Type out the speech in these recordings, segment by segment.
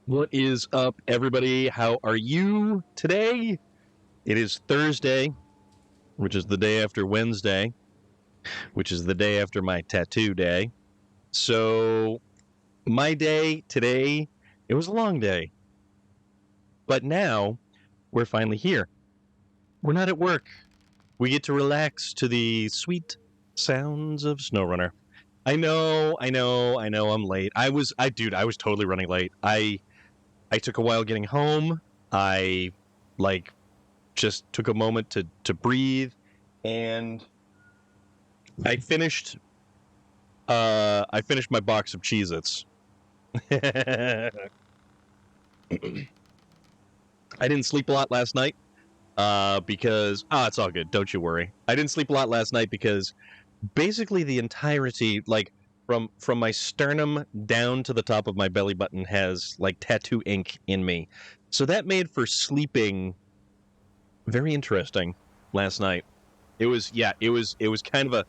What is up, everybody? How are you today? It is Thursday, which is the day after Wednesday, which is the day after my tattoo day. So, my day today, it was a long day. But now, we're finally here. We're not at work. We get to relax to the sweet sounds of SnowRunner. I know, I'm late. I was totally running late. I took a while getting home. I just took a moment to breathe, and I finished my box of Cheez-Its. I didn't sleep a lot last night because it's all good, don't you worry. I didn't sleep a lot last night because basically the entirety, from my sternum down to the top of my belly button, has tattoo ink in me. So that made for sleeping very interesting last night. It was kind of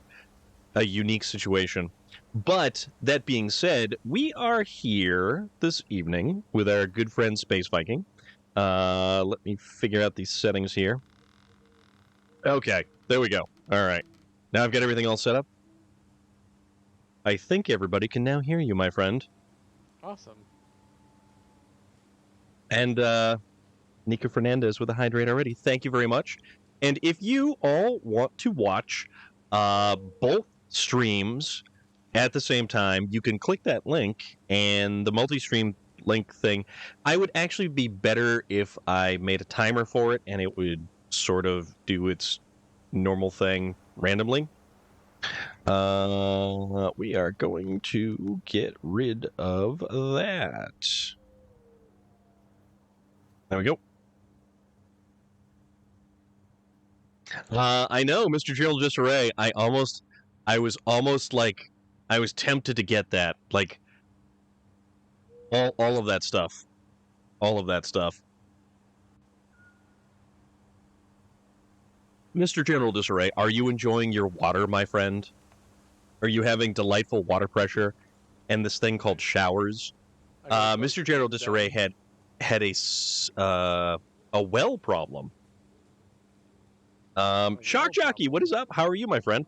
a unique situation. But that being said, we are here this evening with our good friend Space Viking. Let me figure out these settings here. Okay, there we go. All right. Now I've got everything all set up. I think everybody can now hear you, my friend. Awesome. And Nika Fernandez with a hydrate already. Thank you very much. And if you all want to watch both streams at the same time, you can click that link, and the multi-stream link thing, I would actually be better if I made a timer for it and it would sort of do its normal thing randomly. We are going to get rid of that. There we go. I know, Mr. Gerald Disarray. I was tempted to get that. All of that stuff. All of that stuff. Mr. General Disarray, are you enjoying your water, my friend? Are you having delightful water pressure and this thing called showers? Mr. General Disarray had a well problem. Shark Jockey, what is up? How are you, my friend?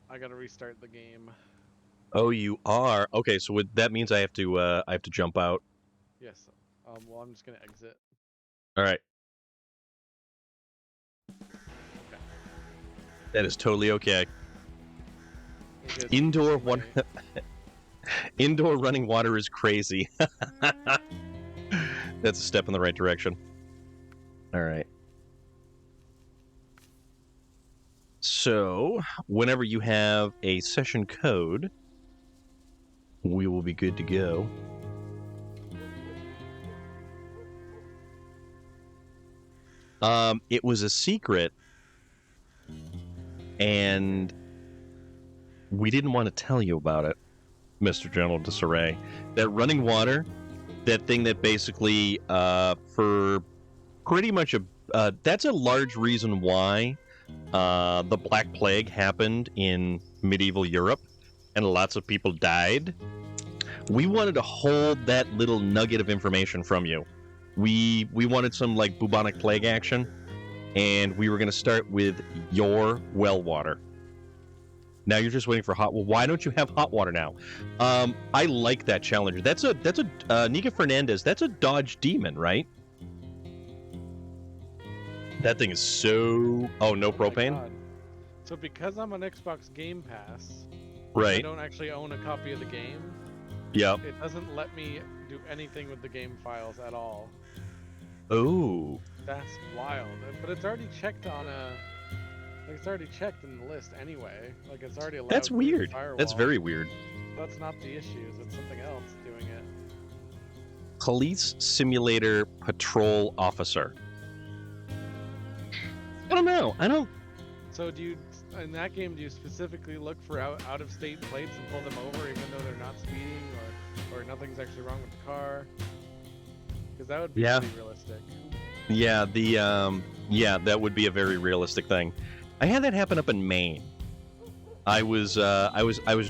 I gotta restart the game. Oh, you are? Okay, so that means I have to jump out. Yes. Well, I'm just gonna exit. All right. Okay. That is totally okay. Indoor running water is crazy. That's a step in the right direction. All right. So, whenever you have a session code, we will be good to go. It was a secret, and we didn't want to tell you about it, Mr. General Disarray. That running water, that thing that basically, for pretty much that's a large reason why the Black Plague happened in medieval Europe, and lots of people died. We wanted to hold that little nugget of information from you. We wanted some bubonic plague action, and we were going to start with your well water. Now you're just waiting for hot. Well, why don't you have hot water now? I like that challenger. That's a Nika Fernandez. That's a Dodge Demon, right? That thing is so... Oh, no propane? So because I'm on Xbox Game Pass, right? I don't actually own a copy of the game. Yep. It doesn't let me do anything with the game files at all. Oh. That's wild. But it's already checked on a... it's already checked in the list anyway. It's already allowed. That's weird. Firewall. That's very weird. That's not the issue. It's something else doing it. Police Simulator Patrol Officer. I don't know. So do you, in that game, do you specifically look for out-of-state plates and pull them over even though they're not speeding or nothing's actually wrong with the car? Because that would be pretty realistic. Yeah, that would be a very realistic thing. I had that happen up in Maine. I was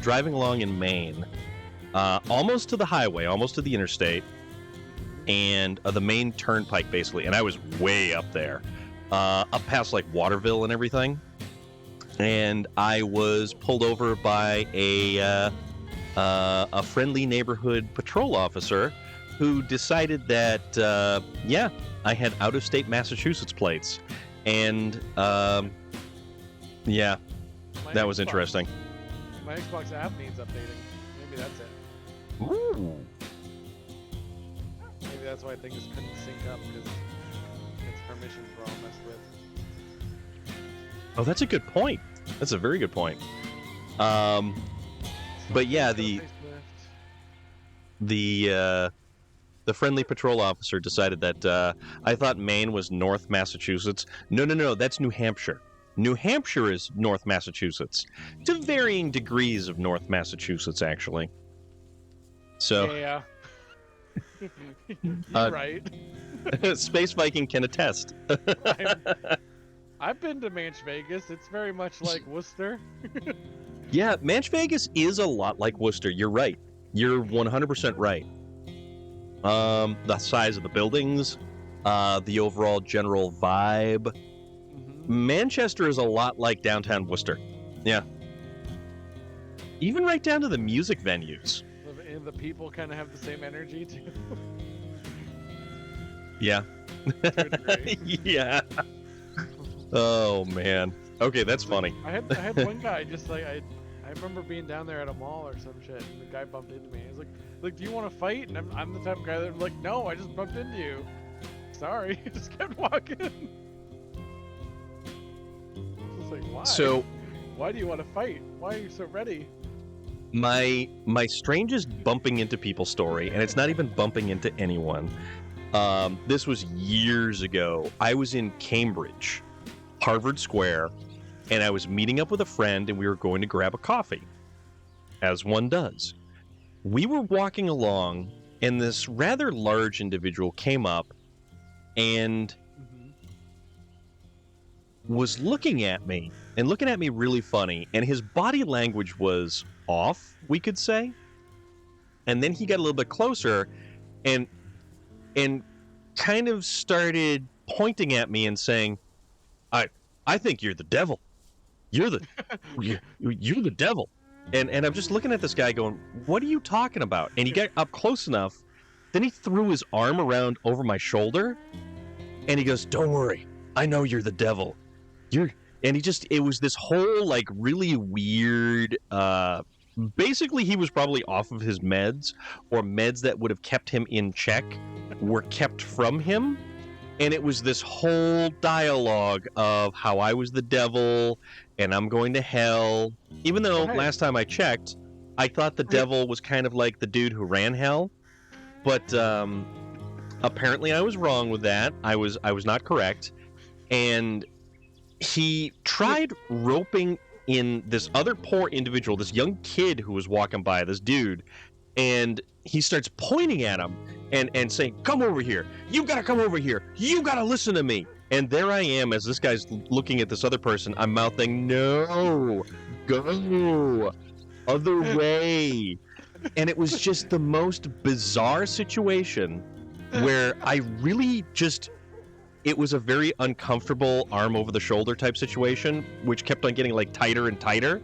driving along in Maine, almost to the highway, almost to the interstate, and the main turnpike, basically. And I was way up there, up past like Waterville and everything. And I was pulled over by a friendly neighborhood patrol officer who decided that, I had out-of-state Massachusetts plates. And, yeah, that was interesting. My Xbox app needs updating. Maybe that's it. Ooh. Maybe that's why things couldn't sync up, because its permissions were all messed with. Oh, that's a good point. That's a very good point. But yeah, the friendly patrol officer decided that I thought Maine was North Massachusetts. No, that's New Hampshire. New Hampshire is North Massachusetts, to varying degrees of North Massachusetts, actually. So yeah, you're right. Space Viking can attest. I've been to Manch Vegas. It's very much like Worcester. Yeah, Manch Vegas is a lot like Worcester. You're right. You're 100% right. The size of the buildings, the overall general vibe. Mm-hmm. Manchester is a lot like downtown Worcester. Yeah. Even right down to the music venues. And the people kind of have the same energy too. Yeah. Yeah. Oh man. Okay, that's funny. I had one guy just like I remember being down there at a mall or some shit, and the guy bumped into me. He's like, do you want to fight? And I'm the type of guy that's like, no, I just bumped into you. Sorry, just kept walking. Just like, why? So, why do you want to fight? Why are you so ready? My strangest bumping into people story, and it's not even bumping into anyone. This was years ago. I was in Cambridge, Harvard Square, and I was meeting up with a friend, and we were going to grab a coffee, as one does. We were walking along, and this rather large individual came up and was looking at me, and looking at me really funny, and his body language was off, we could say. And then he got a little bit closer, and kind of started pointing at me and saying, I think you're the devil. You're the devil. And I'm just looking at this guy going, what are you talking about? And he got up close enough, then he threw his arm around over my shoulder, and he goes, don't worry, I know you're the devil. It was this whole like really weird, basically he was probably off of his meds, or meds that would have kept him in check were kept from him. And it was this whole dialogue of how I was the devil and I'm going to hell. Even though last time I checked, I thought the devil was kind of like the dude who ran hell. But apparently I was wrong with that. I was not correct. And he tried roping in this other poor individual, this young kid who was walking by, this dude, and he starts pointing at him and saying, come over here. You gotta come over here. You gotta listen to me. And there I am, as this guy's looking at this other person, I'm mouthing, no, go, other way. And it was just the most bizarre situation where I really just, it was a very uncomfortable arm over the shoulder type situation, which kept on getting like tighter and tighter.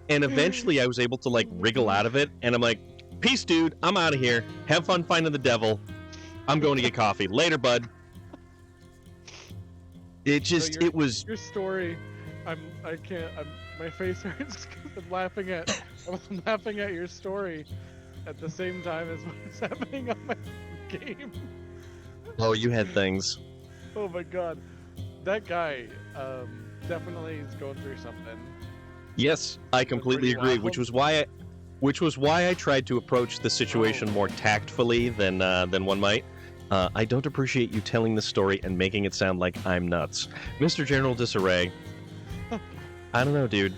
And eventually I was able to like wriggle out of it. And I'm like, peace, dude. I'm out of here. Have fun finding the devil. I'm going to get coffee. Later, bud. It just, it was... Your story, my face hurts because I'm laughing at your story at the same time as what's happening on my game. Oh, you had things. Oh my god. That guy definitely is going through something. Yes, I completely agree, which was why I tried to approach the situation more tactfully than one might. I don't appreciate you telling the story and making it sound like I'm nuts. Mr. General Disarray, I don't know, dude.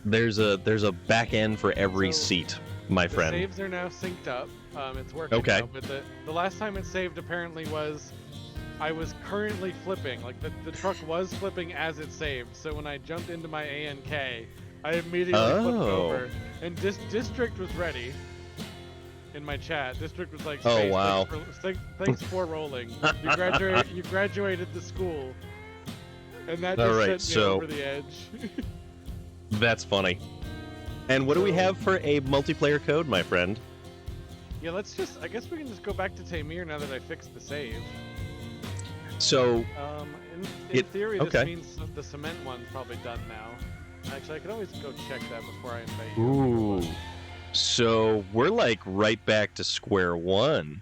There's a back end for every seat, my friend. The saves are now synced up. It's working now, but the last time it saved apparently was I was currently flipping. Like the truck was flipping as it saved. So when I jumped into my ANK, I immediately flipped over. And District was ready. in my chat. District was like, Oh, Space, wow. thanks for rolling. You graduated the school, and that All just right, sent me so over the edge. that's funny. And what do we have for a multiplayer code, my friend? Yeah, I guess we can just go back to Tamir now that I fixed the save. So, in theory, this okay. means the cement one's probably done now. Actually, I could always go check that before I invite you. Ooh. So we're like right back to square one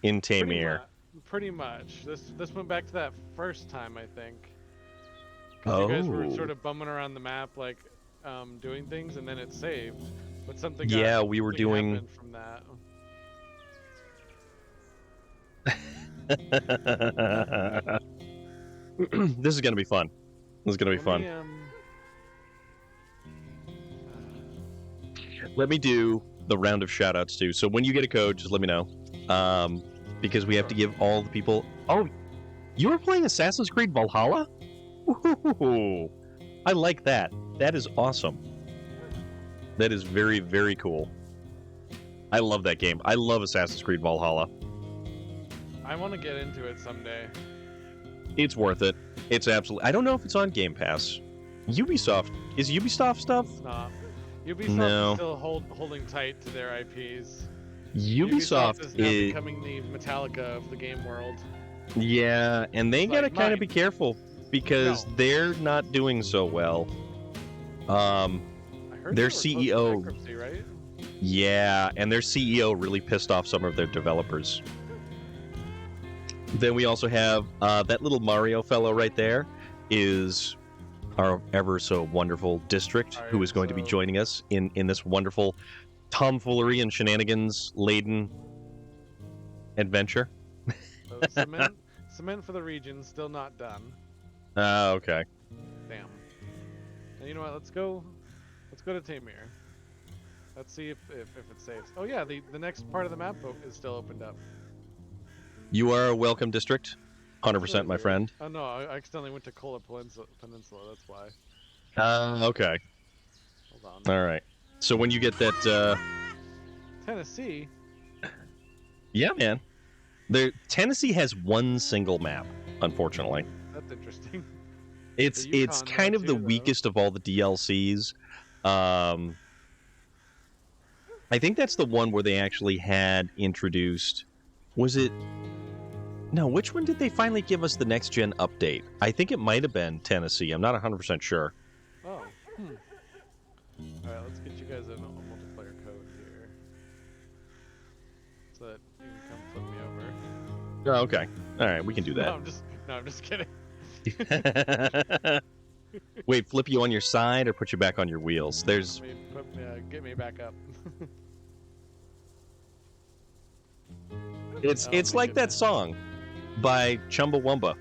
in Tamir. Pretty much. This went back to that first time, I think. Because Oh. you guys were sort of bumming around the map, like doing things, and then it saved. But something we were doing happened from that. This is gonna be fun. Let me do the round of shoutouts too. So when you get a code, just let me know. Because we have to give all the people. Oh, you were playing Assassin's Creed Valhalla? Ooh, I like that. That is awesome. That is very, very cool. I love that game. I love Assassin's Creed Valhalla. I want to get into it someday. It's worth it. It's absolutely. I don't know if it's on Game Pass. Ubisoft. Is Ubisoft stuff? It's not. Ubisoft is still holding tight to their IPs. Ubisoft is now becoming the Metallica of the game world. Yeah, and they gotta kind of be careful because they're not doing so well. I heard their they were CEO, close to bankruptcy, right? Yeah, and their CEO really pissed off some of their developers. Then we also have that little Mario fellow right there is our ever so wonderful District, who is going to be joining us in this wonderful tomfoolery and shenanigans laden adventure. So cement for the region still not done. Okay. Damn. And you know what? Let's go to Tamir. Let's see if it saves. Oh yeah, the next part of the map is still opened up. You are welcome, District. 100%, my friend. Oh no, I accidentally went to Kola Peninsula. That's why. Okay. Hold on. All right. So when you get that, Tennessee. Yeah, man. Tennessee has one single map, unfortunately. That's interesting. It's kind of the weakest of all the DLCs. I think that's the one where they actually had introduced. Was it? No, which one did they finally give us the next gen update? I think it might have been Tennessee. I'm not 100% sure. Oh. All right, let's get you guys a multiplayer code here, so that you can come flip me over. Oh, okay. All right, we can do that. I'm just kidding. Wait, flip you on your side or put you back on your wheels? There's. Get me back up. It's like that song by Chumbawamba.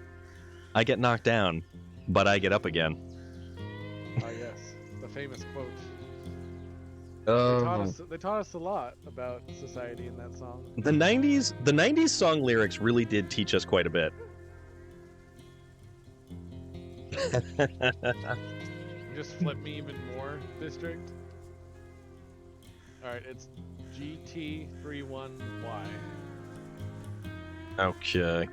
I get knocked down, but I get up again. Oh yes, the famous quote. Oh. They taught us a lot about society in that song. The 90s song lyrics really did teach us quite a bit. Just flip me even more, District. Alright, it's GT31Y. Okay.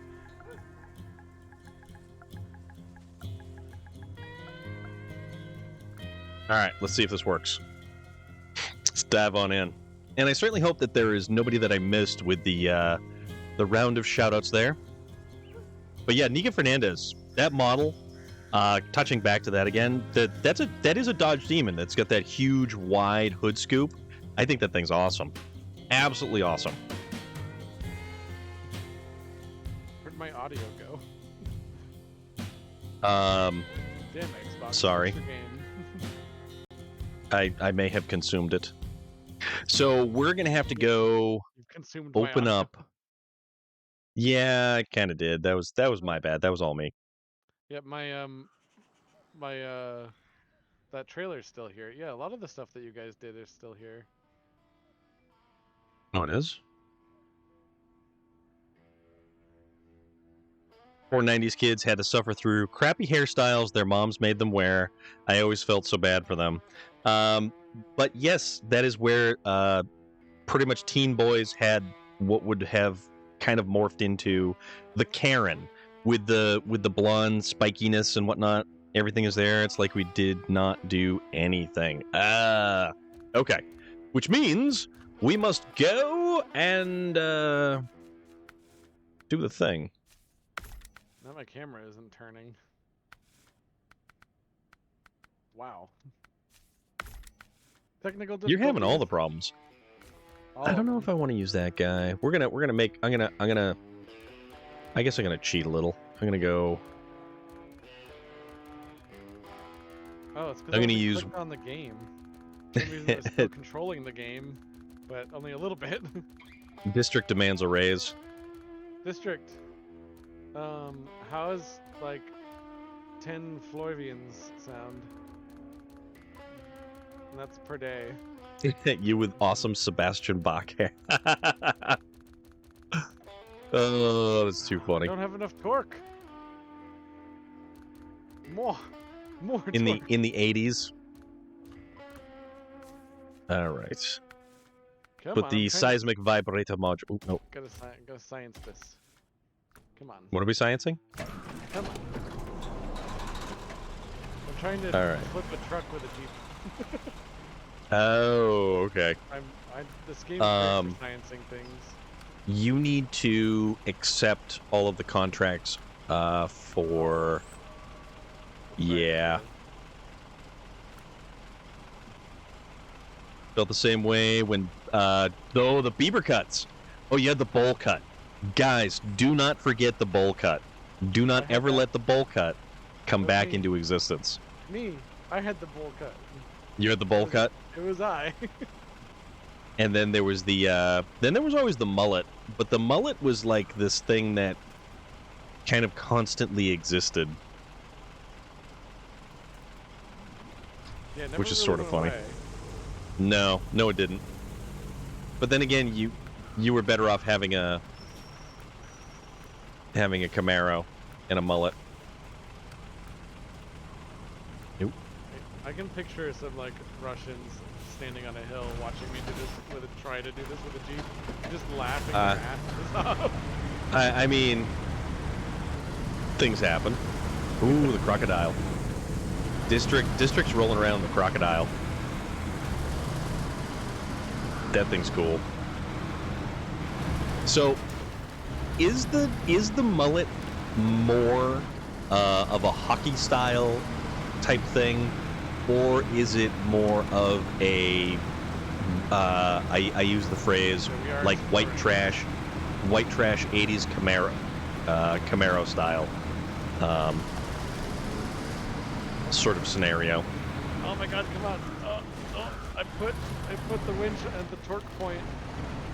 Alright, let's see if this works. Let's dive on in. And I certainly hope that there is nobody that I missed with the round of shoutouts there. But yeah, Nika Fernandez, that model, touching back to that again, that is a Dodge Demon that's got that huge, wide hood scoop. I think that thing's awesome. Absolutely awesome. Where'd my audio go? Damn, Xbox. Sorry. I may have consumed it. So we're gonna have to go open up. Yeah, I kind of did. That was my bad. That was all me. Yeah, that trailer's still here. Yeah, a lot of the stuff that you guys did is still here. Oh, it is? Poor 90s kids had to suffer through crappy hairstyles their moms made them wear. I always felt so bad for them. But yes, that is where pretty much teen boys had what would have kind of morphed into the Karen with the blonde spikiness and whatnot. Everything is there. It's like we did not do anything. Okay. Which means we must go and do the thing. Now my camera isn't turning. Wow. Technical difficulties. You're having all the problems. I don't know if I want to use that guy. We're gonna make. I guess I'm gonna cheat a little. I'm gonna go. Oh, it's because I'm gonna use on the game. For some reason, it's still controlling the game, but only a little bit. District demands a raise. District. How is like 10 Floyvians sound? And that's per day. You with awesome Sebastian Bach hair. Oh, that's too funny. I don't have enough torque. More in torque. the 80s. All right. Put the seismic vibrator module. Oh, no. Gotta science this. Come on. What are we sciencing? Come on. I'm trying to flip a truck with a Jeep. Oh, okay. This game is great for sciencing things. You need to accept all of the contracts for... Yeah. Felt the same way when... though the beaver cuts. Oh, you had the bowl cut. Guys, do not forget the bowl cut. Do not ever let the bowl cut come back into existence. Me. I had the bowl cut. You had the bowl cut? It was I. And then there was the, then there was always the mullet. But the mullet was like this thing that kind of constantly existed. Yeah, never which is really sort of went funny. away. No, it didn't. But then again, you were better off having a Camaro and a mullet. Nope. I can picture some like Russians standing on a hill watching me do this try to do this with a Jeep, just laughing their asses off. I mean, things happen. Ooh, the crocodile. District's rolling around the crocodile. That thing's cool. So, is the mullet more of a hockey style type thing, or is it more of a I use the phrase like white trash 80s Camaro style sort of scenario? Oh my God! Come on! Oh! I put the winch at the torque point.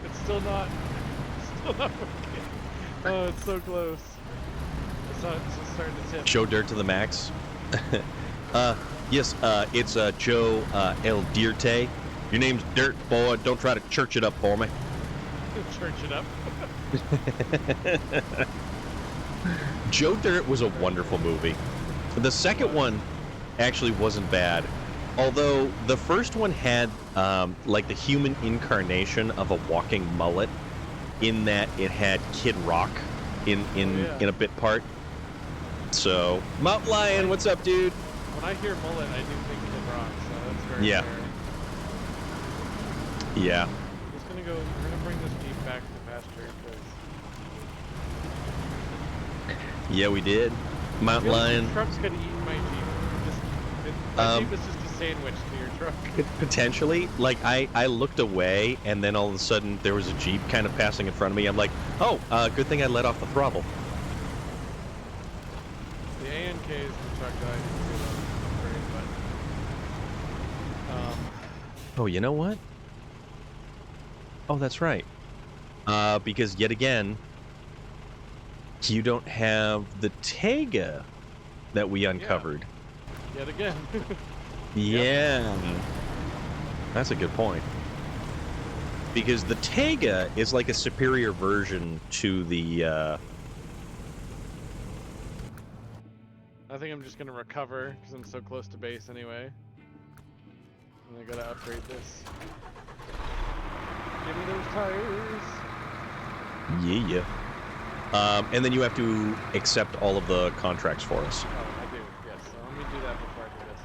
It's still not working. Oh, it's so close. It's just starting to tip. Show dirt to the max. Yes, it's Joe El Dirte. Your name's Dirt, boy. Don't try to church it up for me. Church it up. Joe Dirt was a wonderful movie. The second one actually wasn't bad. Although the first one had like the human incarnation of a walking mullet, in that it had Kid Rock in a bit part. So, Mountain Lion, what's up, dude? When I hear mullet, I do think Kid Rock, so that's very fair. Yeah. We're gonna bring this Jeep back to pasture, because... Yeah, we did. Mountain Lion. The truck's gonna eat my Jeep. My Jeep is just a sandwich to your truck. Potentially. Like, I looked away, and then all of a sudden there was a Jeep kind of passing in front of me. I'm like, oh, good thing I let off the throttle. The ANK is the truck that I didn't see the upgrade, but... Oh, you know what? Oh, that's right. Because yet again, you don't have the Tega that we uncovered. Yeah. Yet again. Yeah. That's a good point. Because the Tega is like a superior version to the... I think I'm just gonna recover, because I'm so close to base anyway. And I gotta upgrade this. Give me those tires. Yeah. And then you have to accept all of the contracts for us. Oh, I do. Yes. So let me do that before I do this.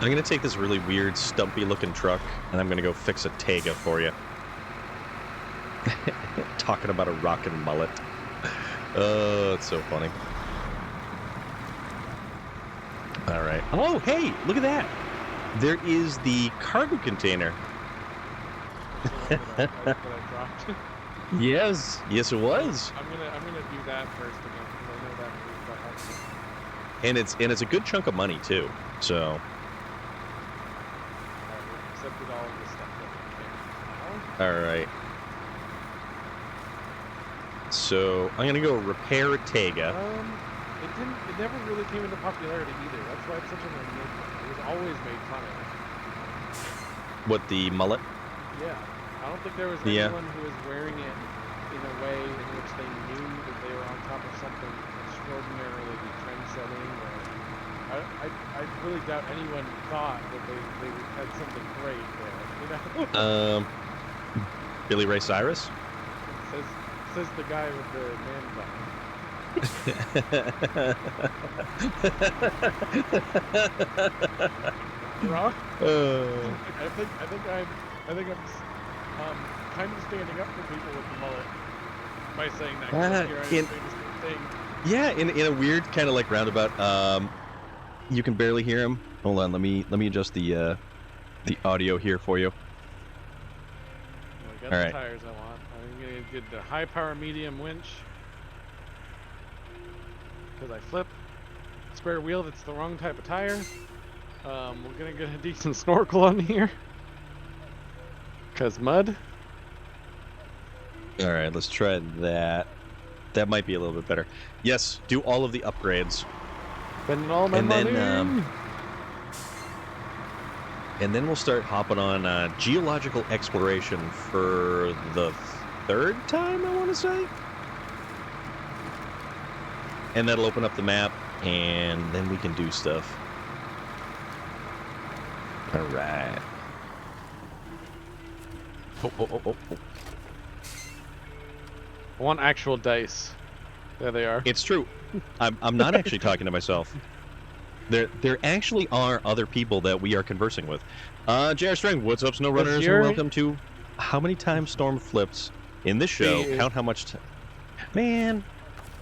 I'm gonna take this really weird, stumpy-looking truck, and I'm gonna go fix a Tega for you. Talking about a rockin' mullet. Oh, it's so funny. All right. Oh, hey, look at that. There is the cargo container. That I dropped. Yes, it was. I'm gonna do that first again because I know that moves that helps me. And it's a good chunk of money too. So. Alright, we accepted all of the stuff that we can. All right. So I'm gonna go repair a Tega. It never really came into popularity either. That's why it's such an enigma. It was always made fun of. What, the mullet? Yeah. I don't think there was Yeah. anyone who was wearing it in a way in which they knew that they were on top of something extraordinarily trend-setting. Or I really doubt anyone thought that they had something great there. You know? Billy Ray Cyrus? Says the guy with the man bun. Rock? I think I'm kind of standing up for people with the mullet by saying that. 'Cause here I am saying the same thing. Yeah, in a weird kind of like roundabout. You can barely hear him. Hold on, let me adjust the audio here for you. Well, I got All the right. tires I want. I'm gonna get the high power medium winch because I flip. Spare wheel that's the wrong type of tire. We're gonna get a decent snorkel on here. Cause mud. All right, let's try that. That might be a little bit better. Yes, do all of the upgrades. Spending all my And money. then, and then we'll start hopping on geological exploration for the third time, I want to say. And that'll open up the map, and then we can do stuff. All right. Oh. I want actual dice. There they are. It's true. I'm not actually talking to myself. There actually are other people that we are conversing with. J.R. Strang, what's up, SnowRunners? And welcome to How Many Times Storm Flips in this show. Count how much Man.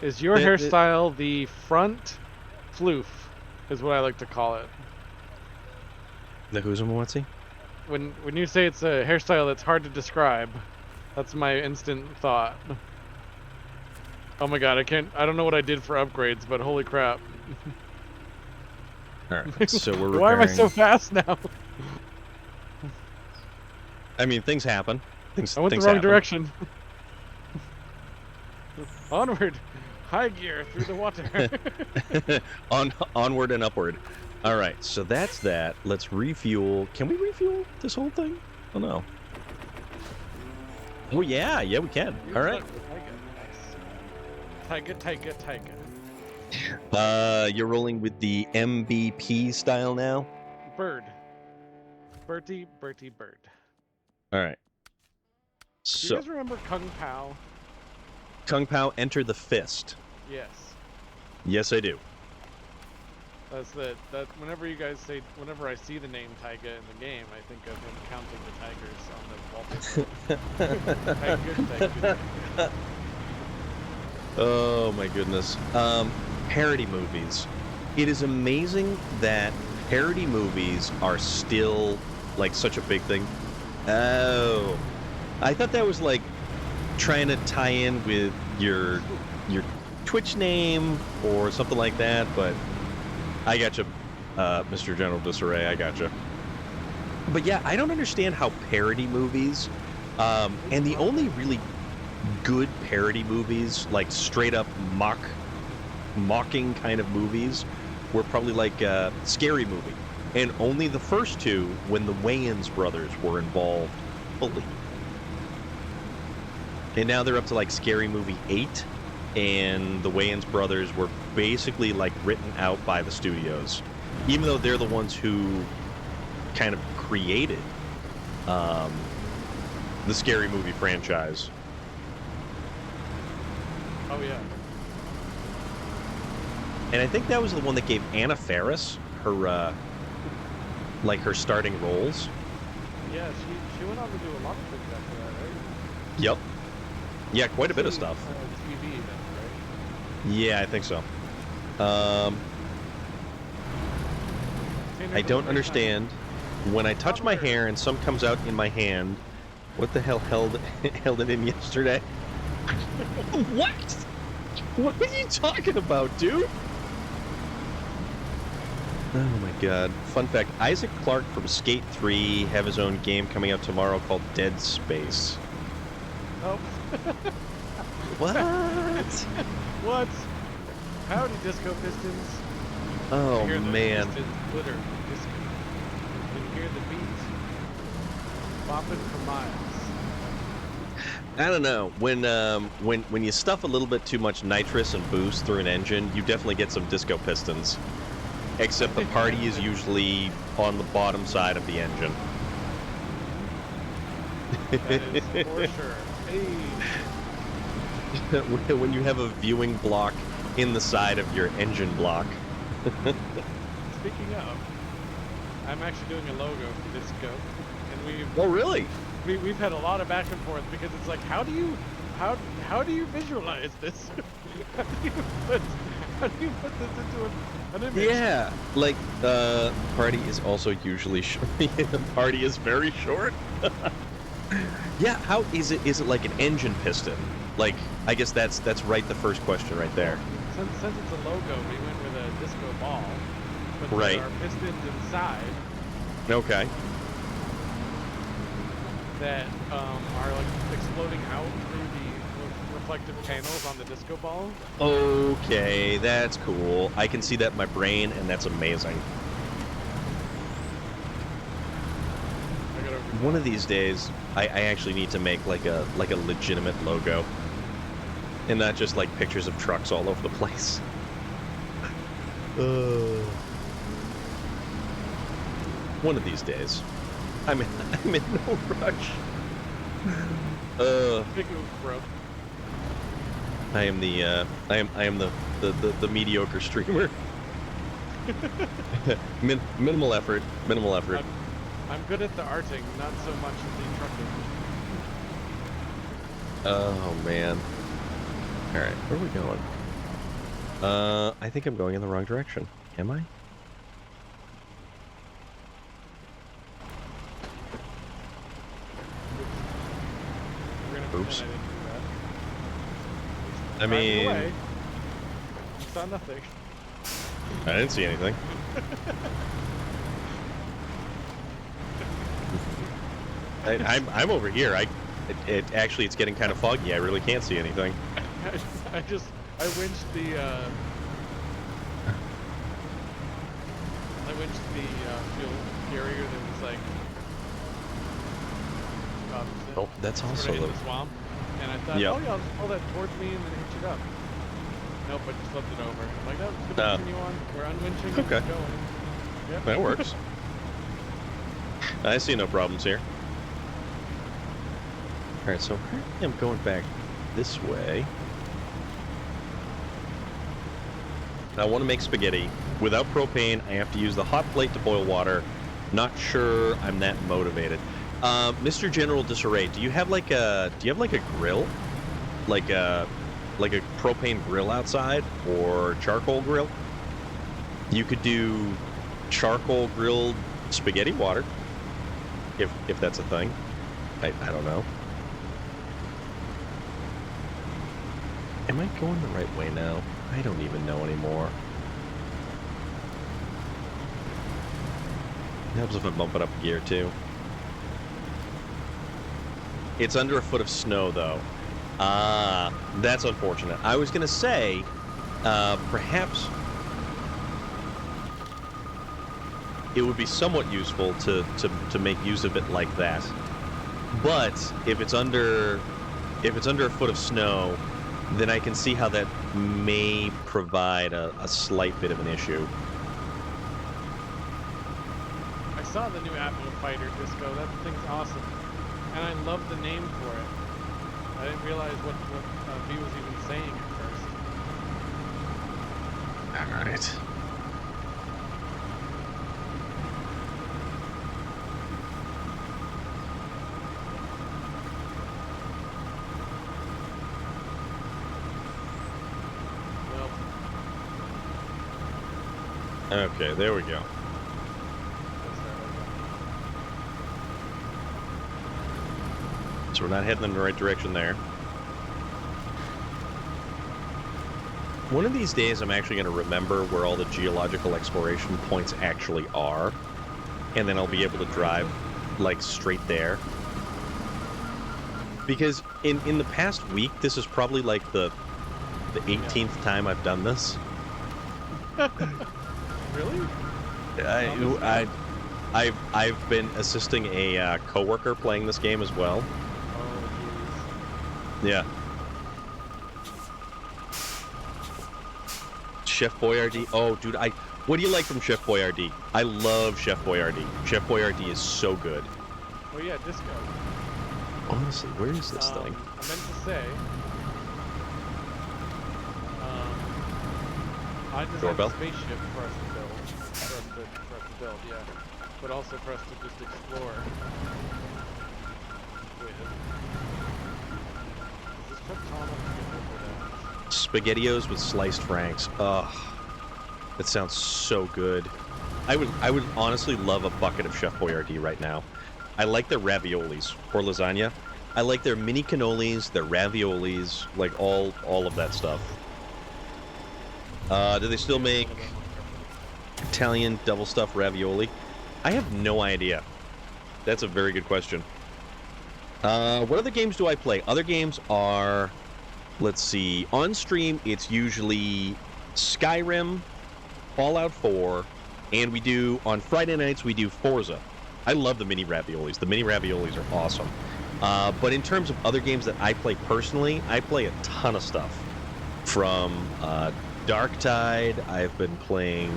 Is your hairstyle the front floof, is what I like to call it. The who's and what's he? When you say it's a hairstyle that's hard to describe, that's my instant thought. Oh my god, I don't know what I did for upgrades, but holy crap. Alright, so we're repairing... Why am I so fast now? I mean, things happen. I went the wrong direction. Onward! High gear through the water. Onward and upward. Alright, so that's that. Let's refuel. Can we refuel this whole thing? Oh no. Oh yeah, we can. Alright. Tiger. You're rolling with the MVP style now? Bird. Bertie, bird. Alright. Do you So, guys remember Kung Pao? Kung Pao, enter the fist. Yes. Yes, I do. That whenever I see the name Taiga in the game, I think of him counting the tigers on the wallpaper. Tiger. Oh my goodness. Parody movies. It is amazing that parody movies are still like such a big thing. Oh. I thought that was like trying to tie in with your Twitch name or something like that, but I gotcha, Mr. General Disarray, I gotcha. But yeah, I don't understand how parody movies, and the only really good parody movies, like straight up mocking kind of movies, were probably like Scary Movie. And only the first two when the Wayans brothers were involved fully. And now they're up to like Scary Movie 8, and the Wayans brothers were basically like written out by the studios. Even though they're the ones who kind of created the Scary Movie franchise. Oh yeah. And I think that was the one that gave Anna Faris her like her starting roles. Yeah, she went on to do a lot of things after that, right? Yep. Yeah, quite a bit of stuff. TV event, right? Yeah, I think so. I don't understand. When I touch my hair and some comes out in my hand, what the hell held it in yesterday? What? What are you talking about, dude? Oh my god. Fun fact, Isaac Clarke from Skate 3 have his own game coming out tomorrow called Dead Space. Oh. What? What? Howdy, Disco Pistons. Oh hear the man. Pistons glitter, disco. You can hear the beat bopping for miles. I don't know. When you stuff a little bit too much nitrous and boost through an engine, you definitely get some Disco Pistons. Except the party is usually on the bottom side of the engine. That is for sure. Hey. When you have a viewing block in the side of your engine block. Speaking of, I'm actually doing a logo for Disco, and Oh really? we've had a lot of back and forth because it's like, how do you visualize this? how do you put this into an image? Yeah, like party is also usually short. Party is very short. Yeah, how is it? Is it like an engine piston? Like, I guess that's right. The first question right there. Since it's a logo, we went with a disco ball, but Right. there are pistons inside Okay. that are like exploding out through the reflective panels on the disco ball. Okay, that's cool. I can see that in my brain, and that's amazing. I gotta One of these days, I actually need to make like a legitimate logo, and not just like pictures of trucks all over the place. One of these days. I'm in no rush. Big oof, bro. I am the mediocre streamer. Minimal effort. I'm good at the arting, not so much at the trucking. Oh man. All right, where are we going? I think I'm going in the wrong direction. Am I? Oops. I mean, Away. Saw nothing. I didn't see anything. I'm over here. Actually, it's getting kind of foggy. I really can't see anything. I winched the fuel carrier that was like Oh, that's also in the the swamp, and I thought, Yep. oh yeah, I'll just pull that towards me and then hitch it up. Nope, I just flipped it over. I'm like, no, just gonna continue on. We're unwinching and Okay. going. Yep. that works. I see no problems here. All right, so I'm going back this way. I want to make spaghetti. Without propane, I have to use the hot plate to boil water. Not sure I'm that motivated. Mr. General Disarray, do you have like a grill? Like a propane grill outside or charcoal grill? You could do charcoal grilled spaghetti water. If that's a thing. I don't know. Am I going the right way now? I don't even know anymore. It helps if I bump it up a gear too. It's under a foot of snow though. Ah, that's unfortunate. I was gonna say, perhaps it would be somewhat useful to make use of it like that. But if it's under a foot of snow, then I can see how that may provide a slight bit of an issue. I saw the new Atmo Fighter Disco. That thing's awesome, and I love the name for it. I didn't realize what V was even saying at first. All right. Okay, there we go. So we're not heading in the right direction there. One of these days, I'm actually going to remember where all the geological exploration points actually are, and then I'll be able to drive, like, straight there. Because in the past week, this is probably, like, the 18th time I've done this. Really? I've been assisting a coworker playing this game as well. Oh, jeez. Yeah. Chef Boyardee. Oh, dude, what do you like from Chef Boyardee? I love Chef Boyardee. Chef Boyardee is so good. Oh yeah, Disco. Honestly, where is this thing? I meant to say, I designed a spaceship for us to build, yeah, but also for us to just explore with. Is this truck tall enough to get over that? SpaghettiOs with sliced franks. Ugh, that sounds so good. I would honestly love a bucket of Chef Boyardee right now. I like their raviolis or lasagna. I like their mini cannolis, their raviolis, like all of that stuff. Do they still make Italian double stuffed ravioli? I have no idea. That's a very good question. What other games do I play? Other games are, let's see, on stream it's usually Skyrim, Fallout 4, and we do, on Friday nights, we do Forza. I love the mini raviolis. The mini raviolis are awesome. But in terms of other games that I play personally, I play a ton of stuff. From Darktide, I've been playing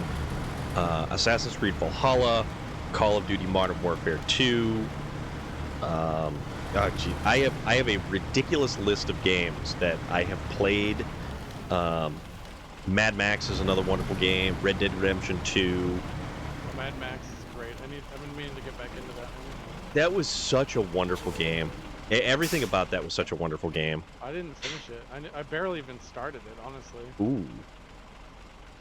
Assassin's Creed Valhalla, Call of Duty Modern Warfare 2. I have a ridiculous list of games that I have played. Mad Max is another wonderful game. Red Dead Redemption 2. Oh, Mad Max is great. I've been meaning to get back into that one. That was such a wonderful game. Everything about that was such a wonderful game. I didn't finish it. I barely even started it, honestly. Ooh.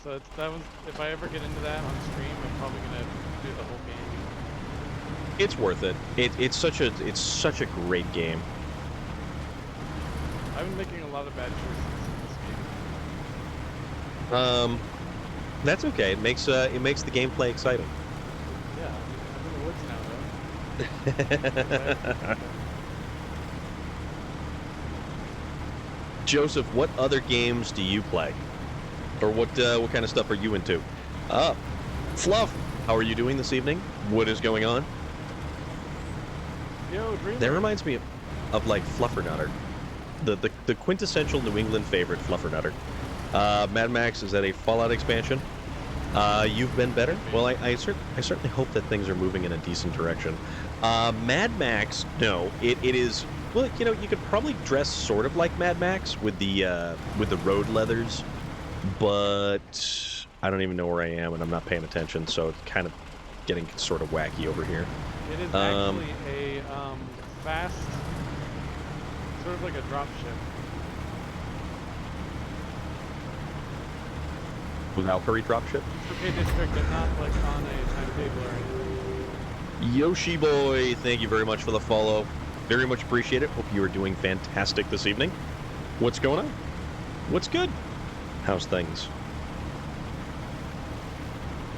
So that one's, if I ever get into that on stream, I'm probably gonna do the whole game. It's worth it. It's such a great game. I've been making a lot of bad choices in this game. That's okay. It makes the gameplay exciting. Yeah, I'm in the woods now, though. Joseph, what other games do you play? Or what kind of stuff are you into? Fluff, how are you doing this evening? What is going on? Yo, Dreamer. That reminds me of like Fluffernutter, the quintessential New England favorite, Fluffernutter. Mad Max, is that a Fallout expansion? You've been better. Well, I certainly hope that things are moving in a decent direction. Mad Max, no, it is. Well, you know, you could probably dress sort of like Mad Max with the road leathers, but I don't even know where I am and I'm not paying attention, so it's kind of getting sort of wacky over here. It is actually a fast, sort of like a drop ship. With Valkyrie dropship? Okay, district, and not like on a timetable or anything. Yoshi boy, thank you very much for the follow. Very much appreciate it. Hope you are doing fantastic this evening. What's going on? What's good? How's things?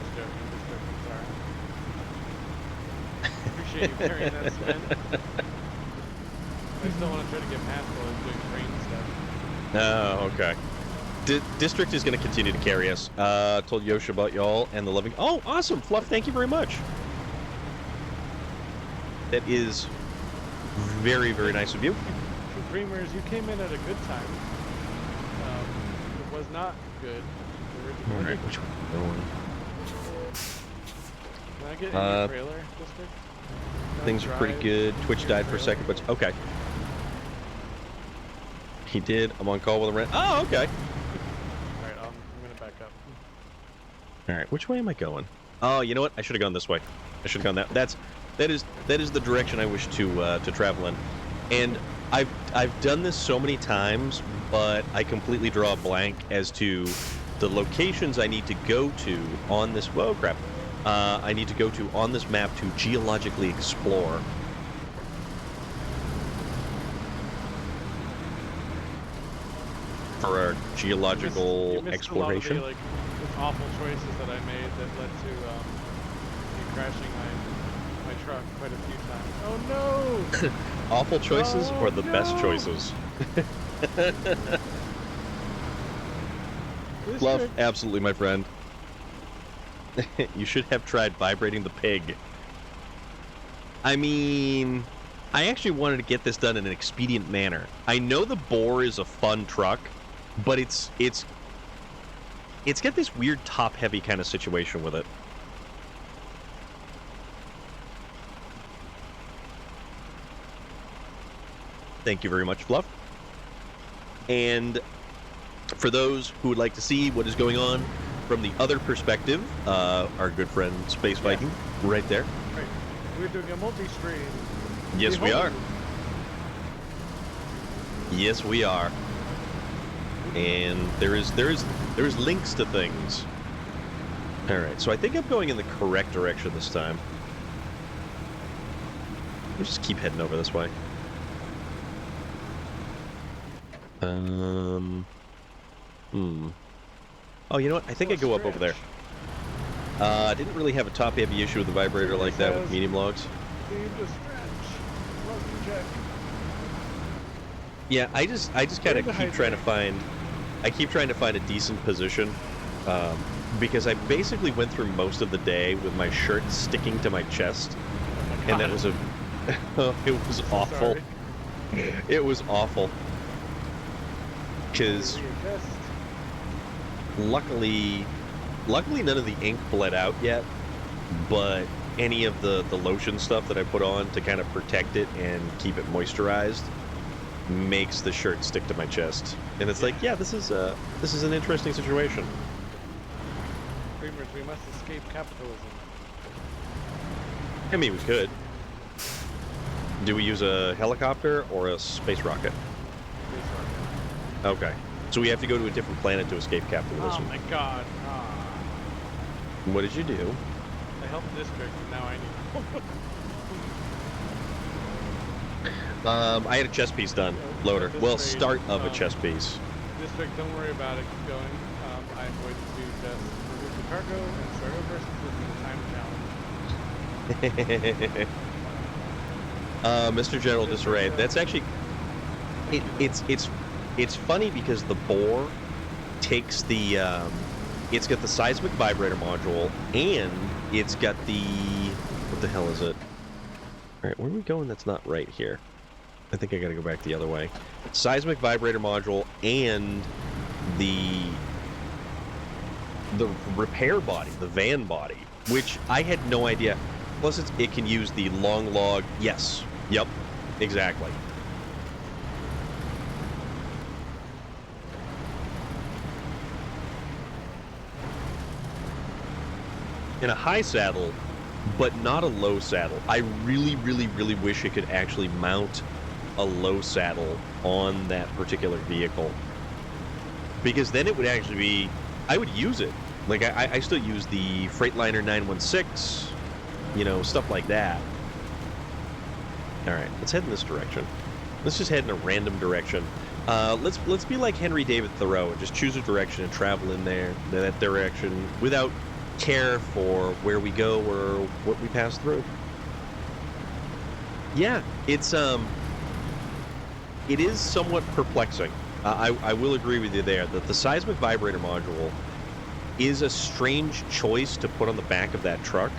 Just joking, sorry. Appreciate you carrying that, Sven. I still want to try to get past while I'm doing train stuff. Oh, okay. District is going to continue to carry us. Told Yoshi about y'all and the loving... Oh, awesome! Fluff, thank you very much. That is very, very nice of you. Dreamers, you came in at a good time. It was not good originally. Alright, which one are we going? Can I get in your trailer district? Things are pretty good. Twitch died for a second, but okay. He did. I'm on call with a rent. Oh, okay. Alright, I'm gonna back up. Alright, which way am I going? Oh, you know what? I should have gone this way. I should have gone that. That is the direction I wish to travel in. And I've done this so many times, but I completely draw a blank as to the locations I need to go to on this. Whoa, crap! I need to go to on this map to geologically explore. For our geological exploration. A lot of the awful choices that I made that led to me crashing my truck quite a few times. Oh no! Awful choices or the best choices? Love, absolutely, my friend. You should have tried vibrating the pig. I mean, I actually wanted to get this done in an expedient manner. I know the boar is a fun truck, but it's got this weird top-heavy kind of situation with it. Thank you very much, Fluff. And for those who would like to see what is going on from the other perspective, our good friend Space Viking, right there. Right. We're doing a multi-stream. Yes, we are. Yes, we are. And there is links to things. All right, so I think I'm going in the correct direction this time. Let's just keep heading over this way. Oh, you know what? I think I go up over there. I didn't really have a top-heavy issue with the vibrator like that with medium logs. Yeah, I just kind of keep trying to find. I keep trying to find a decent position, because I basically went through most of the day with my shirt sticking to my chest, and that was a. It was awful. It was awful. Because luckily none of the ink bled out yet, but any of the lotion stuff that I put on to kind of protect it and keep it moisturized makes the shirt stick to my chest. And it's like, yeah, this is an interesting situation. Dreamers, we must escape capitalism. I mean, we could. Do we use a helicopter or a space rocket? Okay. So we have to go to a different planet to escape capitalism. Oh my god. What did you do? I helped District, and now I need... I had a chess piece done. Loader. Well, start of a chess piece. District, don't worry about it. Keep going. I'm going to just remove the cargo and start over since this is a time challenge. Mr. General Disarray. That's actually... It's funny because the boar takes the, it's got the seismic vibrator module, and it's got the, what the hell is it? Alright, where are we going that's not right here? I think I gotta go back the other way. Seismic vibrator module and the repair body, the van body, which I had no idea. Plus it can use the long log, yes, yep, exactly. In a high saddle, but not a low saddle. I really, really, really wish it could actually mount a low saddle on that particular vehicle. Because then it would actually be... I would use it. Like, I still use the Freightliner 916, you know, stuff like that. Alright, let's head in this direction. Let's just head in a random direction. Let's be like Henry David Thoreau and just choose a direction and travel in that direction without care for where we go or what we pass through. Yeah, it is somewhat perplexing. I will agree with you there that the seismic vibrator module is a strange choice to put on the back of that truck.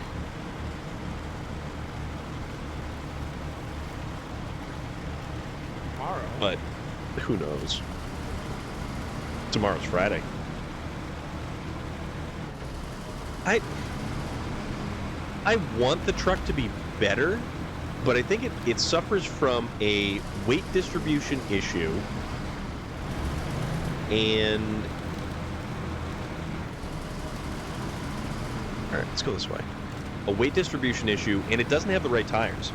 Tomorrow. But who knows? Tomorrow's Friday. I want the truck to be better, but I think it suffers from a weight distribution issue. And all right, let's go this way. A weight distribution issue, and it doesn't have the right tires.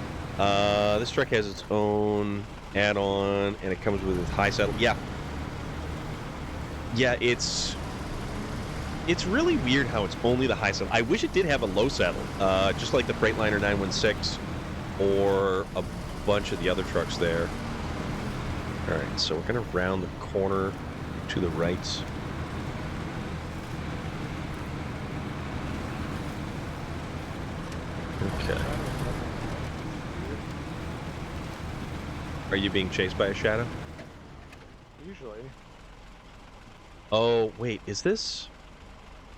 This truck has its own add-on, and it comes with a high saddle. Yeah. Yeah, it's really weird how it's only the high saddle. I wish it did have a low saddle, just like the Freightliner 916 or a bunch of the other trucks there. All right, so we're going to round the corner to the right. Okay. Are you being chased by a shadow? Usually. Oh, wait, is this...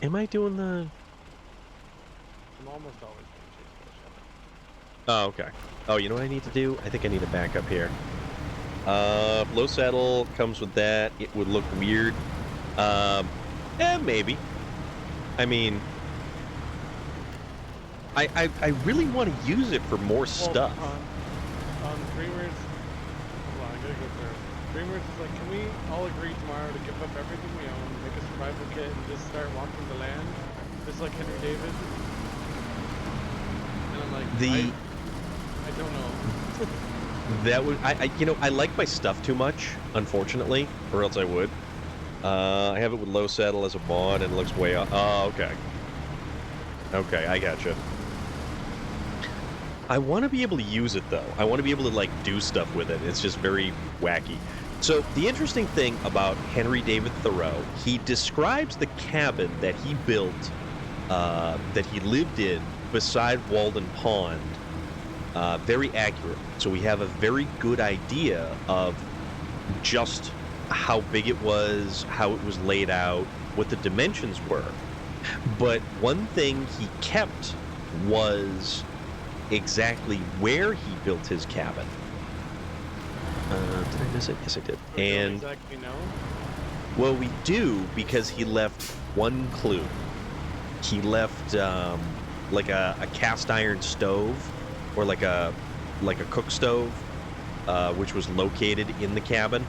Am I doing the... I'm almost always being chased by a shadow. Oh, okay. Oh, you know what I need to do? I think I need to back up here. Low saddle comes with that. It would look weird. Maybe. I mean... I really want to use it for more stuff. On Dreamers... Hold on, I gotta go through. Dreamers is like, can we all agree tomorrow to give up everything we own, make a survival kit, and just start walking the land? Just like Henry David? And I'm like, I don't know. That would... I like my stuff too much, unfortunately, or else I would. I have it with low saddle as a mod, and it looks way off. Oh, okay. Okay, I gotcha. I want to be able to use it, though. I want to be able to, like, do stuff with it. It's just very wacky. So, the interesting thing about Henry David Thoreau, he describes the cabin that he built, that he lived in beside Walden Pond, very accurate. So we have a very good idea of just how big it was, how it was laid out, what the dimensions were. But one thing he kept was exactly where he built his cabin. Did I miss it? Yes, I did. And exactly know? Well, we do, because he left one clue. He left like a cast iron stove, or like a cook stove, which was located in the cabin.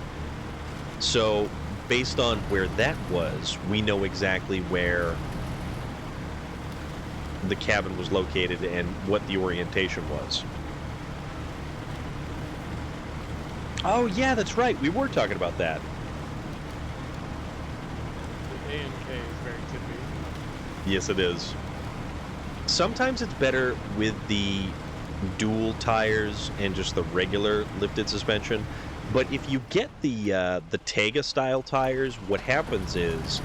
So based on where that was, we know exactly where the cabin was located and what the orientation was. Oh yeah, that's right. We were talking about that. The A and K is very tippy. Yes, it is. Sometimes it's better with the dual tires and just the regular lifted suspension. But if you get the Tega style tires, what happens is,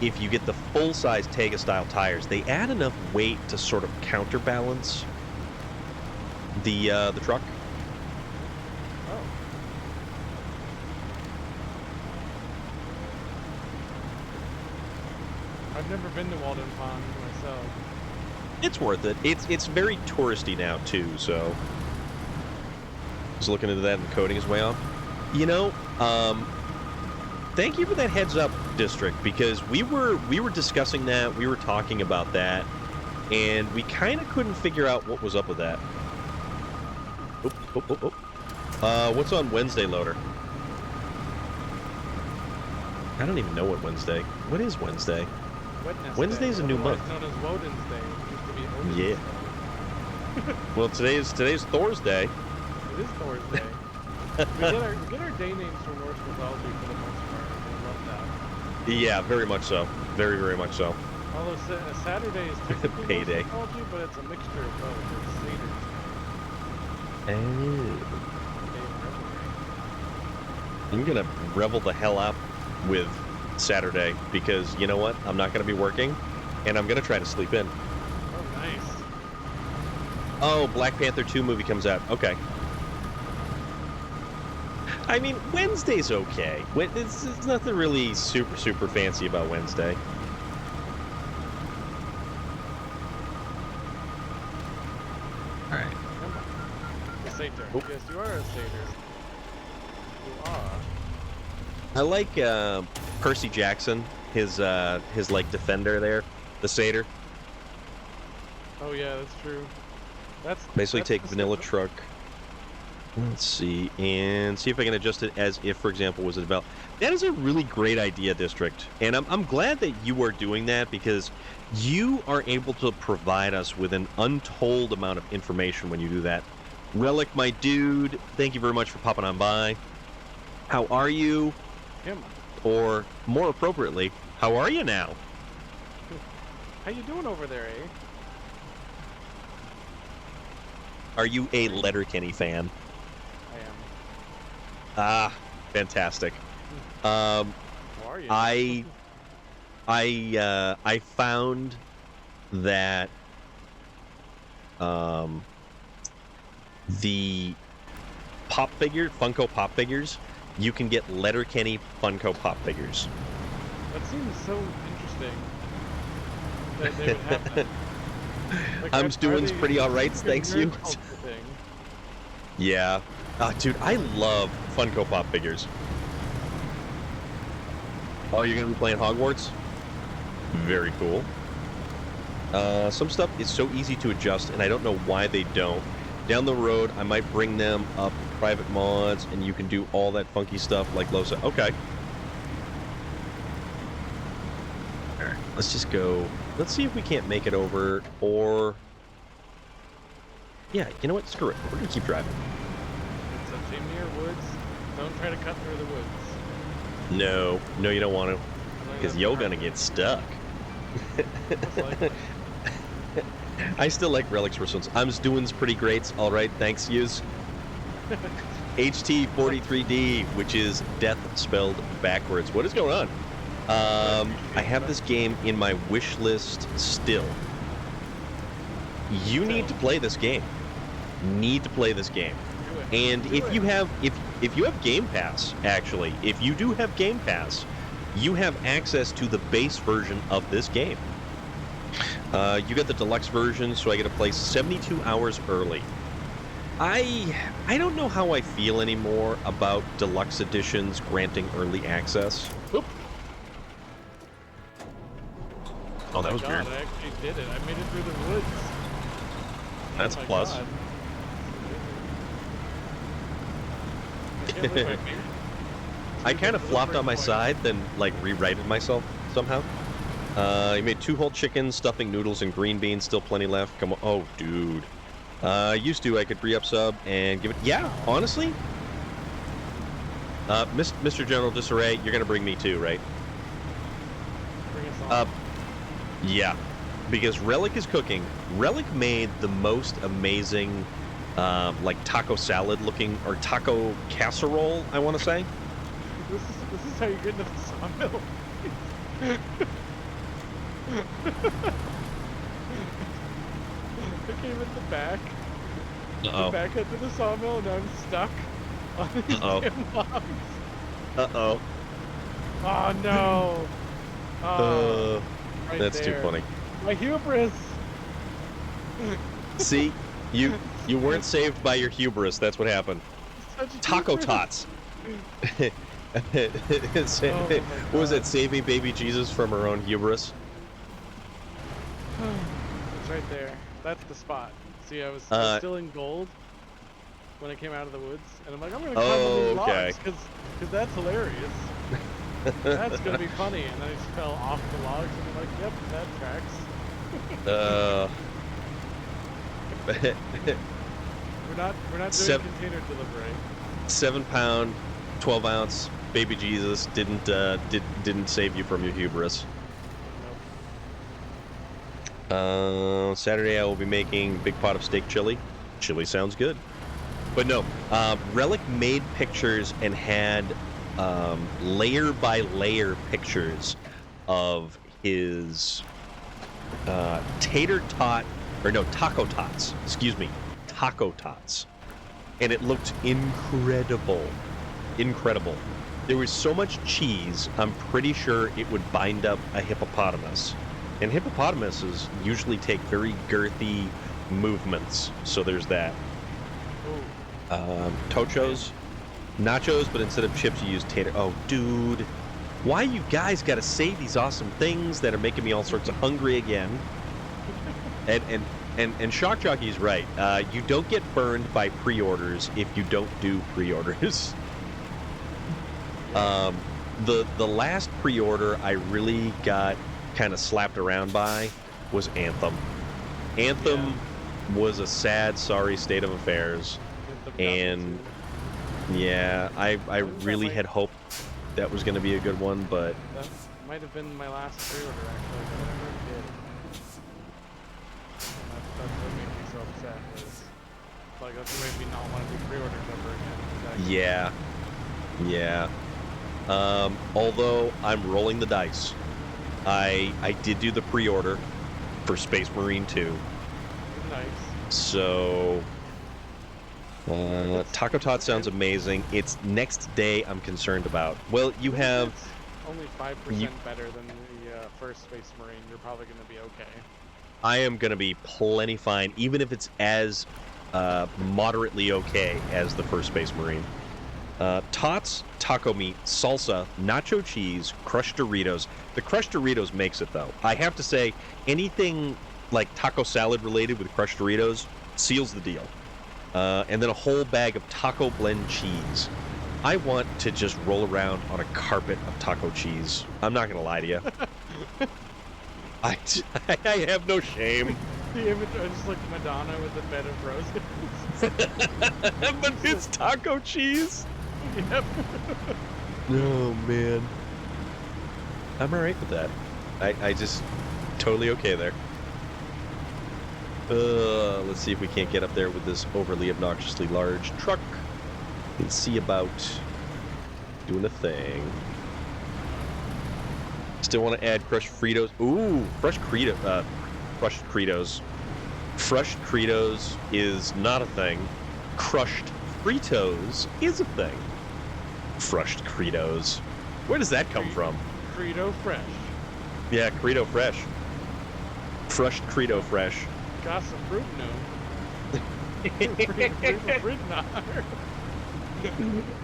if you get the full-size Tega style tires, they add enough weight to sort of counterbalance the truck. Oh. I've never been to Walden Pond myself. It's worth it. It's very touristy now too, so just looking into that, and the coding is way off. You know, thank you for that heads up, District, because we were discussing that, we were talking about that, and we kind of couldn't figure out what was up with that. What's on Wednesday, Loader? I don't even know what Wednesday. What is Wednesday? Wednesday's a new month. Known as Woden's Day. It used to be Odin's Yeah. Day. Well, today's Thor's Day. It is Thor's Day. we get our day names from Norse mythology for the most part. I love that. Yeah, very much so. Very, very much so. Although Saturday is technically Payday. Norse mythology, but it's a mixture of both. It's Satyrs. Oh. Day of revelry. I'm gonna revel the hell out with Saturday, because you know what? I'm not gonna be working, and I'm gonna try to sleep in. Oh, nice. Oh, Black Panther 2 movie comes out. Okay. I mean, Wednesday's okay. It's nothing really super fancy about Wednesday. All right. Come on. A satyr. Oh. Yes, you are a satyr. You are. I like Percy Jackson, his like defender there, the satyr. Oh yeah, that's true. Basically That's take the vanilla simple. truck. Let's see, and see if I can adjust it as if, for example, was a develop. That is a really great idea, District, and I'm glad that you are doing that because you are able to provide us with an untold amount of information when you do that. Relic, my dude, thank you very much for popping on by. How are you? Him. Or more appropriately, how are you now? How you doing over there, eh? Are you a Letterkenny fan? I am. Ah, fantastic. How are you? I found that the Funko Pop figures, you can get Letterkenny Funko Pop figures. That seems so interesting that they would have that. Like, I'm doing pretty alright, like a thanks you. nerd culture thing. Yeah. Dude, I love Funko Pop figures. Oh, you're gonna be playing Hogwarts? Very cool. Some stuff is so easy to adjust, and I don't know why they don't. Down the road, I might bring them up private mods, and you can do all that funky stuff like Losa. Okay. Alright, let's just go. Let's see if we can't make it over, or... Yeah, you know what? Screw it. We're gonna keep driving. It's a Chimney Woods. Don't try to cut through the woods. No, you don't want to, because you're gonna get stuck. I still like Relic's response. I'm doing pretty great. All right, thanks, yous. HT43D, which is death spelled backwards. What is going on? I have this game in my wish list still. You need to play this game. And if you have Game Pass, actually, if you do have Game Pass, you have access to the base version of this game. You get the deluxe version, so I get to play 72 hours early. I don't know how I feel anymore about deluxe editions granting early access. Oop. Oh, that was weird. I actually did it. I made it through the woods. That's a plus. God. I can't believe I made it. I kind of flopped on my side, then like rewrited myself somehow. You made 2 whole chickens, stuffing noodles, and green beans. Still plenty left. Come on. Oh, dude. Used to, I could re-up sub and give it... Yeah, honestly. Mr. General Disarray, you're going to bring me too, right? Bring us on. Yeah. Because Relic is cooking. Relic made the most amazing, like, taco salad looking, or taco casserole, I want to say. This is how you get into the sawmill. I came at the back. Uh-oh. The back end of the sawmill, and I'm stuck on these damn logs. Uh-oh. Oh no. Oh, right that's there. too funny. My hubris. See, you weren't saved by your hubris. That's what happened. Taco hubris. tots. What was that? Saving baby Jesus from her own hubris. It's right there. That's the spot. See, I was still in gold when I came out of the woods, and I'm like, I'm gonna climb on these logs because that's hilarious. That's gonna be funny, and then I just fell off the logs, and I'm like, yep, that tracks. We're not doing container delivery. 7-pound, 12-ounce baby Jesus didn't save you from your hubris. Nope. Saturday I will be making big pot of steak chili. Chili sounds good. But no, Relic made pictures and had layer by layer pictures of his taco tots. Excuse me, taco tots, and it looked incredible. Incredible. There was so much cheese. I'm pretty sure it would bind up a hippopotamus, and hippopotamuses usually take very girthy movements. So there's that. Tochos, nachos, but instead of chips you use tater. Oh, dude, why you guys gotta say these awesome things that are making me all sorts of hungry again? And And Shock Jockey's right. You don't get burned by pre-orders if you don't do pre-orders. The last pre-order I really got kind of slapped around by was Anthem. Anthem was a sad, sorry state of affairs, and yeah, I really had hoped that was going to be a good one, but that might have been my last pre-order actually, but I never did. And that's what made me so upset. Like that's what made me not want to do pre-orders ever again. Yeah. Although I'm rolling the dice, I did do the pre-order for Space Marine 2. Nice. So, Taco Tot sounds amazing. It's next day I'm concerned about. Well, you have... It's only 5% better than the first Space Marine. You're probably going to be okay. I am going to be plenty fine, even if it's as moderately okay as the first Space Marine. Tots, taco meat, salsa, nacho cheese, crushed Doritos. The crushed Doritos makes it, though. I have to say, anything like taco salad related with crushed Doritos seals the deal. And then a whole bag of taco blend cheese. I want to just roll around on a carpet of taco cheese. I'm not going to lie to you. I have no shame. The image is just like Madonna with a bed of roses. But it's taco cheese. Yep. Oh, man. I'm alright with that. I just totally okay there. Let's see if we can't get up there with this overly obnoxiously large truck. Let's see about doing a thing. Still want to add crushed Fritos. Ooh, crushed Credos. Crushed Credos is not a thing. Crushed Fritos is a thing. Crushed Credos. Where does that come from? Credo Fresh. Yeah, Credo Fresh. Crushed Credo Fresh. Got some fruit now.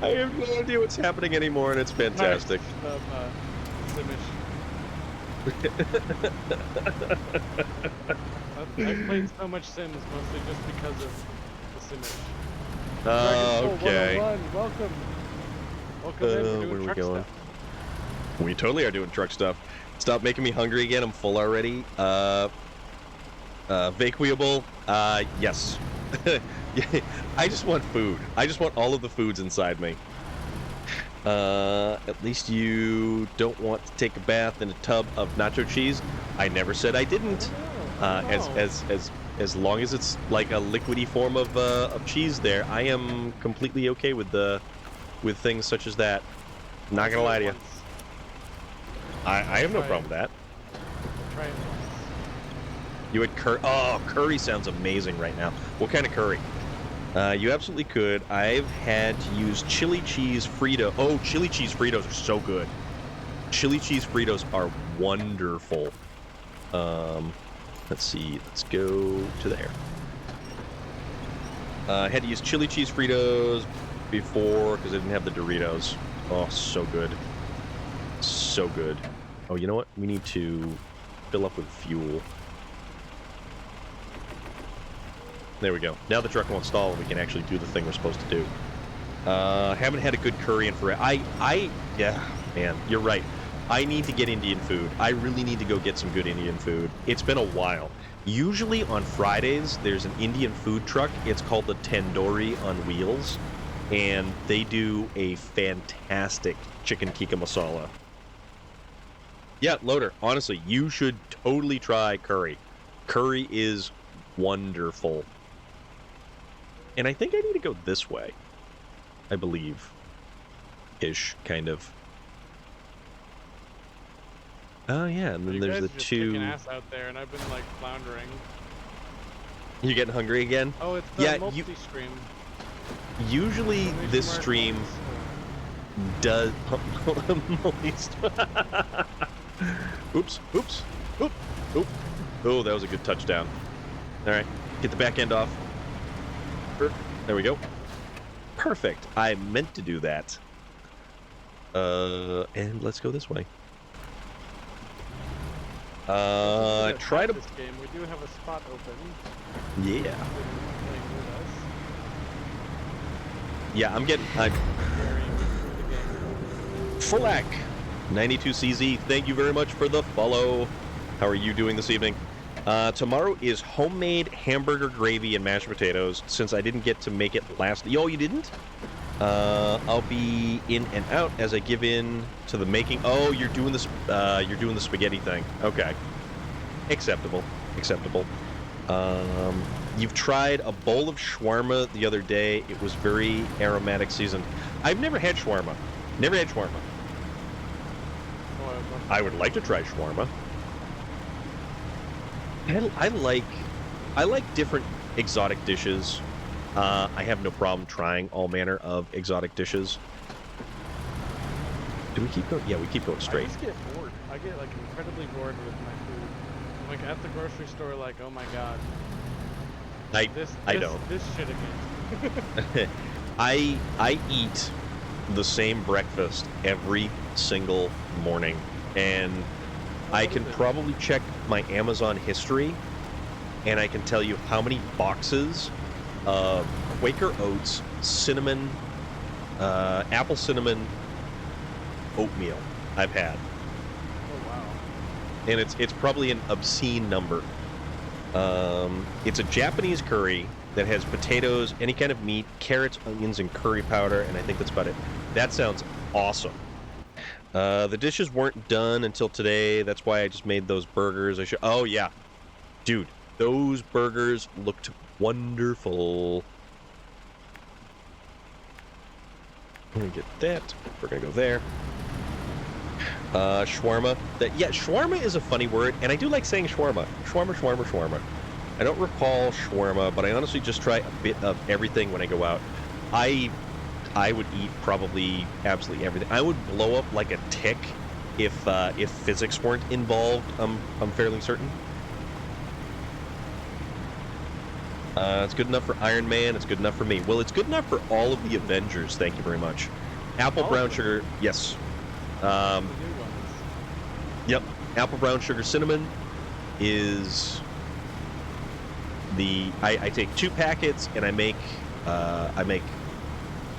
I have no idea what's happening anymore, and it's fantastic. I've played so much Sims mostly just because of the Simish. Okay. Welcome. Welcome in. We're doing where are we truck going? stuff. We totally are doing truck stuff. Stop making me hungry again. I'm full already. Vacuable. Yes. I just want food. I just want all of the foods inside me. At least you don't want to take a bath in a tub of nacho cheese. I never said I didn't. As long as it's like a liquidy form of cheese, there, I am completely okay with things such as that. Not gonna lie to you. I have no problem with that. Try it once. You had curry. Oh, curry sounds amazing right now. What kind of curry? You absolutely could. I've had to use chili cheese Frito. Oh, chili cheese Fritos are so good. Chili cheese Fritos are wonderful. Let's see. Let's go to there. I had to use chili cheese Fritos before because I didn't have the Doritos. Oh, so good. So good. Oh, you know what? We need to fill up with fuel. There we go. Now the truck won't stall and we can actually do the thing we're supposed to do. Haven't had a good curry in forever. Yeah, man, you're right. I need to get Indian food. I really need to go get some good Indian food. It's been a while. Usually on Fridays, there's an Indian food truck. It's called the Tandoori on Wheels. And they do a fantastic chicken tikka masala. Yeah, Loader, honestly, you should totally try curry. Curry is wonderful. And I think I need to go this way. I believe. Ish, kind of. Oh, yeah, and then You there's guys the are just two... kicking ass out there, and I've been, like, floundering. You getting hungry again? Oh, it's the multi-stream. Usually this stream does... Oops. Oop. Oh, that was a good touchdown. All right, get the back end off. There we go. Perfect. I meant to do that. And let's go this way. Try to. This game, we do have a spot open. Yeah. Yeah, I'm getting. Fulak, 92CZ. Thank you very much for the follow. How are you doing this evening? Tomorrow is homemade hamburger gravy and mashed potatoes. Since I didn't get to make it last. Yo, you didn't? I'll be in and out as I give in to the making. Oh, you're doing this. You're doing the spaghetti thing. Okay, acceptable. Acceptable. You've tried a bowl of shawarma the other day. It was very aromatic seasoned. I've never had shawarma. Never had shawarma. I would like to try shawarma. I like different exotic dishes. I have no problem trying all manner of exotic dishes. Do we keep going? Yeah, we keep going straight. I just get bored. I get like incredibly bored with my food. I'm like at the grocery store, like, oh my god. I don't. This shit again. I eat the same breakfast every single morning, and I can probably check my Amazon history, and I can tell you how many boxes of Quaker Oats cinnamon, apple cinnamon oatmeal I've had. Oh wow! And it's probably an obscene number. It's a Japanese curry that has potatoes, any kind of meat, carrots, onions, and curry powder, and I think that's about it. That sounds awesome. The dishes weren't done until today. That's why I just made those burgers. Oh yeah, dude, those burgers looked wonderful. Let me get that. We're gonna go there. Shawarma. Shawarma is a funny word, and I do like saying shawarma. Shawarma. I don't recall shawarma, but I honestly just try a bit of everything when I go out. I would eat probably absolutely everything. I would blow up like a tick if physics weren't involved. I'm fairly certain. It's good enough for Iron Man. It's good enough for me. Well, it's good enough for all of the Avengers. Thank you very much. Apple brown sugar. Yes. Yep. Apple brown sugar cinnamon is the. I take 2 packets and I make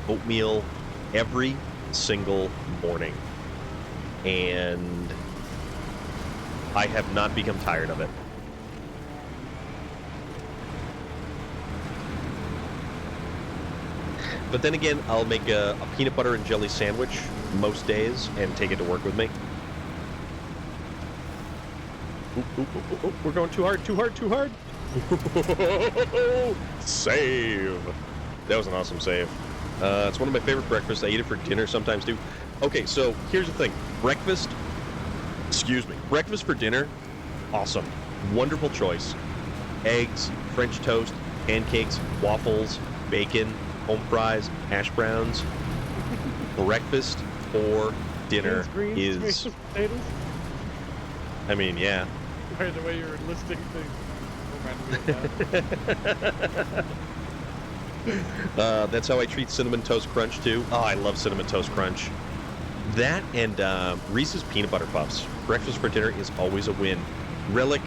oatmeal every single morning, and I have not become tired of it. But then again, I'll make a peanut butter and jelly sandwich most days and take it to work with me. Oop, we're going too hard. Save. That was an awesome save. It's one of my favorite breakfasts. I eat it for dinner sometimes too. Okay, so here's the thing. Breakfast for dinner, awesome. Wonderful choice. Eggs, French toast, pancakes, waffles, bacon, home fries, hash browns. Breakfast for dinner is... potatoes? I mean, yeah. By the way you were listing things. That's how I treat Cinnamon Toast Crunch too. Oh, I love Cinnamon Toast Crunch. That and Reese's Peanut Butter Puffs. Breakfast for dinner is always a win. Relic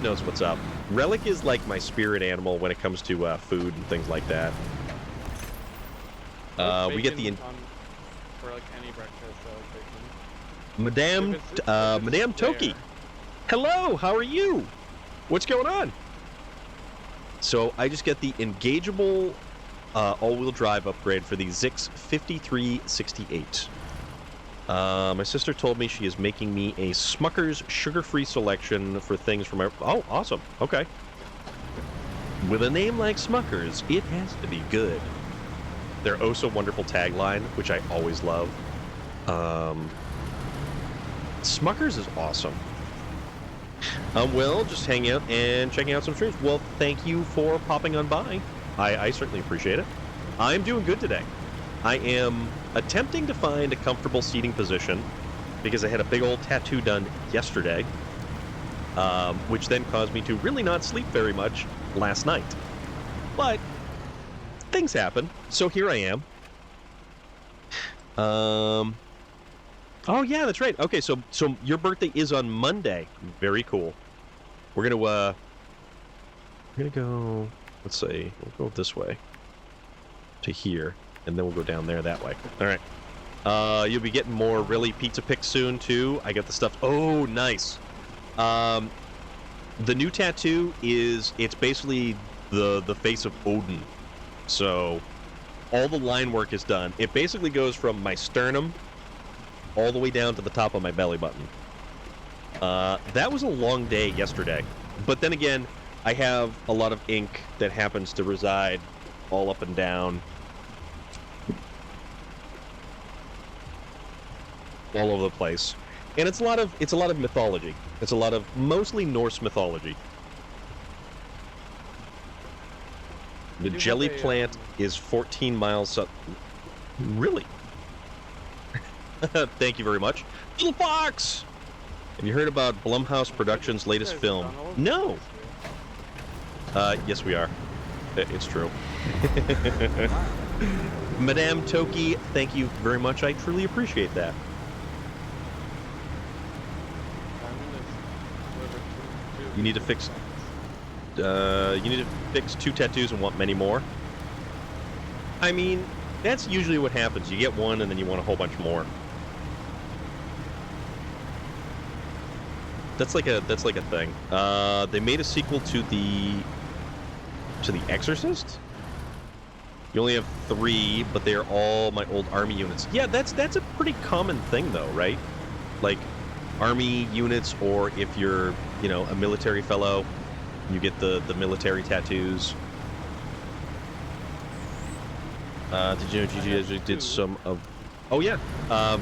knows what's up. Relic is like my spirit animal when it comes to food and things like that. We get the... for like any breakfast, Madame Toki. Hello, how are you? What's going on? So I just get the engageable all-wheel drive upgrade for the Zix 5368. My sister told me she is making me a Smucker's sugar-free selection for things from our... Oh, awesome. Okay. With a name like Smucker's, it has to be good. Their oh-so-wonderful tagline, which I always love. Smucker's is awesome. Well, just hanging out and checking out some streams. Well, thank you for popping on by. I certainly appreciate it. I'm doing good today. I am attempting to find a comfortable seating position because I had a big old tattoo done yesterday, which then caused me to really not sleep very much last night. But things happen, so here I am. Oh yeah, that's right. Okay, so your birthday is on Monday. Very cool. We're gonna go. Let's say we'll go this way to here, and then we'll go down there that way. All right. You'll be getting more really pizza picks soon too. I got the stuff. Oh, nice. The new tattoo it's basically the face of Odin. So all the line work is done. It basically goes from my sternum all the way down to the top of my belly button. That was a long day yesterday. But then again, I have a lot of ink that happens to reside all up and down, all over the place. And it's a lot of mythology. It's a lot of mostly Norse mythology. The jelly plant is 14 miles up. Really? Thank you very much. Little Fox! Have you heard about Blumhouse Productions' latest film? No! Yes, we are. It's true. Madame Toki, thank you very much. I truly appreciate that. You need to fix... you need to fix 2 tattoos and want many more. I mean, that's usually what happens. You get one and then you want a whole bunch more. That's like a thing. They made a sequel to the Exorcist. You only have 3, but they're all my old army units. Yeah, that's a pretty common thing though, right? Like army units, or if you're, you know, a military fellow, you get the military tattoos. Did you know GG did some of... Oh yeah. They are. I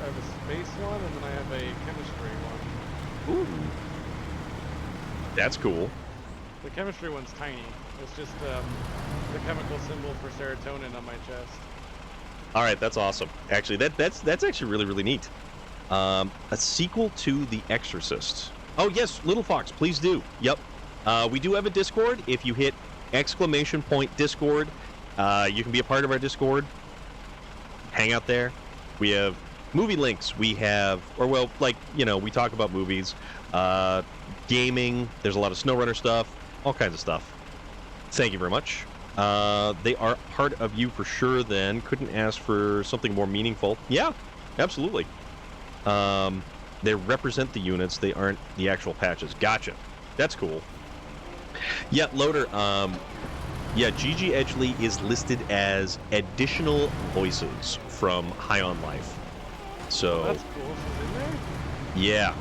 have a space one, and then I have a chemistry one. Ooh. That's cool. The chemistry one's tiny. It's just the chemical symbol for serotonin on my chest. All right, that's awesome. Actually, that's actually really, really neat. A sequel to The Exorcist. Oh yes, Little Fox, please do. Yep. We do have a Discord. If you hit !Discord, you can be a part of our Discord. Hang out there. We have movie links. We have, or well, like, you know, we talk about movies, gaming. There's a lot of SnowRunner stuff, all kinds of stuff. Thank you very much. They are part of you for sure then. Couldn't ask for something more meaningful. Yeah, absolutely. They represent the units. They aren't the actual patches. Gotcha. That's cool. Yeah, Loader, yeah, Gigi Edgley is listed as additional voices from High on Life. So... That's cool. She's in there? Yeah.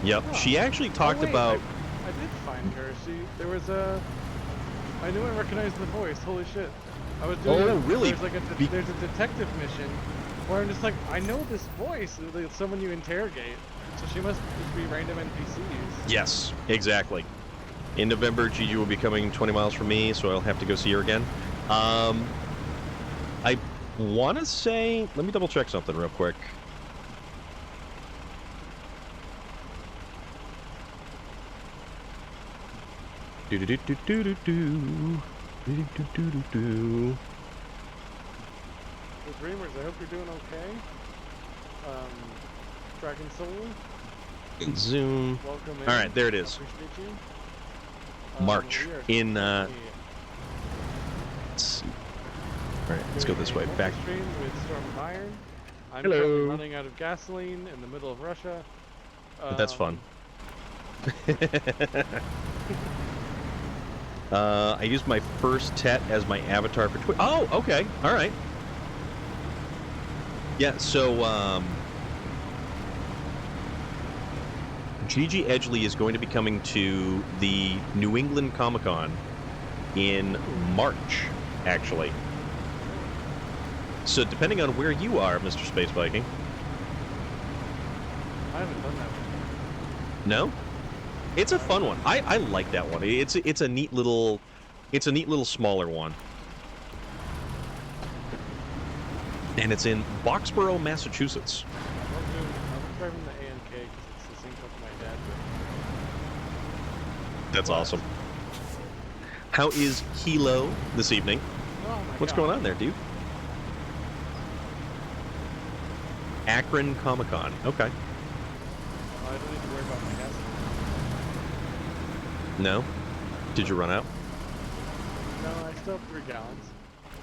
Yep. Oh. She actually talked about... I did find her. There was a... I knew I recognized the voice. Holy shit. I was doing... Oh, really? There's a detective mission where I'm just like, I know this voice. It's someone you interrogate. So she must just be random NPCs. Yes, exactly. In November, Gigi will be coming 20 miles from me, so I'll have to go see her again. I want to say... Let me double check something real quick. Do-do-do-do-do-do-do. Do-do-do-do-do-do. The Dreamers, I hope you're doing okay. Dragon Soul. Zoom. Welcome in. Alright, there it is. Appreciate you. March. In, let's see. Alright, let's go this way. Back. Stream with Storm of Iron. I'm Hello. currently running out of gasoline in the middle of Russia. That's fun. I used my first Tet as my avatar for Twitch. Oh, okay. Alright. Yeah, so, Gigi Edgley is going to be coming to the New England Comic-Con in March, actually. So, depending on where you are, Mr. Space Viking. I haven't done that one. No? It's a fun one. I like that one. It's a neat little smaller one. And it's in Boxborough, Massachusetts. I'm driving the ANK because it's the same truck my dad drove. That's awesome. How is Hilo this evening? Oh my What's God. going on there, dude? Akron Comic-Con. Okay. I don't need to worry about my gas. No? Did you run out? No, I still have 3 gallons.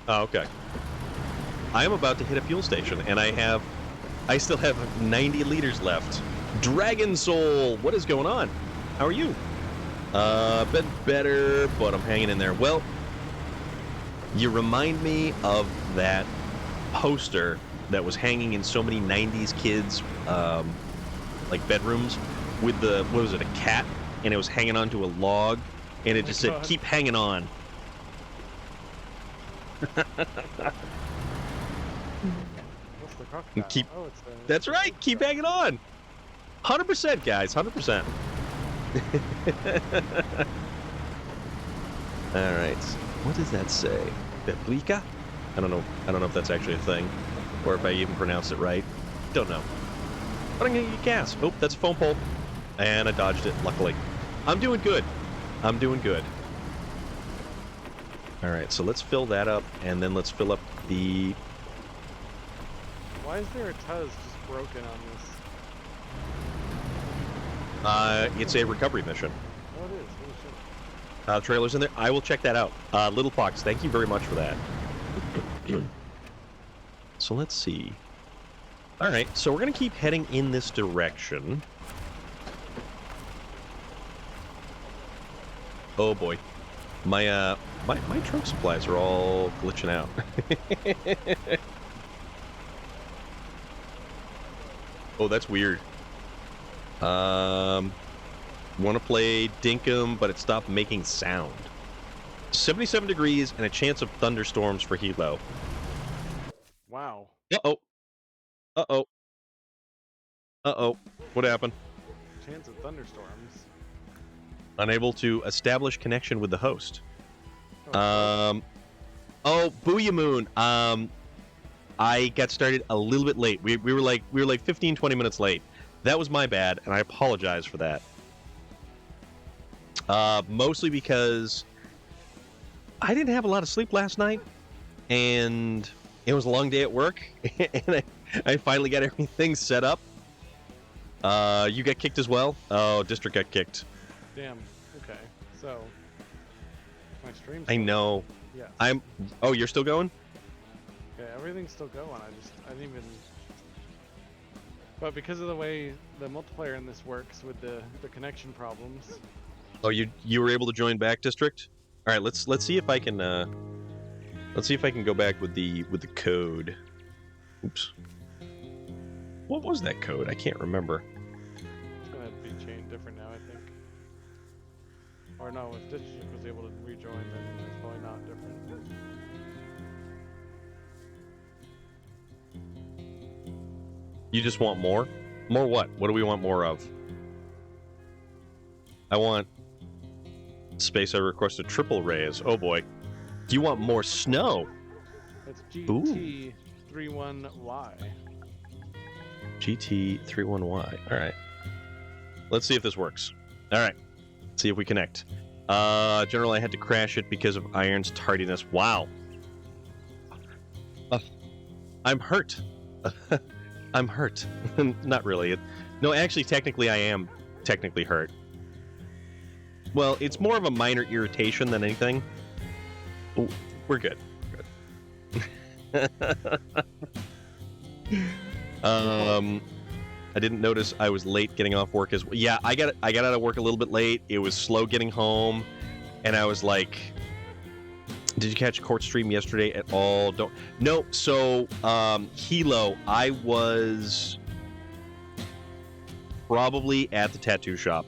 Oh, okay. I am about to hit a fuel station, and I still have 90 liters left. Dragon Soul, what is going on? How are you? Been better, but I'm hanging in there. Well, you remind me of that poster that was hanging in so many 90s kids, like bedrooms, with the, what was it, a cat, and it was hanging onto a log, and it just said, "Keep hanging on." What's the crocodile? Keep. Oh, That's right. Keep hanging on. 100%, guys. 100%. All right. What does that say? Biblica? I don't know. I don't know if that's actually a thing, or if I even pronounced it right. Don't know. But I'm gonna get gas. Oh, that's a phone pole, and I dodged it. Luckily, I'm doing good. I'm doing good. All right. So let's fill that up, and then let's fill up the. Why is there a Tuz just broken on this? It's a recovery mission. Oh, it is. Holy shit. Trailers in there. I will check that out. Little Fox, thank you very much for that. So let's see. All right, so we're gonna keep heading in this direction. Oh boy, my truck supplies are all glitching out. Oh, that's weird. Want to play Dinkum, but it stopped making sound. 77 degrees and a chance of thunderstorms for Hilo. Wow. Uh-oh. Uh-oh. Uh-oh. What happened? Chance of thunderstorms. Unable to establish connection with the host. Oh, Oh, Booyah Moon. I got started a little bit late. We were like 15, 20 minutes late. That was my bad, and I apologize for that. Mostly because I didn't have a lot of sleep last night, and it was a long day at work, and I finally got everything set up. You got kicked as well? Oh, District got kicked. damn. Okay. So my stream's I know. Yes. Oh, you're still going? Yeah, everything's still going. I didn't even. But because of the way the multiplayer in this works with the connection problems. Oh, you were able to join back, District? All right, let's see if I can go back with the code. Oops. What was that code? I can't remember. It's gonna be changed different now, I think. Or no, if District was able to rejoin, then it's probably not different. You just want more? More what? What do we want more of? I want space. I request a triple raise. Oh boy. Do you want more snow? It's GT31Y. GT31Y. All right. Let's see if this works. All right. Let's see if we connect. General, I had to crash it because of Iron's tardiness. Wow. I'm hurt. I'm hurt. Not really. No, actually, technically, I am technically hurt. Well, it's more of a minor irritation than anything. Ooh, we're good. We're good. I didn't notice I was late getting off work as well. Yeah, I got out of work a little bit late. It was slow getting home, and I was like, "Did you catch Court Stream yesterday at all?" No. So, Hilo, I was probably at the tattoo shop.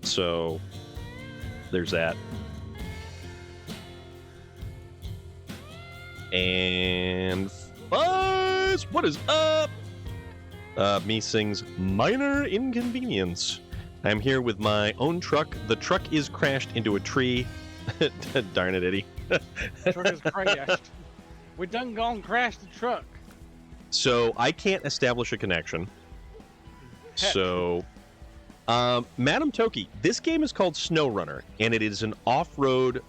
So, there's that. And Fuzz, what is up? Me sings Minor Inconvenience. I'm here with my own truck. The truck is crashed into a tree. Darn it, Eddie. The truck is crashed. We done gone crash the truck. So I can't establish a connection. Heck. So, Madam Toki, this game is called SnowRunner, and it is an off-road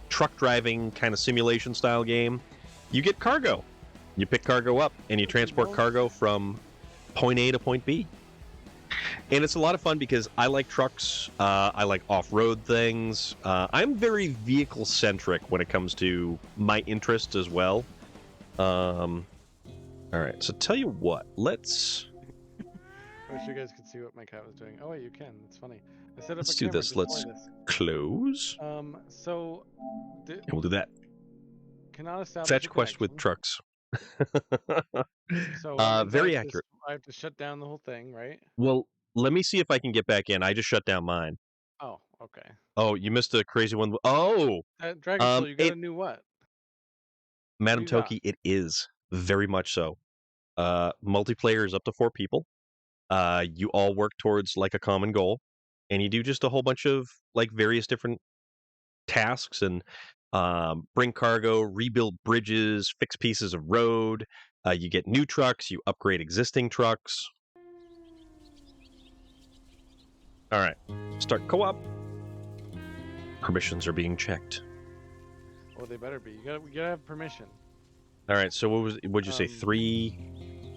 truck driving kind of simulation style game. You get cargo. You pick cargo up, and you transport cargo from point A to point B. And it's a lot of fun because I like trucks. I like off-road things. I'm very vehicle-centric when it comes to my interests as well. All right, so tell you what, let's... I wish you guys could see what my cat was doing. Oh wait, you can. It's funny. I set up Let's a do camera. this. Let's close. So... And we'll do that. Cannot establish Fetch a quest connection. with trucks. So very accurate. I have to shut down the whole thing, right? Well, let me see if I can get back in. I just shut down mine. Oh, okay. Oh, you missed a crazy one. Oh! Dragon Soul, you got a new what? Madam What do you got? Toki, it is. Very much so. Multiplayer is up to 4 people. You all work towards like a common goal, and you do just a whole bunch of like various different tasks and bring cargo, rebuild bridges, fix pieces of road. You get new trucks, you upgrade existing trucks. All right, start co-op. Permissions are being checked. Oh, they better be. We gotta have permission. All right, so what'd you say? 3?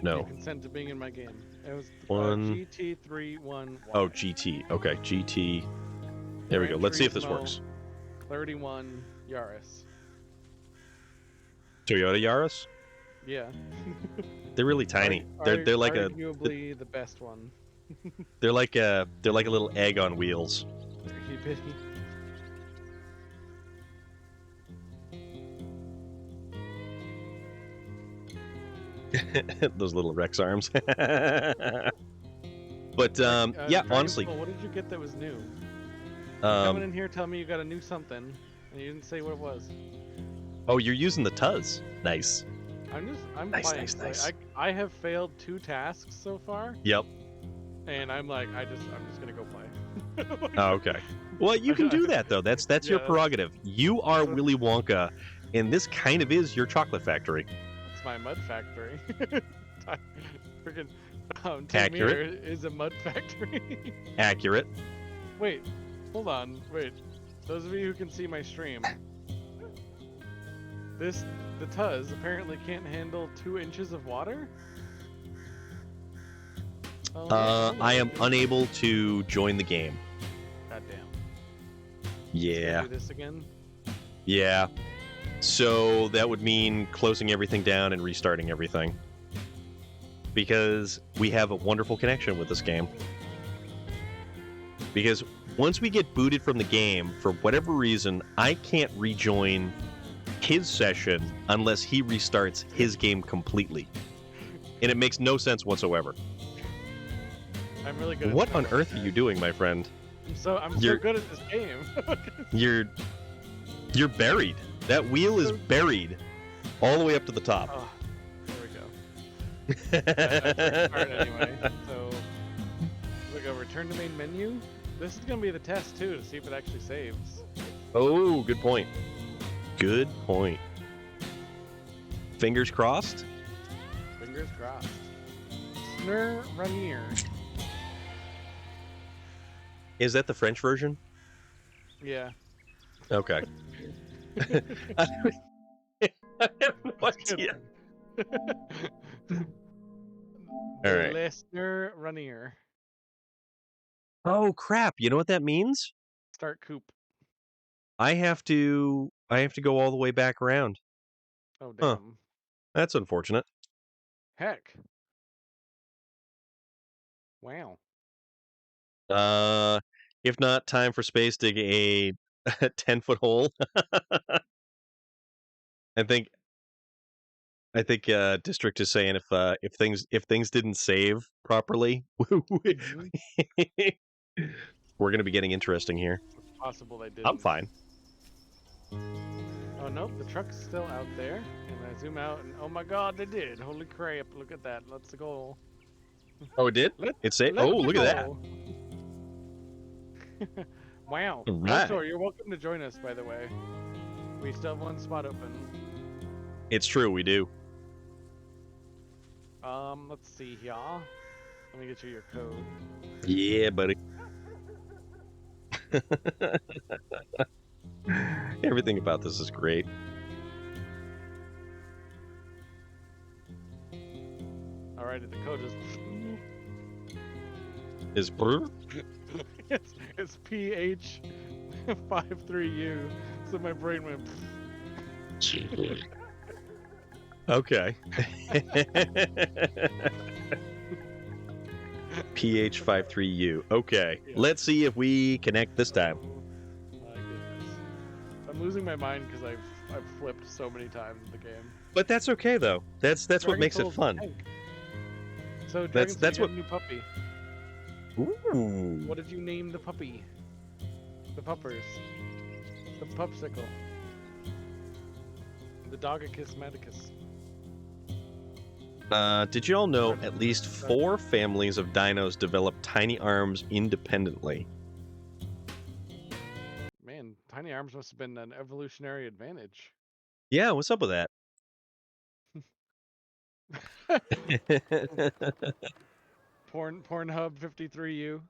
No. Consent to being in my game. It was GT311. Oh, GT. Okay, GT. There we go. Let's see if this works. 31 Yaris. Toyota Yaris? Yeah. They're really tiny. They're like arguably the best one. they're like a little egg on wheels. Pretty bitty. Those little Rex arms. But yeah, honestly. What did you get that was new? Coming in here, tell me you got a new something, and you didn't say what it was. Oh, you're using the Tuz. Nice. I'm nice, playing. nice. I have failed 2 tasks so far. Yep. And I'm like, I'm just gonna go play. Oh, okay. Well, you can do that though. That's your prerogative. You are Willy Wonka, and this kind of is your chocolate factory. It's my mud factory. Freaking Accurate. is a mud factory. Accurate. Wait, hold on. Wait, those of you who can see my stream, the Tuz apparently can't handle 2 inches of water. I am unable to join the game. Goddamn. Yeah. Do this again? Yeah. So that would mean closing everything down and restarting everything. Because we have a wonderful connection with this game. Because once we get booted from the game, for whatever reason, I can't rejoin his session unless he restarts his game completely. And it makes no sense whatsoever. I'm really good at What on earth are you doing, my friend? I'm so good at this game. You're buried. That wheel is buried all the way up to the top. Oh, there we go. Start anyway. So, we go return to main menu. This is gonna be the test too to see if it actually saves. Oh, good point. Good point. Fingers crossed. Fingers crossed. SnowRunner. Is that the French version? Yeah. Okay. I have no idea. All right. SnowRunner. Oh crap! You know what that means? Start coop. I have to go all the way back around. Oh damn. Huh. That's unfortunate. Heck. Wow. If not, time for Space dig a 10-foot hole. I think District is saying if things didn't save properly, we're gonna be getting interesting here. It's possible they did. I'm fine. Oh nope, the truck's still out there, and I zoom out, and oh my god, they did! Holy crap! Look at that. Let's go. Oh, it did? It saved. Oh, look at that. Wow. Right. You're welcome to join us, by the way. We still have 1 spot open. It's true, we do. Let's see here. Let me get you your code. Yeah, buddy. Everything about this is great. write it. The code Is brr? it's PH53U. So my brain went. Okay. PH53U. Okay. Yeah. Let's see if we connect this time. My goodness. I'm losing my mind because I've flipped so many times in the game. But that's okay though. That's what makes it Soul's fun. tank. So That's Dragon what. a new puppy. Ooh. What did you name the puppy? The puppers. The pupsicle. The Dogicus medicus. Did you all know at least 4 families of dinos develop tiny arms independently? Man, tiny arms must have been an evolutionary advantage. Yeah, what's up with that? Pornhub 53U.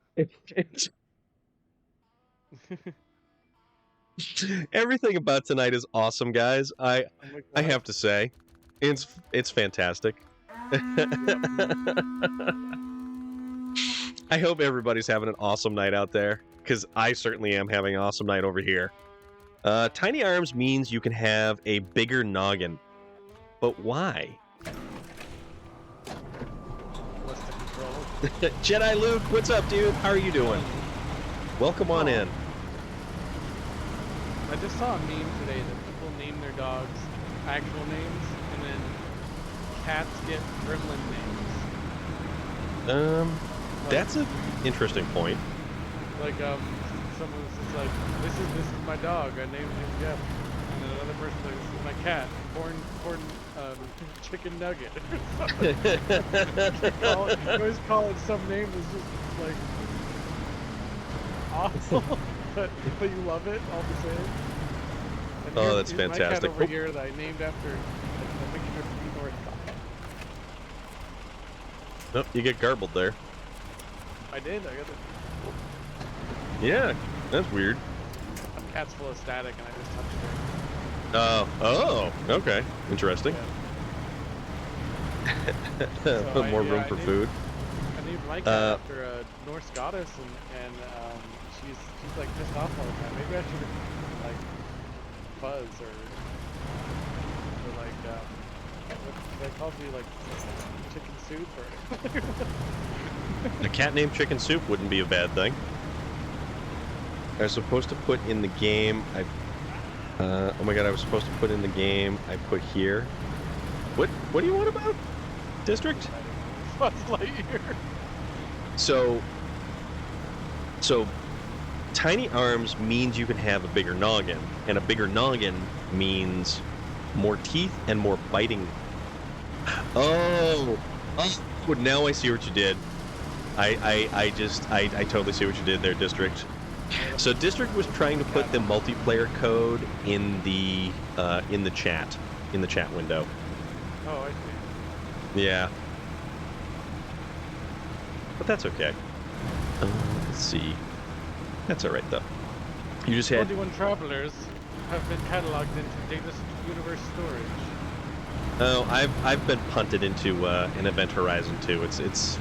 Everything about tonight is awesome, guys. I have to say, it's fantastic. I hope everybody's having an awesome night out there, because I certainly am having an awesome night over here. Tiny arms means you can have a bigger noggin, but why? Jedi Luke, what's up, dude? How are you doing? Welcome on in. I just saw a meme today that people name their dogs actual names, and then cats get gremlin names. That's an interesting point. Like, someone's just like, this is my dog, I named him Jeff. And then another person's like, this is my cat, corn, chicken nugget. You always call it some name that's just, like, awful, but you love it all the same. And oh, that's here's fantastic. My cat over here that I named after a mixture of North. Oh, you get garbled there. I did, I got it. Yeah, that's weird. The cat's full of static and I just touched her. Oh, okay. Interesting. Yeah. Put more room for food. I named my cat after a Norse goddess, and she's like pissed off all the time. Maybe I should like Buzz or like what they called me, like chicken soup or A cat named Chicken Soup wouldn't be a bad thing. I was supposed to put in the game. Oh my god! I was supposed to put in the game. I put here. What do you want about District? Buzz Lightyear. So tiny arms means you can have a bigger noggin, and a bigger noggin means more teeth and more biting. Oh, now I see what you did. I totally see what you did there, District. So District was trying to put the multiplayer code in the chat window. Oh, I see. Yeah. But that's okay. Let's see. That's alright, though. You just had... 21 travelers have been cataloged into Data Universe storage. Oh, I've been punted into an Event Horizon 2. It's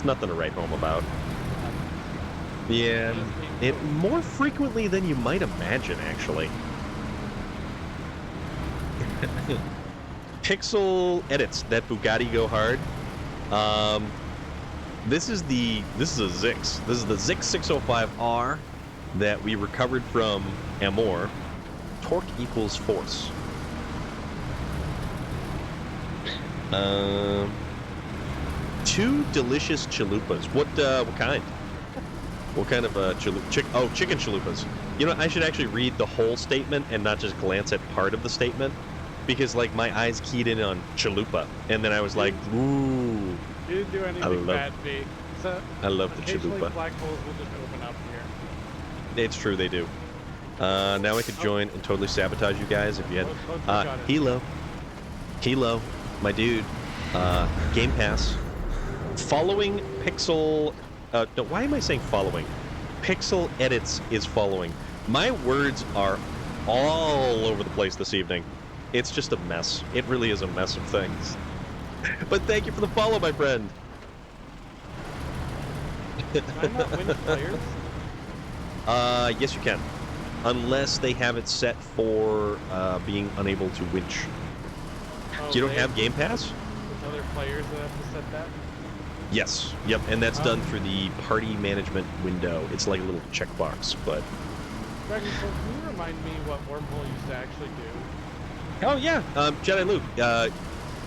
nothing to write home about. Yeah, it more frequently than you might imagine, actually. Pixel edits that Bugatti go hard. This is a Zix. This is the Zix 605R that we recovered from Amor. Torque equals force. Two delicious chalupas. What kind? What kind of chicken chalupas. You know, I should actually read the whole statement and not just glance at part of the statement, because like my eyes keyed in on chalupa, and then I was like, ooh. You didn't do anything bad, B. So I love the chalupa. Black holes will just open up here. It's true, they do. Now I could join and totally sabotage you guys if you had. Hilo, my dude. Game Pass. Following Pixel. No, why am I saying following? Pixel Edits is following. My words are all over the place this evening. It's just a mess. It really is a mess of things. But thank you for the follow, my friend. Can I not win players? Yes, you can. Unless they have it set for being unable to winch. Oh, You don't have Game Pass? There's other players that have to set that? Yes. Yep, and that's done through the party management window. It's like a little checkbox, but... Dragon, so can you remind me what Wormhole used to actually do? Oh, yeah. Jedi Luke.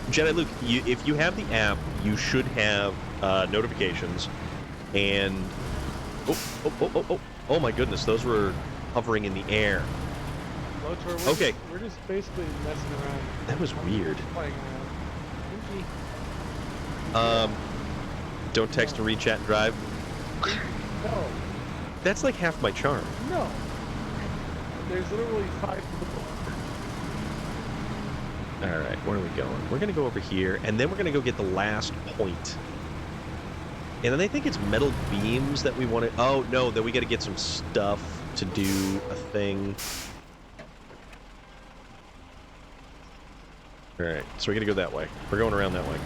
Jedi Luke, if you have the app, you should have notifications. And... Oh, my goodness. Those were hovering in the air. Lotor, we're just basically messing around. That was weird. Playing around. Don't text and read, chat, and drive. No. That's like half my charm. No. There's literally 5 people. Alright, where are we going? We're going to go over here, and then we're going to go get the last point. And then I think it's metal beams that we want to... Oh, no, then we got to get some stuff to do a thing. Alright, so we're going to go that way. We're going around that way.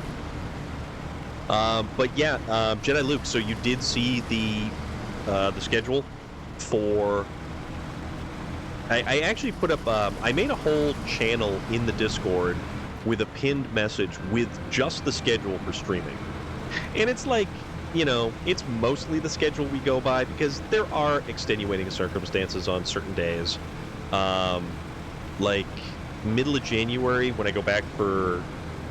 But yeah, Jedi Luke, so you did see the schedule for... I actually put up... I made a whole channel in the Discord with a pinned message with just the schedule for streaming. And it's like, you know, it's mostly the schedule we go by because there are extenuating circumstances on certain days. Like, middle of January, when I go back for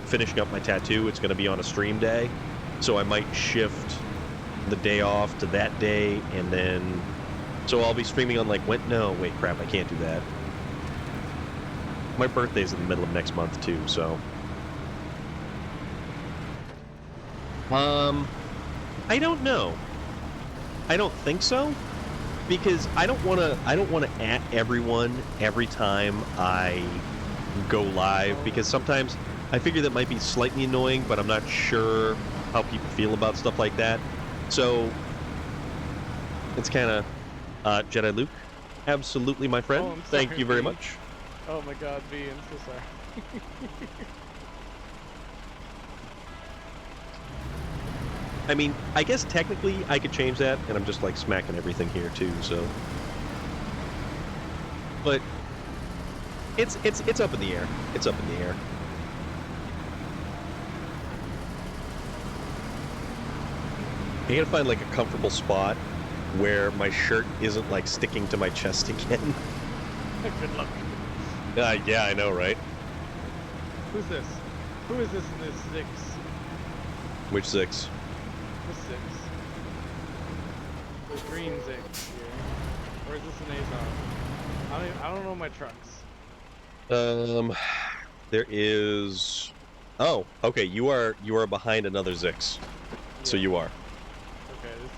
finishing up my tattoo, it's going to be on a stream day. So I might shift the day off to that day, and then... So I'll be streaming on, like, no, wait, crap, I can't do that. My birthday's in the middle of next month, too, so... I don't know. I don't think so, because I don't want to at everyone every time I go live, because sometimes I figure that might be slightly annoying, but I'm not sure how people feel about stuff like that. So it's kind of Jedi Luke, absolutely, my friend. Oh, thank you very much. Oh my God, V, I'm so sorry. I mean, I guess technically I could change that, and I'm just like smacking everything here too. So, but it's up in the air. It's up in the air. I gotta find like a comfortable spot where my shirt isn't like sticking to my chest again. Good luck. Yeah, I know, right? Who's this? Who is this in this 6? Which 6? The 6. The green 6 here. Or is this an Azon? I don't know my trucks. There is... Oh, okay, you are behind another Zix. Yeah. So you are.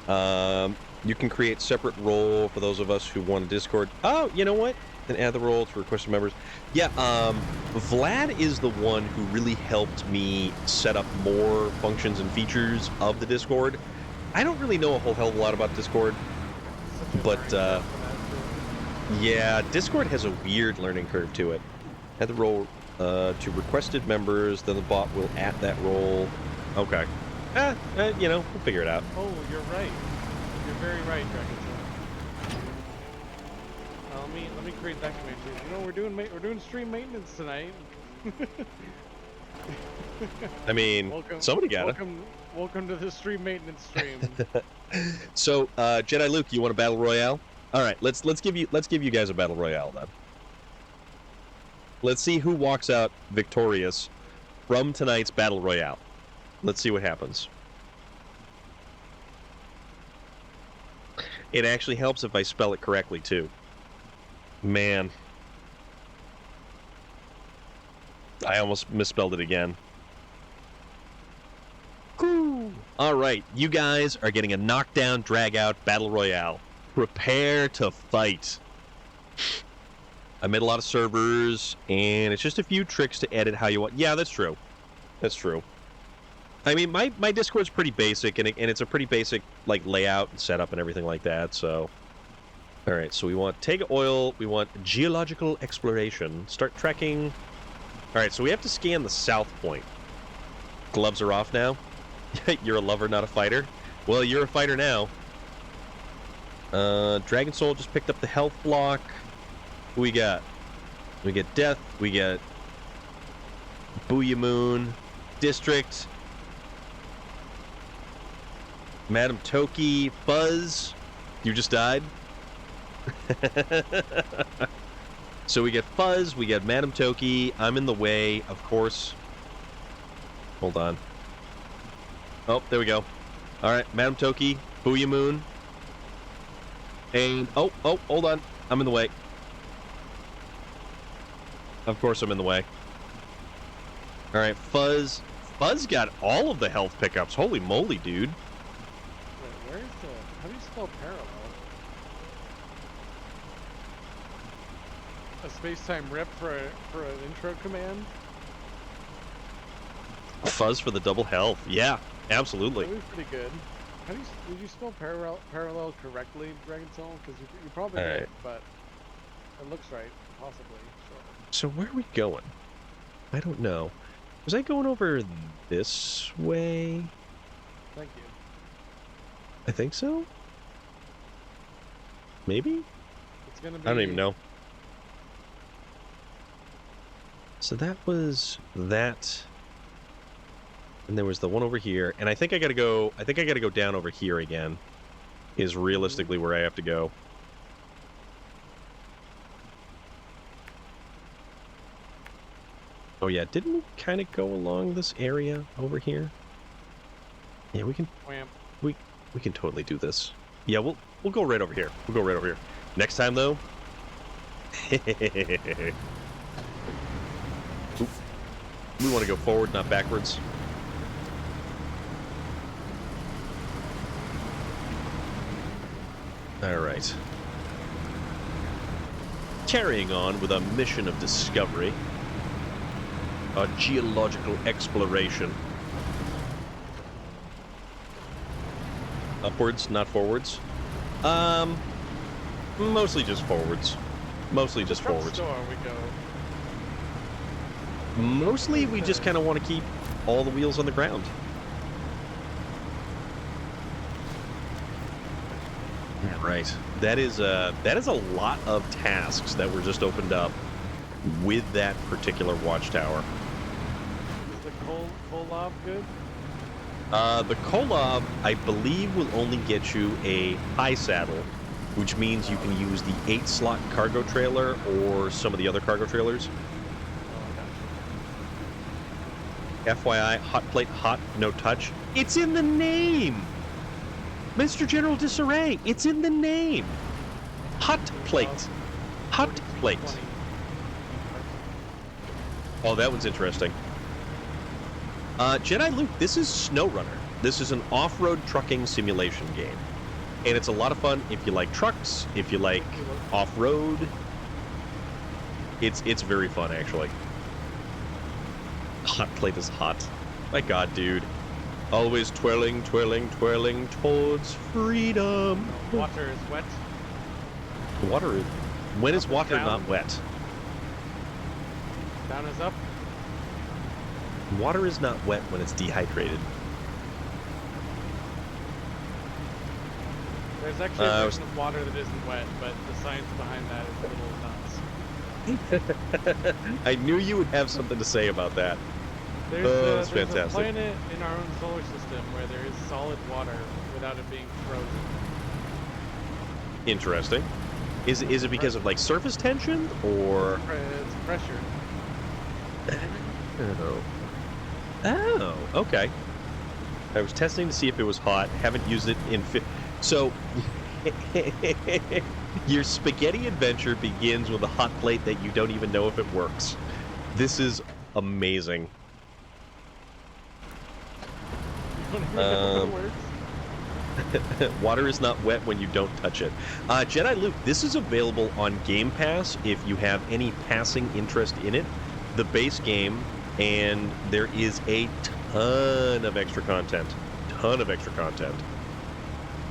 Okay. You can create separate role for those of us who want a Discord. Oh, you know what? Then add the role to requested members. Yeah, Vlad is the one who really helped me set up more functions and features of the Discord. I don't really know a whole hell of a lot about Discord, but yeah, Discord has a weird learning curve to it. Add the role to requested members, then the bot will add that role. Okay. You know, we'll figure it out. Oh, you're right. You're very right, Dragon. Let me create that command too. You know, we're doing stream maintenance tonight. I mean, somebody got it. Welcome to the stream maintenance stream. So, Jedi Luke, you want a battle royale? All right, let's give you guys a battle royale then. Let's see who walks out victorious from tonight's battle royale. Let's see what happens. It actually helps if I spell it correctly too. Man. I almost misspelled it again. Cool. Alright, you guys are getting a knockdown, drag-out battle royale. Prepare to fight. I made a lot of servers, and it's just a few tricks to edit how you want. Yeah, that's true. That's true. I mean, my Discord's pretty basic, and it's a pretty basic like layout and setup and everything like that, so... Alright, so we want Tega Oil, we want Geological Exploration, start tracking... Alright, so we have to scan the south point. Gloves are off now. You're a lover, not a fighter. Well, you're a fighter now. Dragon Soul just picked up the health block. Who we got? We get Death. We get Booyah Moon. District. Madam Toki. Fuzz. You just died. So we get Fuzz. We get Madam Toki. I'm in the way, of course. Hold on. Oh, there we go. All right, Madam Toki. Booyah Moon. And, oh, hold on. I'm in the way. Of course I'm in the way. All right, Fuzz. Fuzz got all of the health pickups. Holy moly, dude. Wait, where's the... How do you spell parallel? A space-time rip for an intro command? Fuzz for the double health. Yeah, absolutely. That was pretty good. How do you... Did you spell parallel correctly, Dragon Soul? Because you probably All did, right. but it looks right. Possibly. Sure. So where are we going? I don't know. Was I going over this way? Thank you. I think so. Maybe? It's gonna be... I don't even know. So that was that. And there was the one over here. And I think I gotta go down over here again. Is realistically where I have to go. Oh yeah, didn't we kind of go along this area over here? Yeah, we can Wham. we can totally do this. Yeah, we'll go right over here. We'll go right over here. Next time though. Oop. We want to go forward, not backwards. All right. Carrying on with a mission of discovery. A geological exploration. Upwards, not forwards. Mostly just forwards. Mostly just Truck forwards. store we go. Mostly we just kind of want to keep all the wheels on the ground. Right. That is a lot of tasks that were just opened up with that particular watchtower. Is the Kolob good? The Kolob, I believe, will only get you a high saddle, which means you can use the 8-slot cargo trailer or some of the other cargo trailers. Oh, I got FYI, hot plate, hot, no touch. It's in the name! Mr. General Disarray, it's in the name! Hot plate. Hot plate. 20. Oh, that one's interesting. Jedi Luke, this is SnowRunner. This is an off-road trucking simulation game. And it's a lot of fun if you like trucks, if you like off-road. It's very fun, actually. Hot plate is hot. My god, dude. Always twirling, twirling, twirling towards freedom. Water is wet. Water is... When is Up and water down. not wet? Down is up. Water is not wet when it's dehydrated. There's actually a version of water that isn't wet, but the science behind that is a little nuts. I knew you would have something to say about that. There's, that's there's a fantastic. planet in our own solar system where there is solid water without it being frozen. Interesting. Is it because of like surface tension or? It's pressure. Oh, okay. I was testing to see if it was hot. Haven't used it in so. Your spaghetti adventure begins with a hot plate that you don't even know if it works. This is amazing. You don't even know if it works. Water is not wet when you don't touch it. Jedi Luke, this is available on Game Pass if you have any passing interest in it. The base game, and there is a ton of extra content.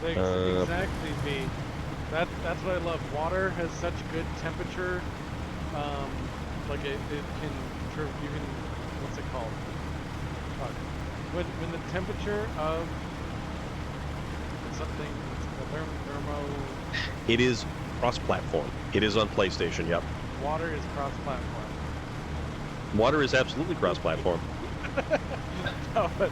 Exactly, V. That's what I love. Water has such good temperature. Like it can, you can, what's it called? when the temperature of something, thermo. It is cross-platform. It is on PlayStation. Yep. Water is cross-platform. Water is absolutely cross-platform. No, but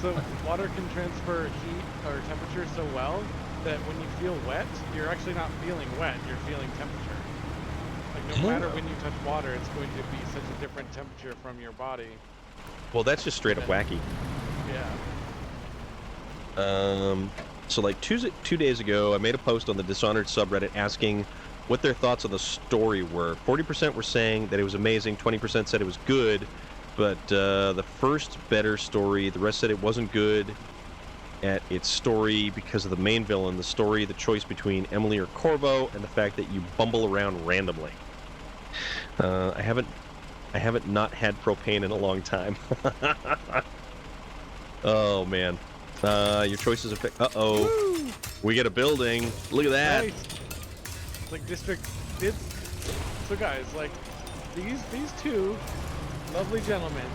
so water can transfer heat or temperature so well that when you feel wet, you're actually not feeling wet. You're feeling temperature. Like no matter when you touch water, it's going to be such a different temperature from your body. Well, that's just straight up wacky. Yeah. So like 2 days ago, I made a post on the Dishonored subreddit asking what their thoughts on the story were. 40% were saying that it was amazing, 20% said it was good, but the first better story, the rest said it wasn't good at its story because of the main villain, the story, the choice between Emily or Corvo, and the fact that you bumble around randomly. I haven't not had propane in a long time. Oh man. Your choices affect. Uh-oh. We get a building. Look at that. Nice. It's like district. It's so guys, like these two lovely gentlemen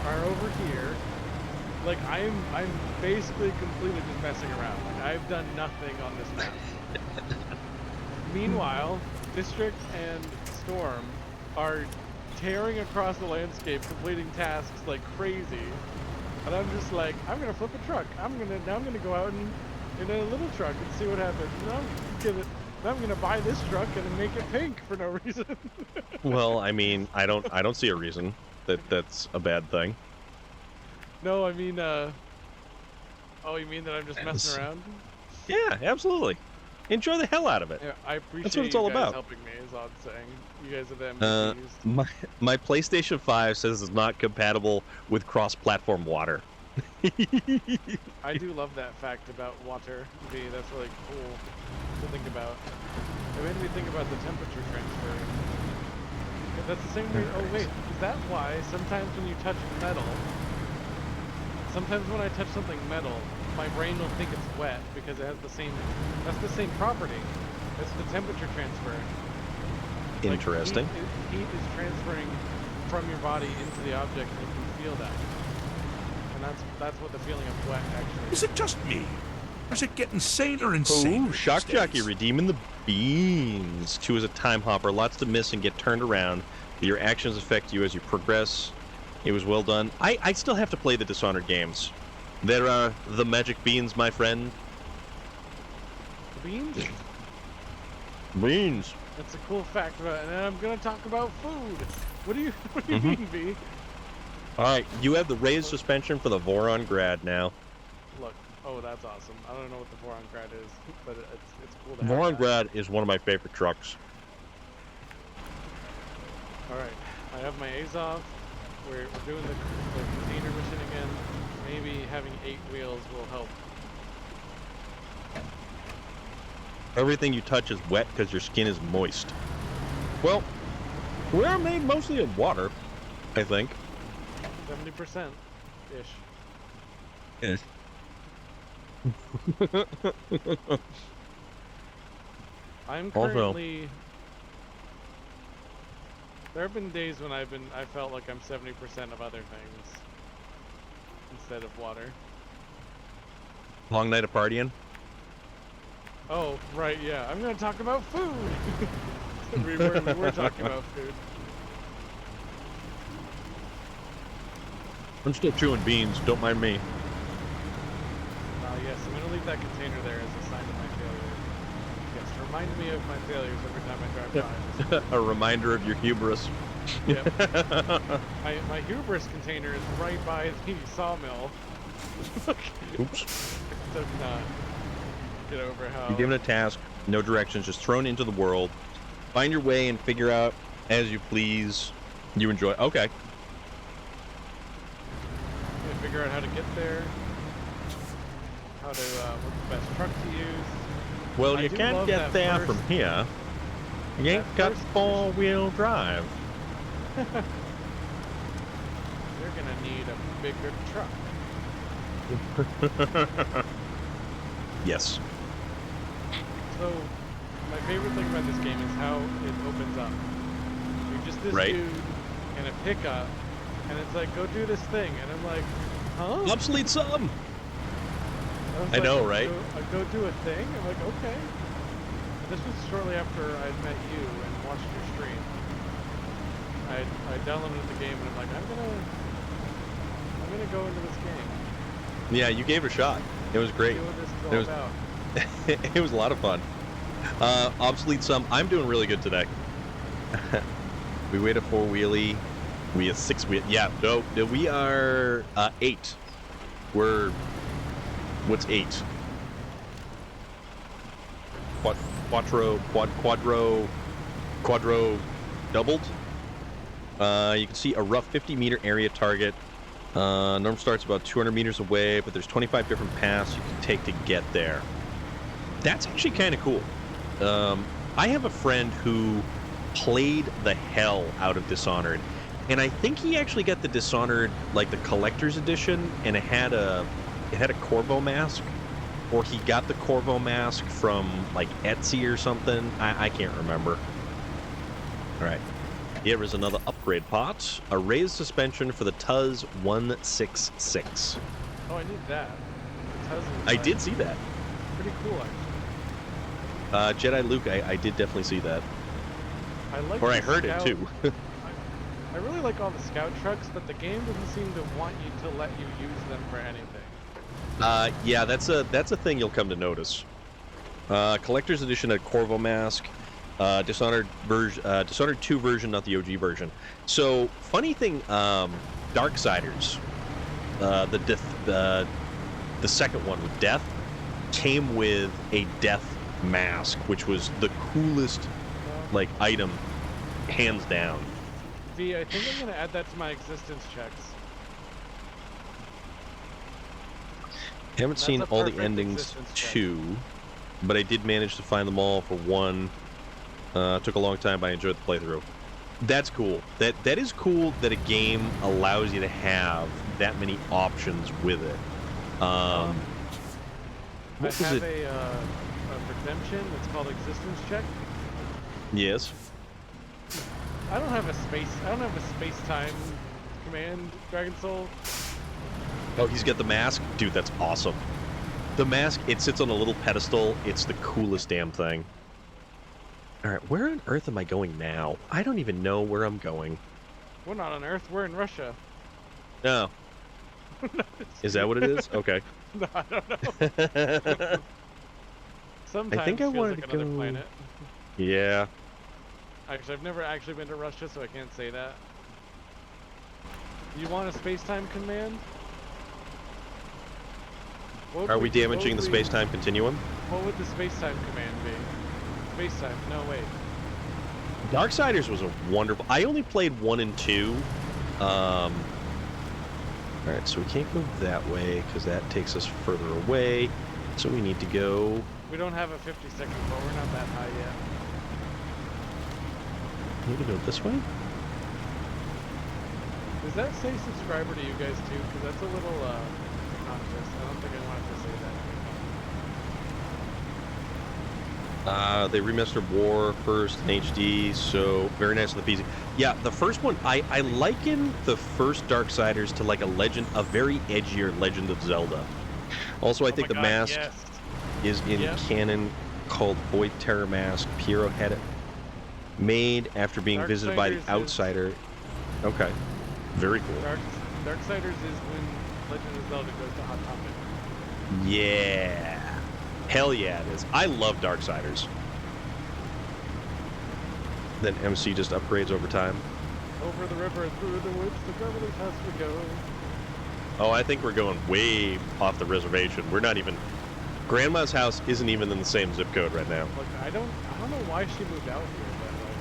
are over here. Like I'm basically completely just messing around. Like I've done nothing on this map. Meanwhile, District and Storm are tearing across the landscape, completing tasks like crazy. And I'm just like, I'm gonna flip a truck. I'm gonna go out in a little truck and see what happens. I'm gonna buy this truck and make it pink for no reason. Well, I mean, I don't see a reason that's a bad thing. No, I mean, oh, you mean that I'm just messing around? Yeah, absolutely. Enjoy the hell out of it. Yeah, I appreciate That's what it's all you guys about. helping me, is all I'm saying. You guys are the MVPs. My PlayStation 5 says it's not compatible with cross-platform water. I do love that fact about water. That's really cool to think about. It made me think about the temperature transfer. That's the same way. Oh wait, is that why sometimes when you touch metal, sometimes when I touch something metal, my brain will think it's wet because it has the same. That's the same property. It's the temperature transfer. Interesting. Like heat is transferring from your body into the object, and you can feel that. And that's what the feeling of wet actually is. Is it just me? Or is it getting saner and saner? Ooh, Shock Jockey redeeming the beans. 2 is a time hopper. Lots to miss and get turned around. Your actions affect you as you progress. It was well done. I still have to play the Dishonored games. There are the magic beans, my friend. The beans? Beans. That's a cool fact about it. And then I'm gonna talk about food. What do you mean, B? Alright, you have the raised suspension for the Voron Grad now. Look, oh, that's awesome. I don't know what the Voron Grad is, but it's cool to have Voron that. Grad is one of my favorite trucks. Alright, I have my Azov. We're doing the container mission again. Maybe having 8 wheels will help. Everything you touch is wet because your skin is moist. Well, we're made mostly of water, I think. 70%-ish. Yes. I'm currently... There have been days when I felt like I'm 70% of other things instead of water. Long night of partying? Oh, right, yeah. I'm gonna talk about food! we were talking about food. I'm still chewing beans, don't mind me. Yes, I'm gonna leave that container there as a sign of my failure. Yes, remind me of my failures every time I drive by. A reminder of your hubris. Yep. my hubris container is right by the sawmill. Oops. Does not get over how... You're given a task, no directions, just thrown into the world. Find your way and figure out as you please. You enjoy. Okay. You figure out how to get there. How to, what's the best truck to use. Well, you can't get there from here. You ain't got 4-wheel drive. You're gonna need a bigger truck. Yes. So, my favorite thing about this game is how it opens up. You're just this Right. dude in a pickup and it's like, go do this thing, and I'm like, huh? Obsolete sum. was I like, know, right? Go do a thing? I'm like, okay. And this was shortly after I'd met you and watched your stream. I downloaded the game and I'm like, I'm gonna go into this game. Yeah, you gave it a shot. It was great. See what this is all about. It was a lot of fun. Obsolete sum. I'm doing really good today. We weighed a 4-wheelie. We have 6-wheel. Yeah, no, we are 8. What's 8? Quadro doubled. You can see a rough 50-meter area target. Norm starts about 200 meters away, but there's 25 different paths you can take to get there. That's actually kind of cool. I have a friend who played the hell out of Dishonored, and I think he actually got the Dishonored, like the collector's edition, and it had a Corvo mask, or he got the Corvo mask from like Etsy or something. I can't remember. All right. Here is another upgrade pot. A raised suspension for the Tuz 166. Oh, I need that. I did see that. Pretty cool, actually. Jedi Luke, I did definitely see that. I heard it too. I really like all the scout trucks, but the game doesn't seem to want you to let you use them for anything. Yeah, that's a thing you'll come to notice. Collector's edition had Corvo mask. Dishonored 2 version, not the OG version. So, funny thing, Darksiders, the second one with Death, came with a Death mask, which was the coolest, like, item, hands down. V, I think I'm gonna add that to my existence checks. Haven't seen all the endings 2, but I did manage to find them all for 1. Took a long time, but I enjoyed the playthrough. That's cool. That is cool that a game allows you to have that many options with it. I have a redemption that's called existence check. Yes. I don't have a space-time command, Dragon Soul. Oh, he's got the mask? Dude, that's awesome. The mask, it sits on a little pedestal. It's the coolest damn thing. Alright, where on earth am I going now? I don't even know where I'm going. We're not on Earth, we're in Russia. No. Is that what it is? Okay. No, I don't know. Sometimes I think I feels wanted like to another go... planet. Yeah. Actually, I've never actually been to Russia, so I can't say that. You want a space-time command? Are we damaging the space-time continuum? What would the space-time command be? Space-time, no wait. Darksiders was a wonderful... I only played 1 and 2. Alright, so we can't go that way, because that takes us further away. So we need to go... We don't have a 50-second goal, we're not that high yet. We need to go this way? Does that say subscriber to you guys too? Because that's a little, obnoxious. I don't think I wanted to say that. They remastered War first in HD, so very nice on the PC. Yeah, the first one, I liken the first Darksiders to like a very edgier Legend of Zelda. Also, I think the mask is in canon called Void Terror Mask. Piero had it made after being visited by the Outsider. Okay, very cool. Darksiders is when Legend of Zelda goes to Hot Topic. Yeah. Hell yeah, it is. I love Darksiders. Then MC just upgrades over time. Over the river and through the woods, the Beverly House we go. Oh, I think we're going way off the reservation. We're not even... Grandma's house isn't even in the same zip code right now. Look, I don't know why she moved out here, but like,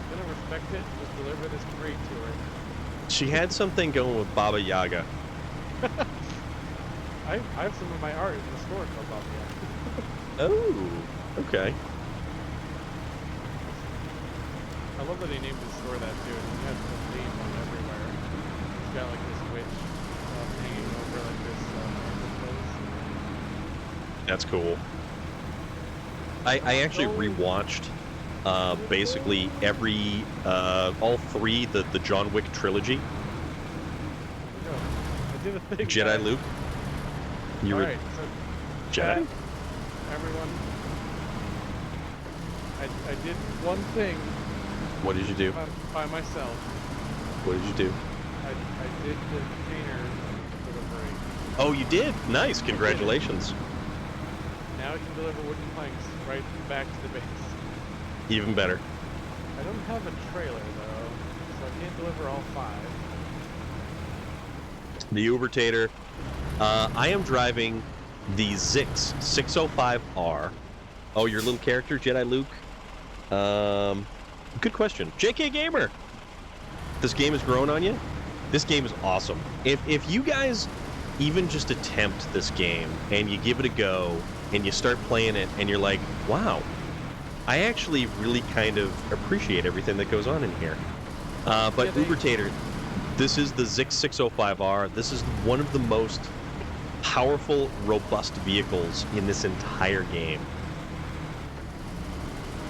I'm gonna respect it and just deliver this crate to her. She had something going with Baba Yaga. I have some of my art in the store called Baba Yaga. Oh, okay. I love that he named his store that too. He has the theme on everywhere. He's got like this witch hanging over like this place. That's cool. I actually rewatched basically all 3 the John Wick trilogy. did a thing. Jedi guys. Luke. You were Alright, so Jedi. chat, everyone. I did one thing What did you do? by myself. What did you do? I did the container delivery. Oh, you did. Nice. Congratulations. Now I can deliver wooden planks right back to the base. Even better. I don't have a trailer though, so I can't deliver all 5. The Ubertator. I am driving the Zix 605R. Oh, your little character, Jedi Luke? Good question. JK Gamer! This game has grown on you? This game is awesome. If you guys even just attempt this game and you give it a go and you start playing it and you're like, wow, I actually really kind of appreciate everything that goes on in here. But Yeah, Ubertator, this is the Zix 605R. This is one of the most powerful, robust vehicles in this entire game.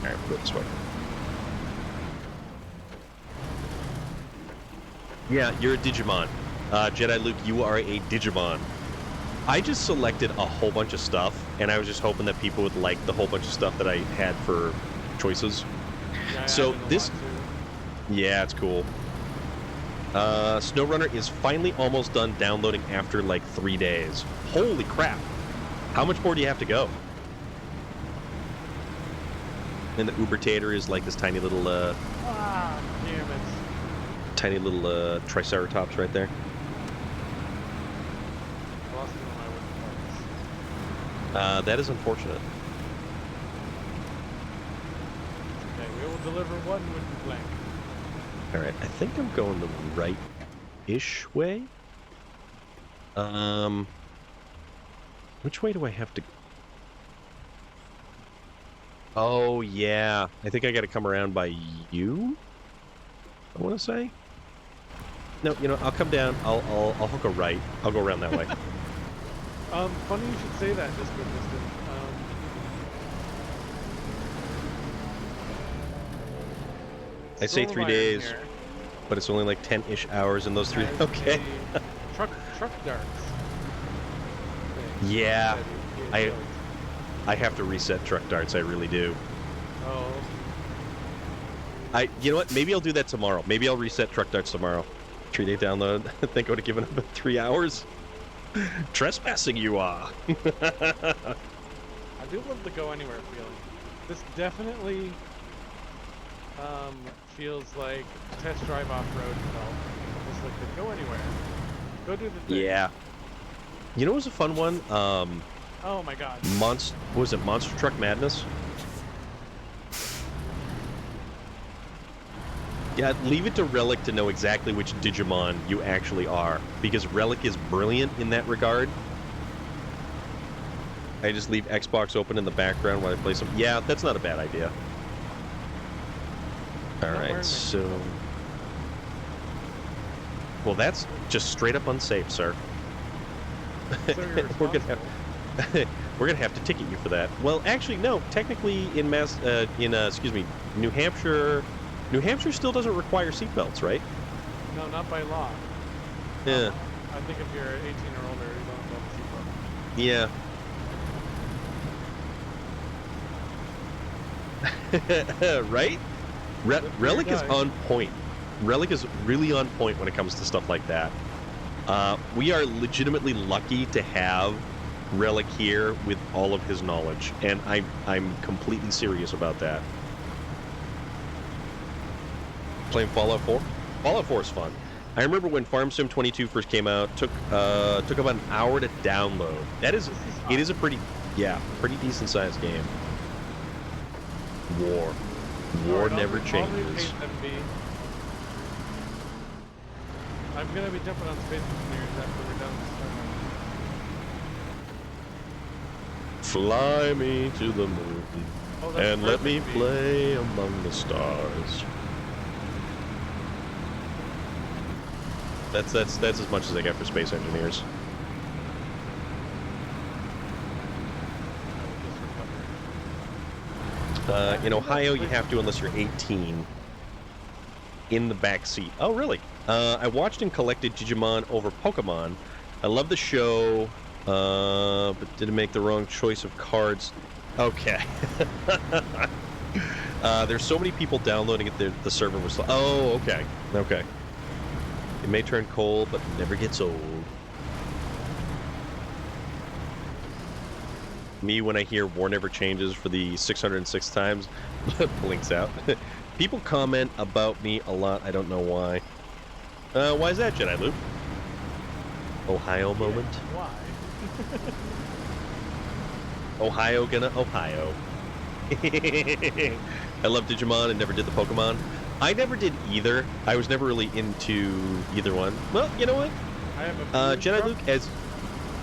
Alright, we'll go this way. Yeah, you're a Digimon. Jedi Luke, you are a Digimon. I just selected a whole bunch of stuff, and I was just hoping that people would like the whole bunch of stuff that I had for choices. Yeah, So I added a this- lot Yeah, it's cool. SnowRunner is finally almost done downloading after like 3 days. Holy crap! How much more do you have to go? And the Ubertator is like this tiny little, damn it. tiny little Triceratops right there. I lost one of my wooden planks. That is unfortunate. Okay, we will deliver 1 wooden plank. All right, I think I'm going the right-ish way. Which way do I have to? Oh yeah, I think I got to come around by you. I want to say. No, you know, I'll come down. I'll hook a right. I'll go around that way. Funny you should say that, just Distant. I say Storm 3 Iron days, here but it's only like 10-ish hours in those 3. has Okay. a truck darts. thing Yeah, that you I- build. I have to reset truck darts. I really do. Oh, You know what? Maybe I'll do that tomorrow. Maybe I'll reset truck darts tomorrow. 3-day download. I think I would have given up 3 hours. Trespassing you are. I do love the go anywhere feeling. This definitely feels like test drive off road felt. Just like the go anywhere. Go do the thing. Yeah. You know what was a fun one? Oh my god. Was it Monster Truck Madness? Yeah, leave it to Relic to know exactly which Digimon you actually are, because Relic is brilliant in that regard. I just leave Xbox open in the background while I play some. Yeah, that's not a bad idea. All not wearing my right, so. Well, that's just straight up unsafe, sir. So you're We're gonna responsible. we're gonna have to ticket you for that. Well, actually, no. Technically, in New Hampshire, New Hampshire still doesn't require seatbelts, right? No, not by law. Yeah. I think if you're 18 or older, you don't have to Yeah. Right? Relic is on point. Relic is really on point when it comes to stuff like that. We are legitimately lucky to have Relic here with all of his knowledge, and I'm completely serious about that. Playing Fallout 4? Fallout 4 is fun. I remember when Farm Sim 22 first came out, took about an hour to download. It is a pretty decent sized game. War never changes. I'm gonna be jumping on Space Engineers after we're done this time. Fly me to the moon Oh, that's and let me perfect, B. play among the stars. That's as much as I get for Space Engineers. In Ohio, you have to unless you're 18. In the back seat. Oh, really? I watched and collected Digimon over Pokemon. I love the show, but didn't make the wrong choice of cards. Okay. There's so many people downloading it, the server was... Oh, okay. Okay. It may turn cold, but never gets old. Me, when I hear War Never Changes for the 606 times, blinks out. People comment about me a lot. I don't know why. Why is that, Jedi Luke? Ohio moment? Why? Ohio gonna Ohio. I love Digimon and never did the Pokemon. I never did either. I was never really into either one. Well, you know what? I have a Jedi Luke,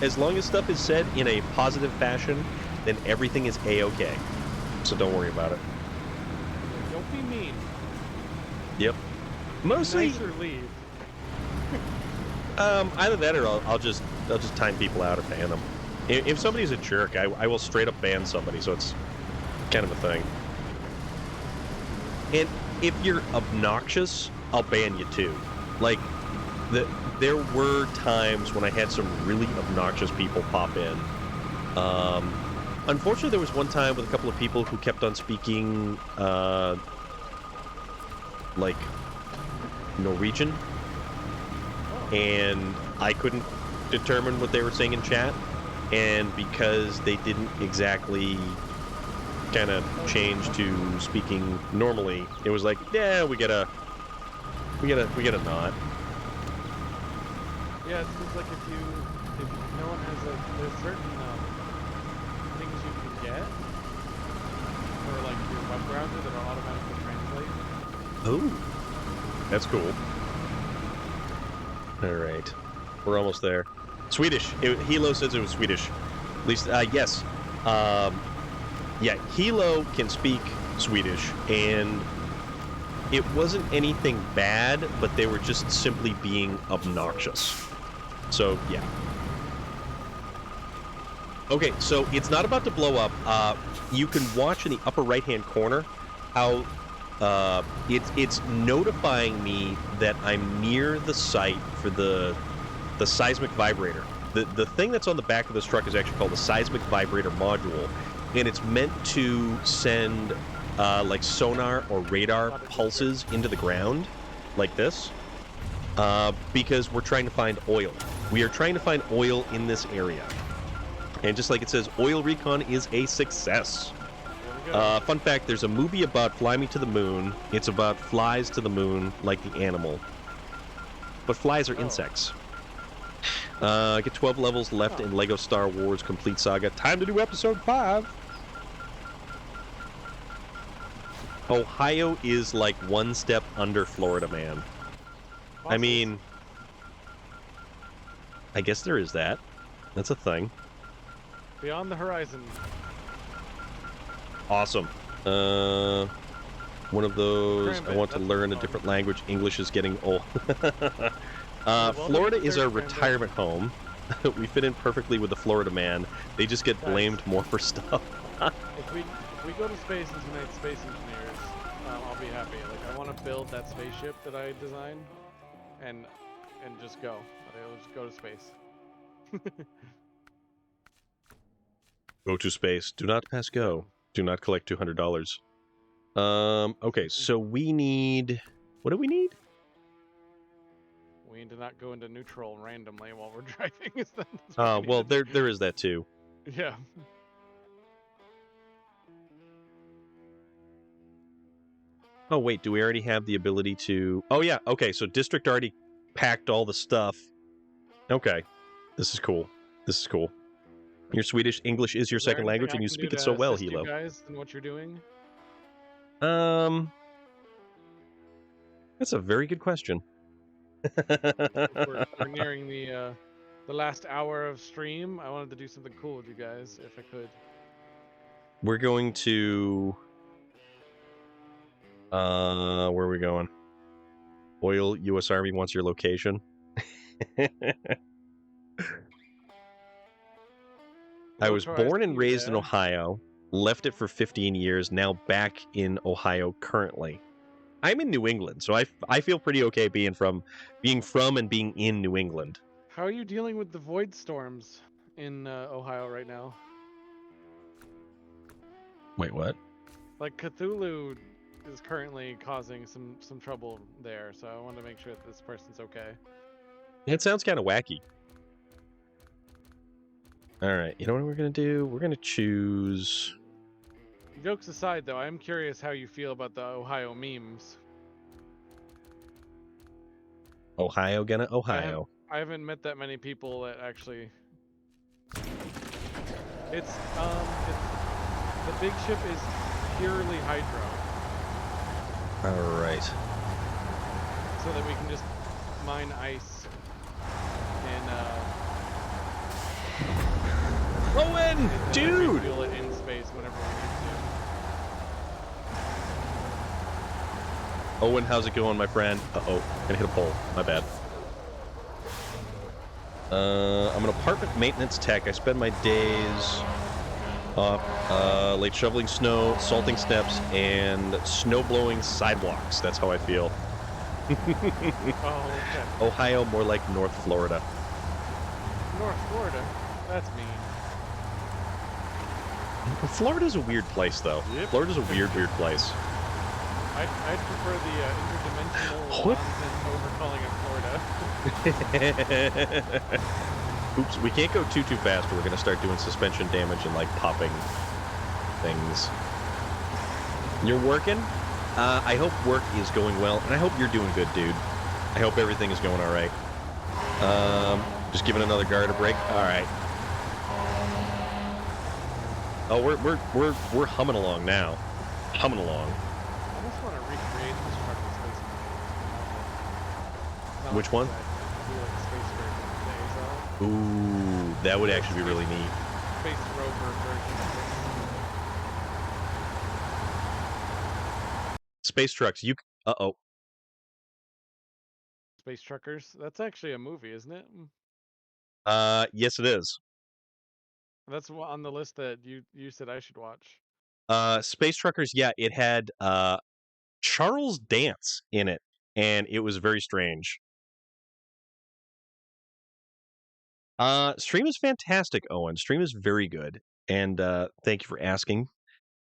as long as stuff is said in a positive fashion, then everything is A-okay. So don't worry about it. Don't be mean. Yep. Mostly, Nice or leave. either that or I'll just time people out or ban them. If somebody's a jerk, I will straight up ban somebody. So it's kind of a thing. And if you're obnoxious, I'll ban you too. Like, there were times when I had some really obnoxious people pop in. Unfortunately, there was one time with a couple of people who kept on speaking, like, Norwegian. And I couldn't determine what they were saying in chat. And because they didn't exactly kind of change to speaking normally, it was like, yeah, we get a nod. Yeah, it seems like if no one has there's certain things you can get for like your web browser that are automatically translate. Oh, that's cool. All right, we're almost there. Swedish. Hilo says it was Swedish. At least, yes. Yeah, Hilo can speak Swedish, and it wasn't anything bad, but they were just simply being obnoxious. So, yeah. Okay, so it's not about to blow up. You can watch in the upper right-hand corner how it's notifying me that I'm near the site for the seismic vibrator. The thing that's on the back of this truck is actually called the seismic vibrator module, and it's meant to send like sonar or radar pulses into the ground, like this, because we're trying to find oil. We are trying to find oil in this area. And just like it says, oil recon is a success. Fun fact, there's a movie about Fly Me to the Moon. It's about flies to the moon, like the animal. But flies are insects. Get 12 levels left in LEGO Star Wars Complete Saga. Time to do episode 5. Ohio is like one step under Florida, man. Fossils. I mean, I guess there is that. That's a thing. Beyond the horizon. Awesome. One of those, I want to learn a different language. English is getting old. Florida is our retirement home. We fit in perfectly with the Florida man. They just get blamed more for stuff. If we go to space as United Space Engineers, I'll be happy. Like, I want to build that spaceship that I designed, and just go. I'll just go to space. Go to space. Do not pass go. Do not collect $200. Okay, so we need... What do we need? We need to not go into neutral randomly while we're driving. Well, there is that too. Yeah. Oh, wait, do we already have the ability to... Oh, yeah, okay, so District already packed all the stuff. Okay, this is cool. This is cool. Your Swedish, English is your second language, and you speak it so well, Hilo. You guys in what you're doing? That's a very good question. we're nearing the last hour of stream. I wanted to do something cool with you guys, if I could. We're going to... where are we going? Oil, U.S. Army wants your location. I was born and raised in Ohio, left it for 15 years, now back in Ohio currently. I'm in New England, so I feel pretty okay being from and being in New England. How are you dealing with the void storms in Ohio right now? Wait, what? Like Cthulhu is currently causing some trouble there, so I want to make sure that this person's okay. It sounds kind of wacky. All right, you know what we're gonna do? We're gonna choose. Jokes aside, though, I'm curious how you feel about the Ohio memes. Ohio gonna Ohio. I haven't met that many people that actually. It's the big ship is purely hydro, All right. so that we can just mine ice and Owen, dude. refuel it in space whenever we need Owen, how's it going, my friend? Uh-oh, gonna hit a pole. My bad. I'm an apartment maintenance tech. I spend my days late shoveling snow, salting steps, and snow blowing sidewalks. That's how I feel. to. Oh, okay. Ohio, more like North Florida. North Florida. That's mean. Florida's a weird place, though. Yep. Florida's a weird place. I'd prefer the interdimensional What? nonsense over calling it Florida. Oops, we can't go too fast or we're going to start doing suspension damage and, like, popping things. You're working? I hope work is going well, and I hope you're doing good, dude. I hope everything is going all right. Just giving another guard a break. All right. Oh, we're humming along now. Humming along. I just want to recreate this truck in Space. Not Which one? like do like a space version of Ooh, that would actually be really neat. Space rover version of Space trucks. Uh-oh. Space Truckers. That's actually a movie, isn't it? Yes, it is. That's on the list that you said I should watch. Space Truckers, yeah, it had Charles Dance in it, and it was very strange. Stream is fantastic, Owen. Stream is very good, and thank you for asking.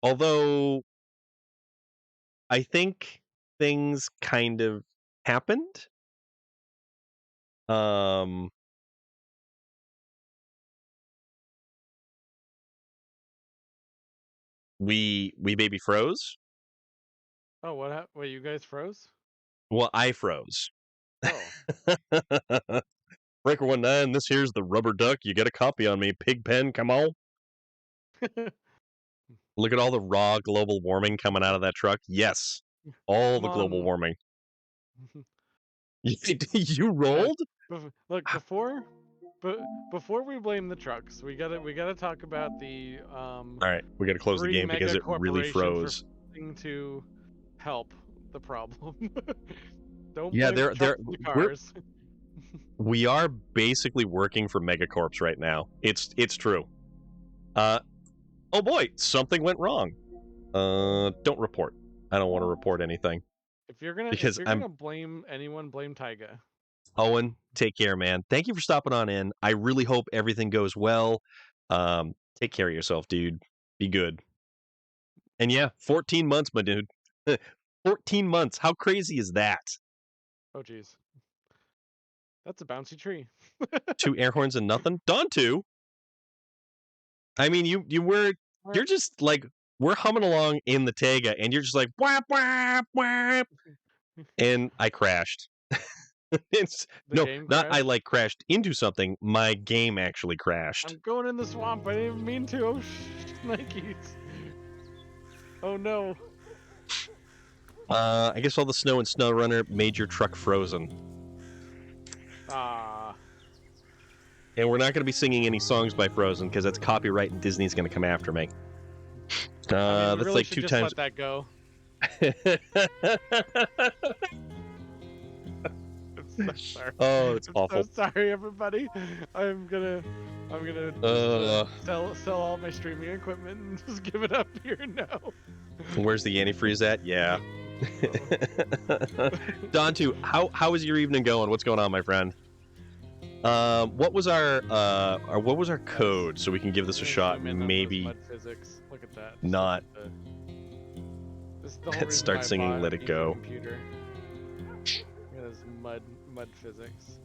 Although, I think things kind of happened. We baby froze. Oh, what happened? Wait, you guys froze? Well, I froze. Oh. Breaker 19, this here's the rubber duck. You get a copy on me, Pigpen, come on. Look at all the raw global warming coming out of that truck. Yes, all the global warming. You rolled? Look, before we blame the trucks, we gotta talk about the All right, we gotta close the game because it really froze. To help the problem. Don't Yeah, blame the trucks and the cars. We are basically working for Megacorps right now. It's true. Oh boy, something went wrong. Don't report. I don't want to report anything. If you're gonna blame anyone, blame Taiga. Owen, take care, man. Thank you for stopping on in. I really hope everything goes well. Take care of yourself, dude. Be good. And yeah, 14 months, my dude. 14 months. How crazy is that? Oh, jeez. That's a bouncy tree. 2 air horns and nothing? Dawn 2? I mean, you're just like, we're humming along in the Taiga, and you're just like, whap, whap, whap. And I crashed. I like crashed into something. My game actually crashed. I'm going in the swamp. I didn't even mean to. Oh, Nikes. Oh no. I guess all the snow and SnowRunner made your truck frozen. Ah. And we're not going to be singing any songs by Frozen because that's copyright and Disney's going to come after me. That's really like 2 times. Let that go. I'm so sorry. Oh, it's awful. So sorry, everybody. I'm gonna sell all my streaming equipment and just give it up here now. Where's the antifreeze at? Yeah. Dawn 2, how is your evening going? What's going on, my friend? What was our code so we can give this a shot? Maybe mud physics. Look at that. not. This is the whole reason Start why I singing bought "Let a It PC Go." Computer. Look at this mud physics.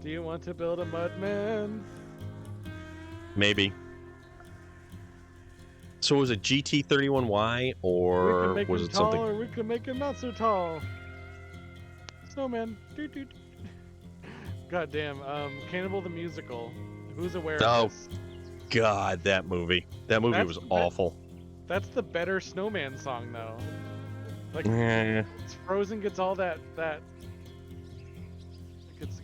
Do you want to build a mud man? Maybe. So was it GT31Y or was it something? Taller, we can make him not so tall. Snowman. Doot, doot. God damn. Cannibal the Musical. Who's aware of this? God, that movie. That movie was awful. That's the better Snowman song, though. Like, Eh. Frozen gets all that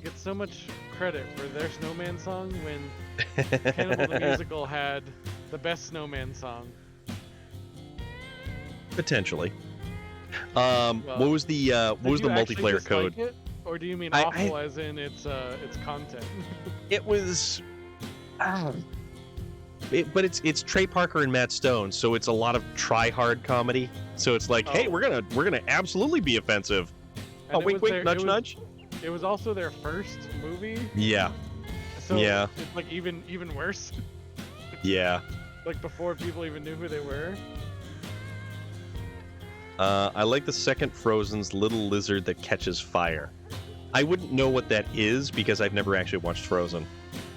gets so much credit for their Snowman song when Cannibal the Musical had the best Snowman song. Potentially. What was the multiplayer code? Like it? Or do you mean awful as in its content? It was but it's Trey Parker and Matt Stone, so it's a lot of try-hard comedy. So it's like, hey, we're gonna absolutely be offensive. And wink, wink, nudge, nudge. It was also their first movie. Yeah. So yeah. It's like even worse. Yeah. Like before people even knew who they were. I like the second Frozen's little lizard that catches fire. I wouldn't know what that is because I've never actually watched Frozen.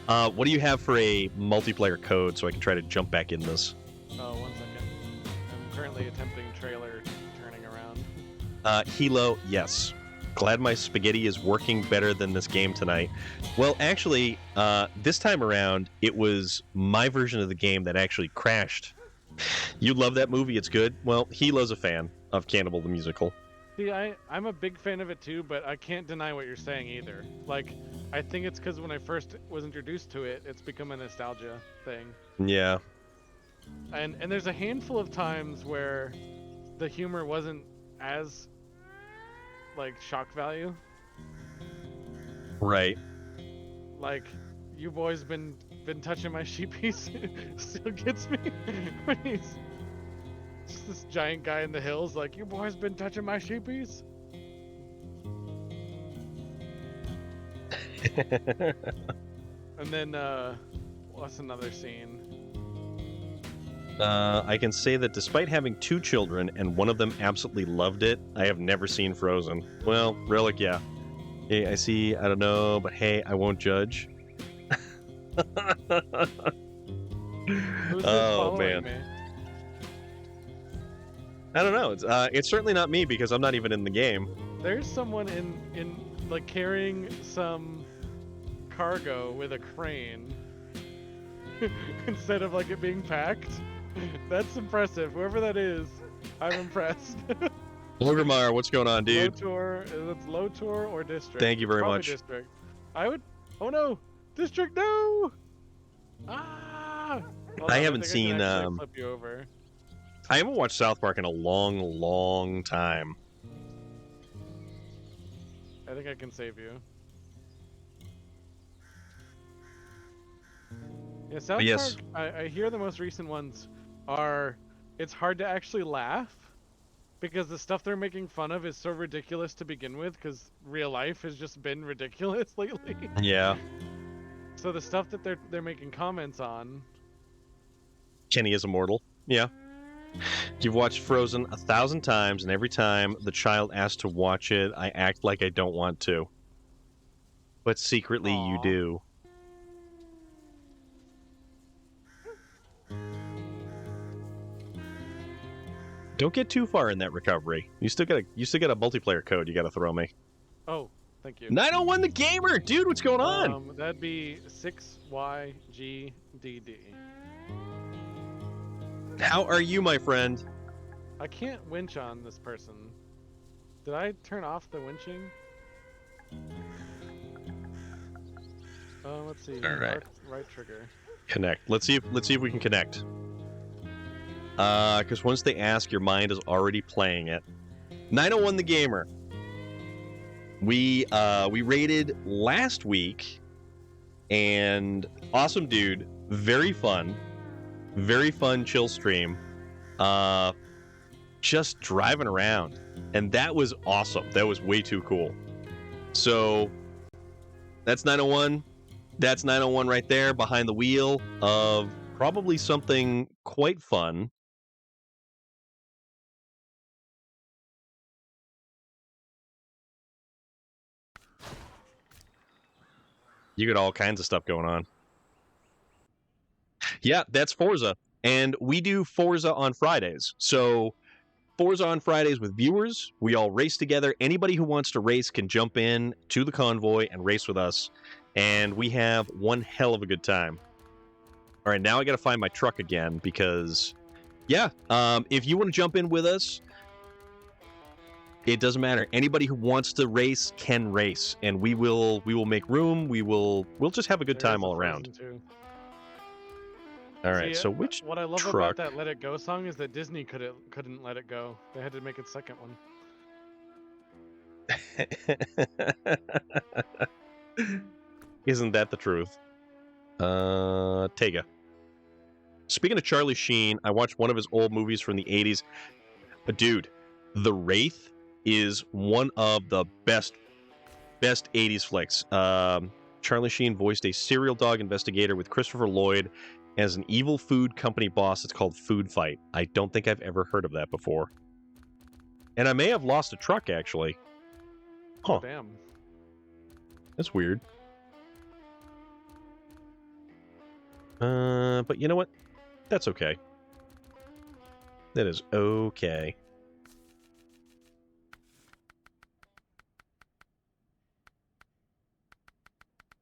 What do you have for a multiplayer code so I can try to jump back in this? Oh, 1 second. I'm currently attempting trailer turning around. Hilo, yes. Glad my spaghetti is working better than this game tonight. Well, actually, this time around, it was my version of the game that actually crashed. You love that movie, it's good. Well, Hilo's a fan of Cannibal the Musical. See, I'm a big fan of it too, but I can't deny what you're saying either. Like, I think it's because when I first was introduced to it, it's become a nostalgia thing. Yeah. And there's a handful of times where the humor wasn't as, like, shock value. Right. Like, you boys been touching my sheepies still gets me when he's just this giant guy in the hills like, you boys been touching my sheepies. And then what's another scene? I can say that despite having 2 children and one of them absolutely loved it, I have never seen Frozen. Well, Relic, yeah. Hey, I see, I don't know, but hey, I won't judge. Oh man, me? I don't know. It's certainly not me because I'm not even in the game. There's someone in like carrying some cargo with a crane instead of like it being packed. That's impressive. Whoever that is, I'm impressed. Logramar, what's going on, dude? Lotor, it's Lotor or District? Thank you very Probably much. District. I would. Oh no, District, no! Ah! I haven't think seen. I can flip you over. I haven't watched South Park in a long, long time. I think I can save you. Yeah, South Yes. Park. I hear the most recent ones are. It's hard to actually laugh because the stuff they're making fun of is so ridiculous to begin with. Because real life has just been ridiculous lately. Yeah. So the stuff that they're making comments on. Kenny is immortal. Yeah. You've watched Frozen 1,000 times, and every time the child asks to watch it, I act like I don't want to. But secretly, you Aw. do. Don't get too far in that recovery. You still got a multiplayer code you got to throw me. Oh, thank you. 901 the gamer, dude. What's going on? That'd be 6YGDD. How are you, my friend? I can't winch on this person. Did I turn off the winching? Let's see. All right. Right trigger. Connect. Let's see if we can connect. Because once they ask, your mind is already playing it. 901 the gamer. We raided last week, and awesome dude, very fun chill stream. Just driving around, and that was awesome. That was way too cool. So That's 901. That's 901 right there behind the wheel of probably something quite fun. You got all kinds of stuff going on. Yeah, that's Forza. And we do Forza on Fridays. So Forza on Fridays with viewers. We all race together. Anybody who wants to race can jump in to the convoy and race with us. And we have one hell of a good time. All right, now I got to find my truck again because, yeah, if you want to jump in with us, it doesn't matter. Anybody who wants to race can race, and we will make room. We'll just have a good time all around. All right, so which what I love truck? about that Let It Go song is that Disney couldn't let it go. They had to make its second one. Isn't that the truth? Tega. Speaking of Charlie Sheen, I watched one of his old movies from the 80s. But dude, The Wraith is one of the best 80s flicks. Charlie Sheen voiced a serial dog investigator with Christopher Lloyd as an evil food company boss. It's called Food Fight. I don't think I've ever heard of that before. And I may have lost a truck, actually. Huh. Oh, damn. That's weird. But you know what? That's okay. That is okay.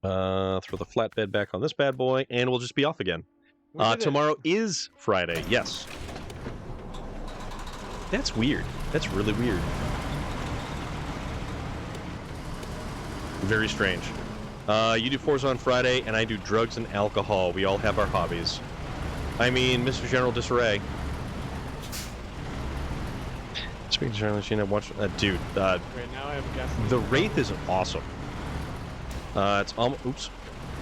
Throw the flatbed back on this bad boy, and we'll just be off again. Tomorrow is Friday, yes. That's weird. That's really weird. Very strange. You do Forza on Friday, and I do drugs and alcohol. We all have our hobbies. I mean, Mr. General Disarray. Speaking of Charlie Sheen, I watched... dude, Right now I have a guess. The Wraith is awesome.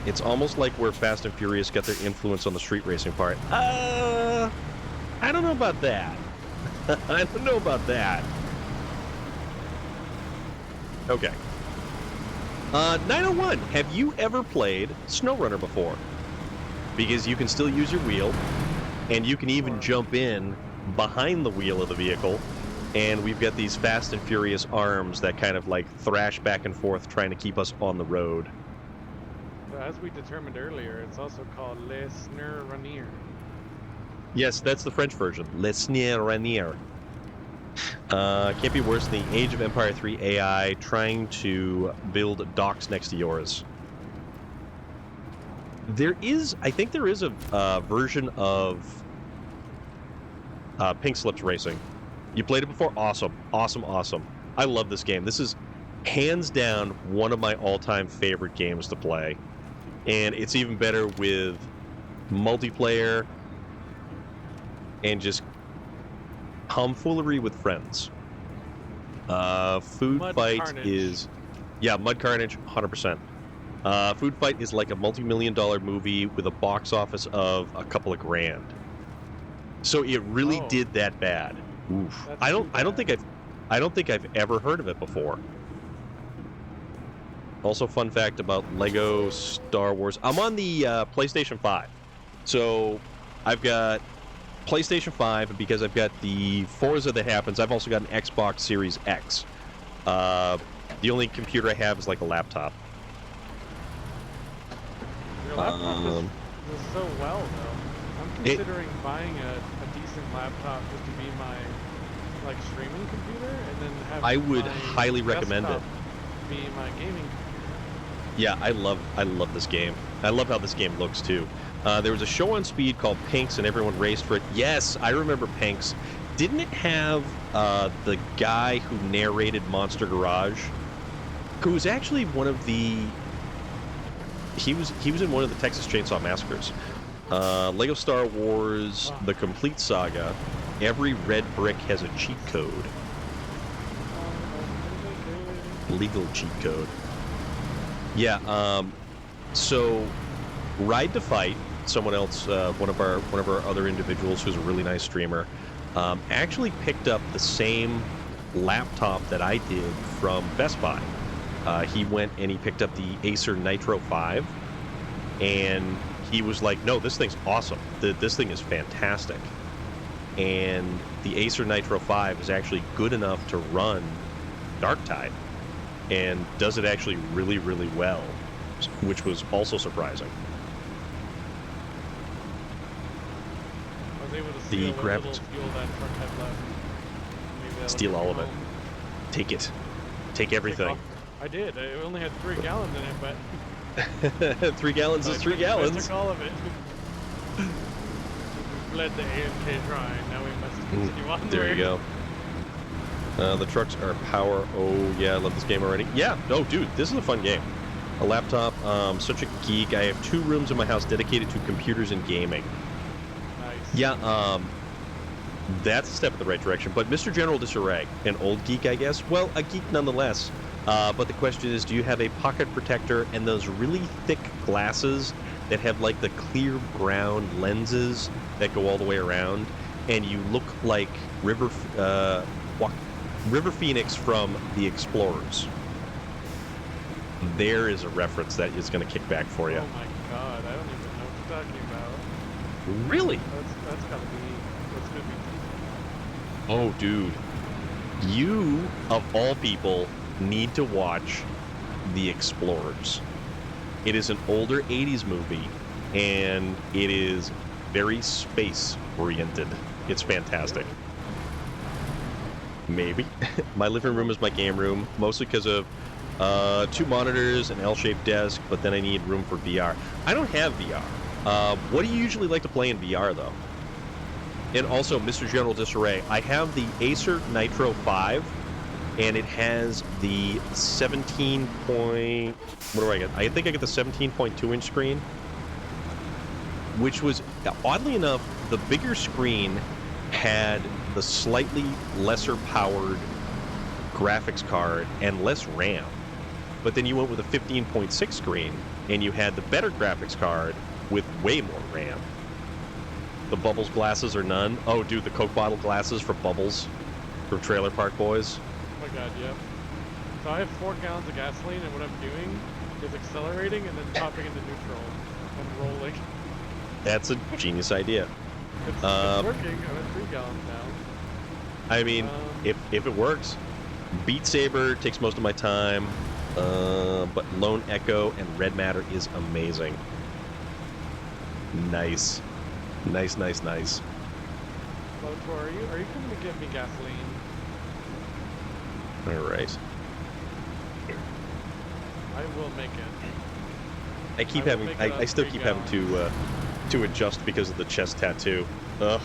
It's almost like where Fast and Furious got their influence on the street racing part. I don't know about that. I don't know about that. Okay. 901, have you ever played SnowRunner before? Because you can still use your wheel, and you can even jump in behind the wheel of the vehicle, and we've got these Fast and Furious arms that kind of like thrash back and forth trying to keep us on the road. So as we determined earlier, it's also called Les SnowRunner. Yes, that's the French version. Le SnowRunner. Can't be worse than the Age of Empire 3 AI trying to build docks next to yours. I think there is a version of Pink Slips Racing. You played it before? Awesome. Awesome, awesome. I love this game. This is hands down one of my all-time favorite games to play. And it's even better with multiplayer and just tomfoolery with friends. Food Fight Carnage. is... Yeah, Mud Carnage, 100%. Food Fight is like a multi-million-dollar movie with a box office of a couple of grand. So it really did that bad. Oof. I don't think I've ever heard of it before. Also, fun fact about Lego Star Wars. I'm on the PlayStation 5. So I've got PlayStation 5, and because I've got the Forza that happens, I've also got an Xbox Series X. The only computer I have is like a laptop. Your laptop does so well, though. I'm considering buying a decent laptop just to be my streaming computer, and then have I would my highly recommend it. Be my gaming computer. Yeah, I love this game. I love how this game looks too. There was a show on Speed called Pinks, and everyone raced for it. Yes, I remember Pinks. Didn't it have the guy who narrated Monster Garage, who was actually one of the... He was in one of the Texas Chainsaw Massacres. Lego Star Wars, The Complete Saga. Every red brick has a cheat code. Legal cheat code. Yeah, so Ride to Fight, someone else, one of our other individuals who's a really nice streamer, actually picked up the same laptop that I did from Best Buy. he went and he picked up the Acer Nitro 5, and he was like, no, this thing's awesome. This thing is fantastic. And the Acer Nitro 5 is actually good enough to run Darktide, and does it actually really, really well, which was also surprising. I was able to The steal what little graphics. fuel that truck had left. Maybe that'll Steal take all me of it. home. Take it. Take everything. I did. I only had 3 gallons in it, but 3 gallons is 3 I gallons. took all of it. We bled the AMK dry. Now we must continue on. There you go. The trucks are power. Oh, yeah, I love this game already. Yeah, no, dude, this is a fun game. A laptop, such a geek. I have 2 rooms in my house dedicated to computers and gaming. Nice. Yeah, that's a step in the right direction. But Mr. General Disarray, an old geek, I guess? Well, a geek nonetheless. But the question is, do you have a pocket protector and those really thick glasses that have, like, the clear brown lenses that go all the way around? And you look like River Phoenix from The Explorers. There is a reference that is going to kick back for you. Oh my god, I don't even know what you're talking about. Really? That's gotta be. That's gonna be. Oh, dude. You, of all people, need to watch The Explorers. It is an older 80s movie, and it is very space-oriented. It's fantastic. Maybe. My living room is my game room, mostly because of 2 monitors, an L-shaped desk, but then I need room for VR. I don't have VR. What do you usually like to play in VR, though? And also, Mr. General Disarray, I have the Acer Nitro 5, and it has the 17 point... What do I get? I think I get the 17.2-inch screen, which was, oddly enough, the bigger screen had the slightly lesser powered graphics card and less RAM. But then you went with a 15.6 screen, and you had the better graphics card with way more RAM. The Bubbles glasses are none. Oh, dude, the Coke bottle glasses for Bubbles from Trailer Park Boys. Oh my god, yep. So I have 4 gallons of gasoline, and what I'm doing is accelerating and then popping into neutral and rolling. That's a genius idea. It's working. I'm at 3 gallons now. I mean, if it works. Beat Saber takes most of my time, but Lone Echo and Red Matter is amazing. Nice. Nice, nice, nice. Lotor, are you coming to get me gasoline? All right. I will make it. I keep I will having, make it I up still 3 keep having to adjust because of the chest tattoo. Ugh.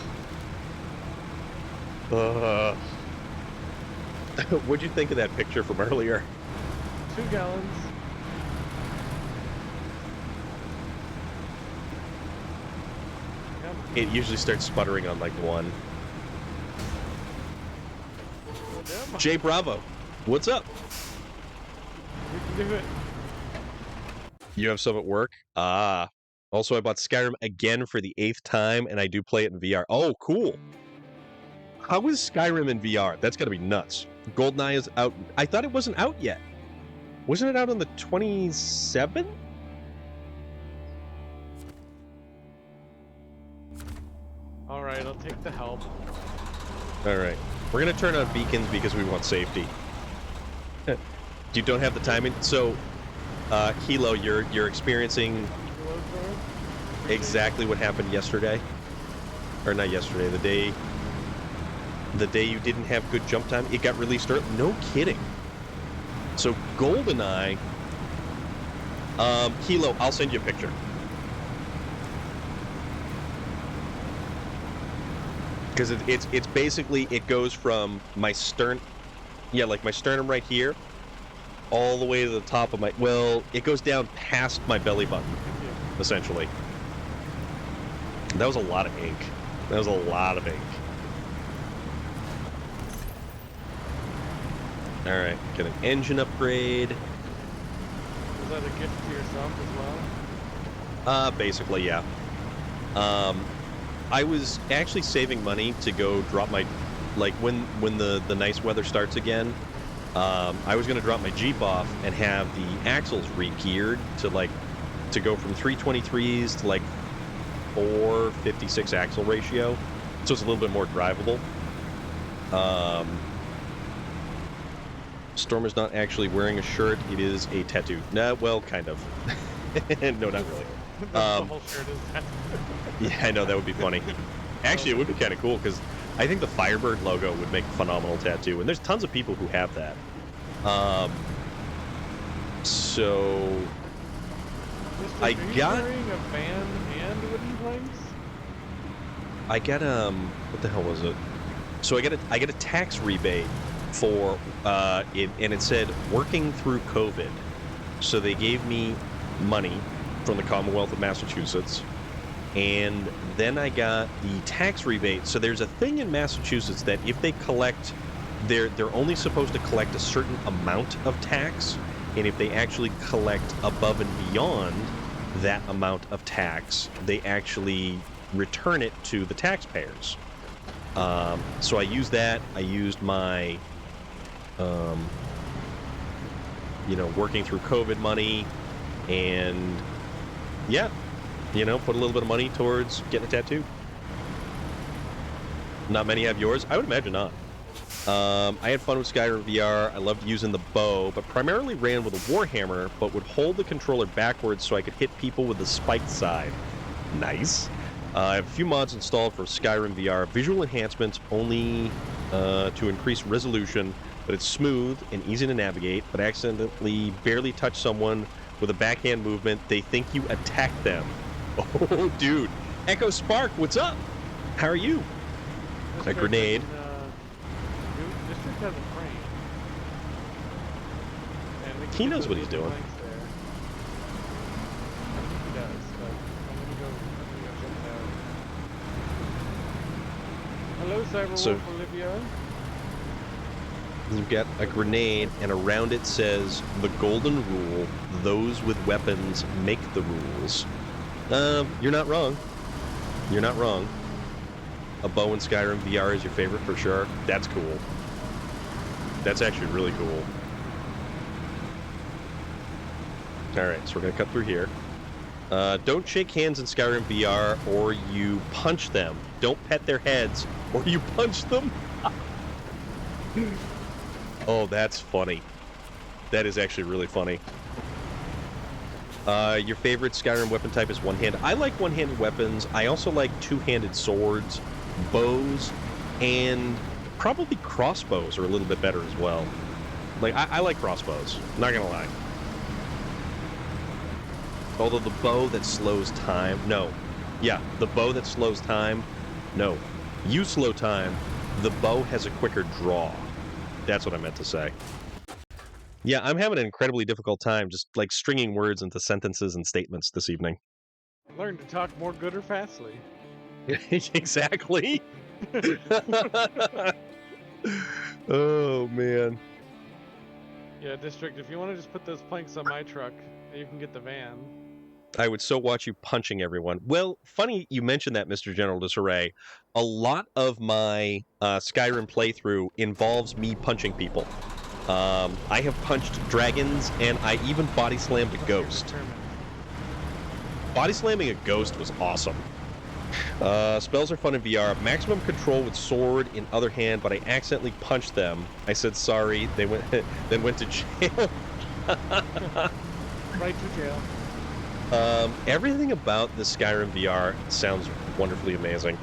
What'd you think of that picture from earlier? 2 gallons. Yep. It usually starts sputtering on like 1. Oh, damn. Jay Bravo, what's up? We can do it. You have some at work? Ah. Also, I bought Skyrim again for the 8th time, and I do play it in VR. Oh, cool. How is Skyrim in VR? That's got to be nuts. GoldenEye is out. I thought it wasn't out yet. Wasn't it out on the 27th? Alright, I'll take the help. All right. We're going to turn on beacons because we want safety. You don't have the timing. So, Hilo, you're experiencing exactly what happened yesterday. Or not yesterday, the day you didn't have good jump time. It got released early. No kidding. So GoldenEye, Hilo, I'll send you a picture. Because it's basically, it goes from my stern, like my sternum right here, all the way to the top of my, well, it goes down past my belly button, essentially. That was a lot of ink. That was a lot of ink. Alright, get an engine upgrade. Was that a gift to yourself as well? Basically, yeah. I was actually saving money to go drop my, like when the nice weather starts again, I was going to drop my Jeep off and have the axles re-geared to go from 323s to like 456 axle ratio, so it's a little bit more drivable. Stormer's not actually wearing a shirt; it is a tattoo. Nah, well, kind of. No, not really. The whole shirt is that. Yeah, I know, that would be funny. Actually, it would be kind of cool because I think the Firebird logo would make a phenomenal tattoo, and there's tons of people who have that. So Mister, I are you got carrying a van and wooden planks? I got what the hell was it? So I get a tax rebate for it, and it said working through COVID. So they gave me money from the Commonwealth of Massachusetts, and then I got the tax rebate. So there's a thing in Massachusetts that if they collect, they're only supposed to collect a certain amount of tax, and if they actually collect above and beyond that amount of tax, they actually return it to the taxpayers. So I used that. I used my, working through COVID money, and yeah, put a little bit of money towards getting a tattoo. Not many have yours. I would imagine not. I had fun with Skyrim VR. I loved using the bow, but primarily ran with a Warhammer, but would hold the controller backwards so I could hit people with the spiked side. Nice. I have a few mods installed for Skyrim VR. Visual enhancements only to increase resolution, but it's smooth and easy to navigate, but accidentally barely touch someone with a backhand movement, they think you attacked them. Oh, dude. Echo Spark, what's up? How are you? A grenade. District has a frame. And He knows what he's doing. I think he does, but I'm gonna go check it out. Hello, Cyberwolf Olivia. You've got a grenade, and around it says, the golden rule, those with weapons make the rules. You're not wrong. You're not wrong. A bow in Skyrim VR is your favorite for sure. That's cool. That's actually really cool. Alright, so we're going to cut through here. Don't shake hands in Skyrim VR or you punch them. Don't pet their heads or you punch them. Oh, that's funny. That is actually really funny. Your favorite Skyrim weapon type is one-handed. I like one-handed weapons. I also like two-handed swords, bows, and probably crossbows are a little bit better as well. Like, I like crossbows. Not gonna lie. Although the bow that slows time... No. Yeah, the bow that slows time... No. You slow time, the bow has a quicker draw. That's what I meant to say. Yeah, I'm having an incredibly difficult time just, like, stringing words into sentences and statements this evening. Learn to talk more good or fastly. Exactly. Oh, man. Yeah, District, if you want to just put those planks on my truck, you can get the van. I would so watch you punching everyone. Well, funny you mentioned that, Mr. General Disarray. A lot of my Skyrim playthrough involves me punching people. I have punched dragons, and I even body slammed a ghost. Body slamming a ghost was awesome. Spells are fun in VR. Maximum control with sword in other hand, but I accidentally punched them. I said sorry. They went then went to jail. Right to jail. Everything about the Skyrim VR sounds wonderfully amazing.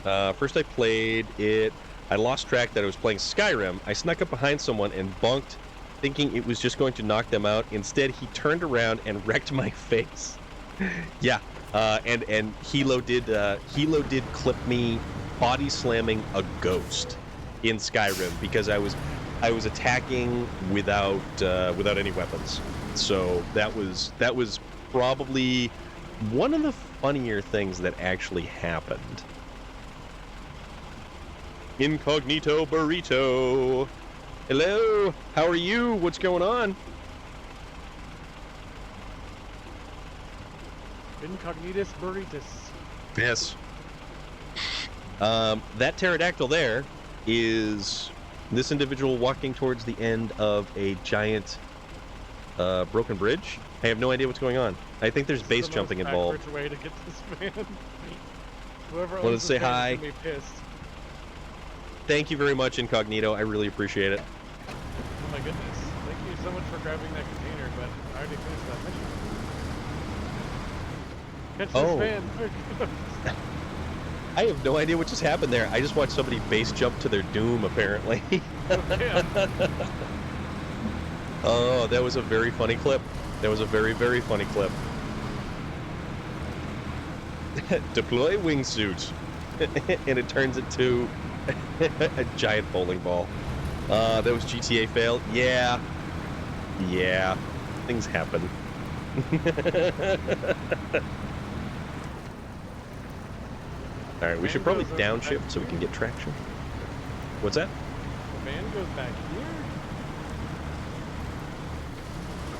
First I played it. I lost track that I was playing Skyrim. I snuck up behind someone and bonked, thinking it was just going to knock them out. Instead, he turned around and wrecked my face. Yeah, and Hilo did clip me body slamming a ghost in Skyrim because I was attacking without any weapons. So that was probably one of the funnier things that actually happened. Incognito Burrito. Hello, how are you? What's going on? Incognitus burritus. Yes. That pterodactyl there is This individual walking towards the end of a giant broken bridge. I have no idea what's going on. I think there's base jumping involved. Way to get to this van. Whoever Wanted owns to say this van hi. is gonna be pissed. Thank you very much, Incognito. I really appreciate it. Oh my goodness. Thank you so much for grabbing that container, but I already finished that mission. Catch this van, quick. I have no idea what just happened there. I just watched somebody base jump to their doom, apparently. Oh, that was a very funny clip. That was a very, very funny clip. Deploy wingsuit. And it turns into a giant bowling ball. That was GTA fail. Yeah. Yeah. Things happen. Alright, we should probably downshift so we can get traction. What's that? The van goes back here?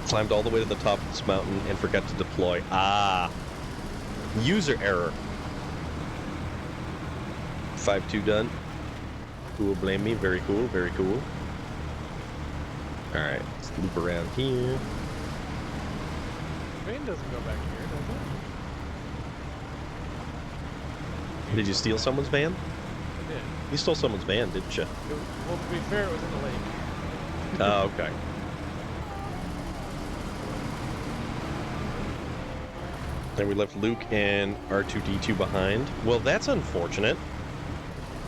Climbed all the way to the top of this mountain and forgot to deploy. Ah. User error. 5-2 done. Who will blame me? Very cool, very cool. Alright, let's loop around here. The van doesn't go back here, does it? Did you steal someone's van? I did. You stole someone's van, didn't you? Well, to be fair, it was in the lake. Oh, okay. And we left Luke and R2-D2 behind. Well, that's unfortunate.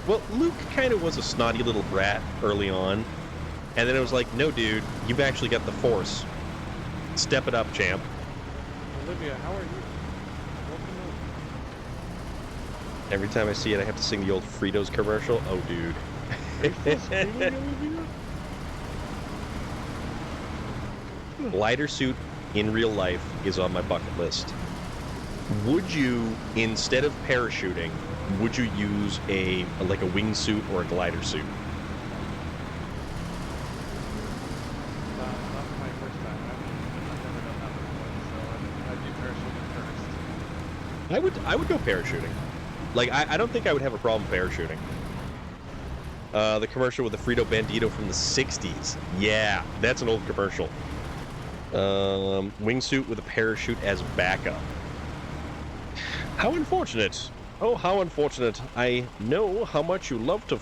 Well, Luke kind of was a snotty little brat early on. And then it was like, no, dude, you've actually got the force. Step it up, champ. Olivia, how are you? Every time I see it, I have to sing the old Fritos commercial. Oh, dude. Glider suit in real life is on my bucket list. Would you, instead of parachuting, would you use like a wingsuit or a glider suit? Not for my first time. I've never done that before, so I'd be parachuting first. I would go parachuting. Like, I don't think I would have a problem parachuting. The commercial with the Frito Bandito from the 60s. Yeah, that's an old commercial. Wingsuit with a parachute as backup. How unfortunate. Oh, how unfortunate. I know how much you love to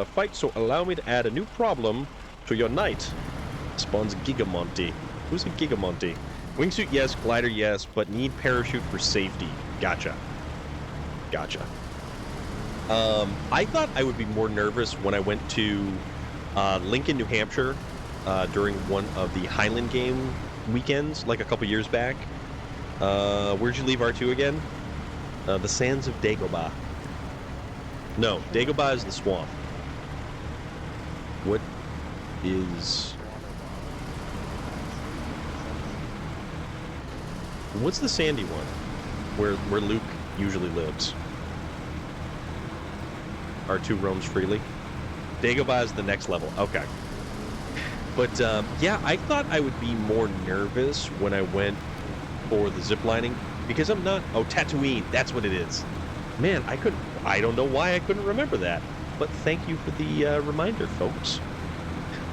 fight, so allow me to add a new problem to your night. Spawns Gigamonty. Who's a Gigamonty? Wingsuit, yes. Glider, yes. But need parachute for safety. Gotcha. Gotcha. I thought I would be more nervous when I went to Lincoln, New Hampshire during one of the Highland Game weekends, like a couple years back. Where'd you leave R2 again? The sands of Dagobah. No, Dagobah is the swamp. What is... What's the sandy one? Where Luke usually lives? R2 roams freely. Dagobah is the next level. Okay. But, yeah, I thought I would be more nervous when I went for the ziplining. Because I'm not... Oh, Tatooine. That's what it is. Man, I don't know why I couldn't remember that. But thank you for the reminder, folks.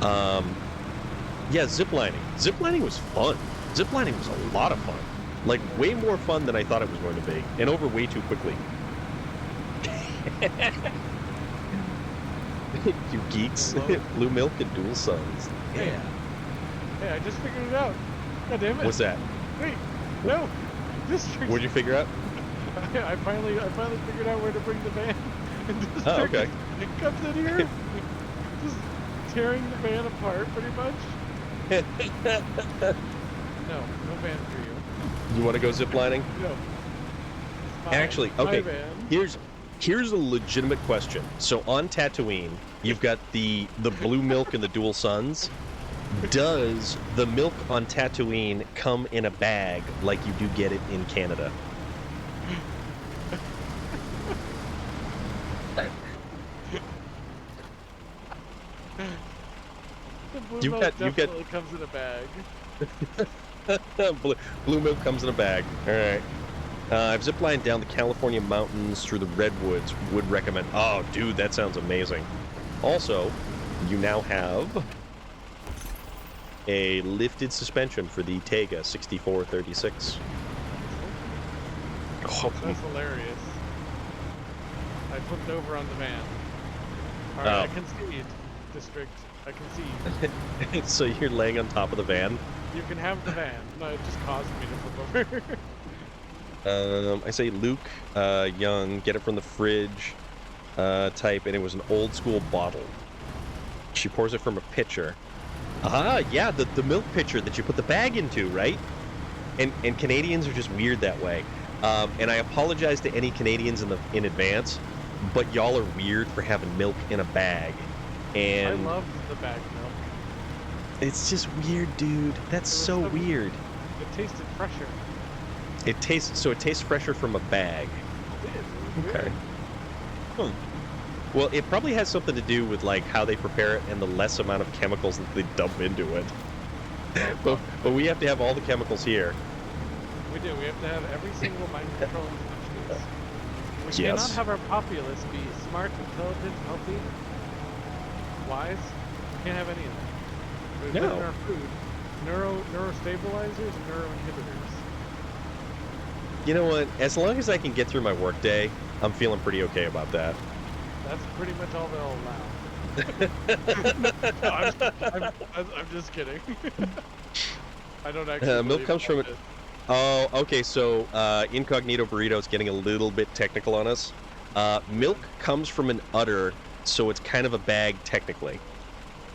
Yeah, ziplining. Ziplining was fun. Ziplining was a lot of fun. Like, way more fun than I thought it was going to be. And over way too quickly. You geeks. Blue milk and dual suns. Yeah. Hey, I just figured it out. God damn it. What's that? Wait, no. What'd you figure out? I finally figured out where to bring the van. And just okay. It comes in here, just tearing the van apart, pretty much. No van for you. You want to go ziplining? No. Actually, okay. Here's a legitimate question. So on Tatooine, you've got the blue milk and the dual suns. Does the milk on Tatooine come in a bag like you do get it in Canada? The blue You've milk got- definitely comes in a bag. Blue milk comes in a bag. All right. I've ziplined down the California mountains through the redwoods. Would recommend. Oh, dude, that sounds amazing. Also, you now have a lifted suspension for the Tega 6436. Oh, that's hilarious. I flipped over on the van. Alright, I concede, District. I concede. So you're laying on top of the van? You can have the van. No, it just caused me to flip over. I say Luke, young, get it from the fridge, type, and it was an old school bottle. She pours it from a pitcher. Yeah, the milk pitcher that you put the bag into, right? And Canadians are just weird that way. And I apologize to any Canadians in advance, but y'all are weird for having milk in a bag. And I love the bag milk. It's just weird, dude. That's so weird. It tasted fresher. It tastes fresher from a bag. It is. Okay. Well, it probably has something to do with like how they prepare it and the less amount of chemicals that they dump into it. but we have to have all the chemicals here. We do. We have to have every single mind control instance. We Yes. cannot have our populace be smart, intelligent, healthy, wise. We can't have any of that. We've No. in our food. Neurostabilizers, neuroinhibitors. You know what? As long as I can get through my workday, I'm feeling pretty okay about that. That's pretty much all they'll allow. No, I'm just kidding. I don't actually. Milk believe comes from it. Oh, okay, so Incognito Burrito is getting a little bit technical on us. Milk comes from an udder, so it's kind of a bag technically.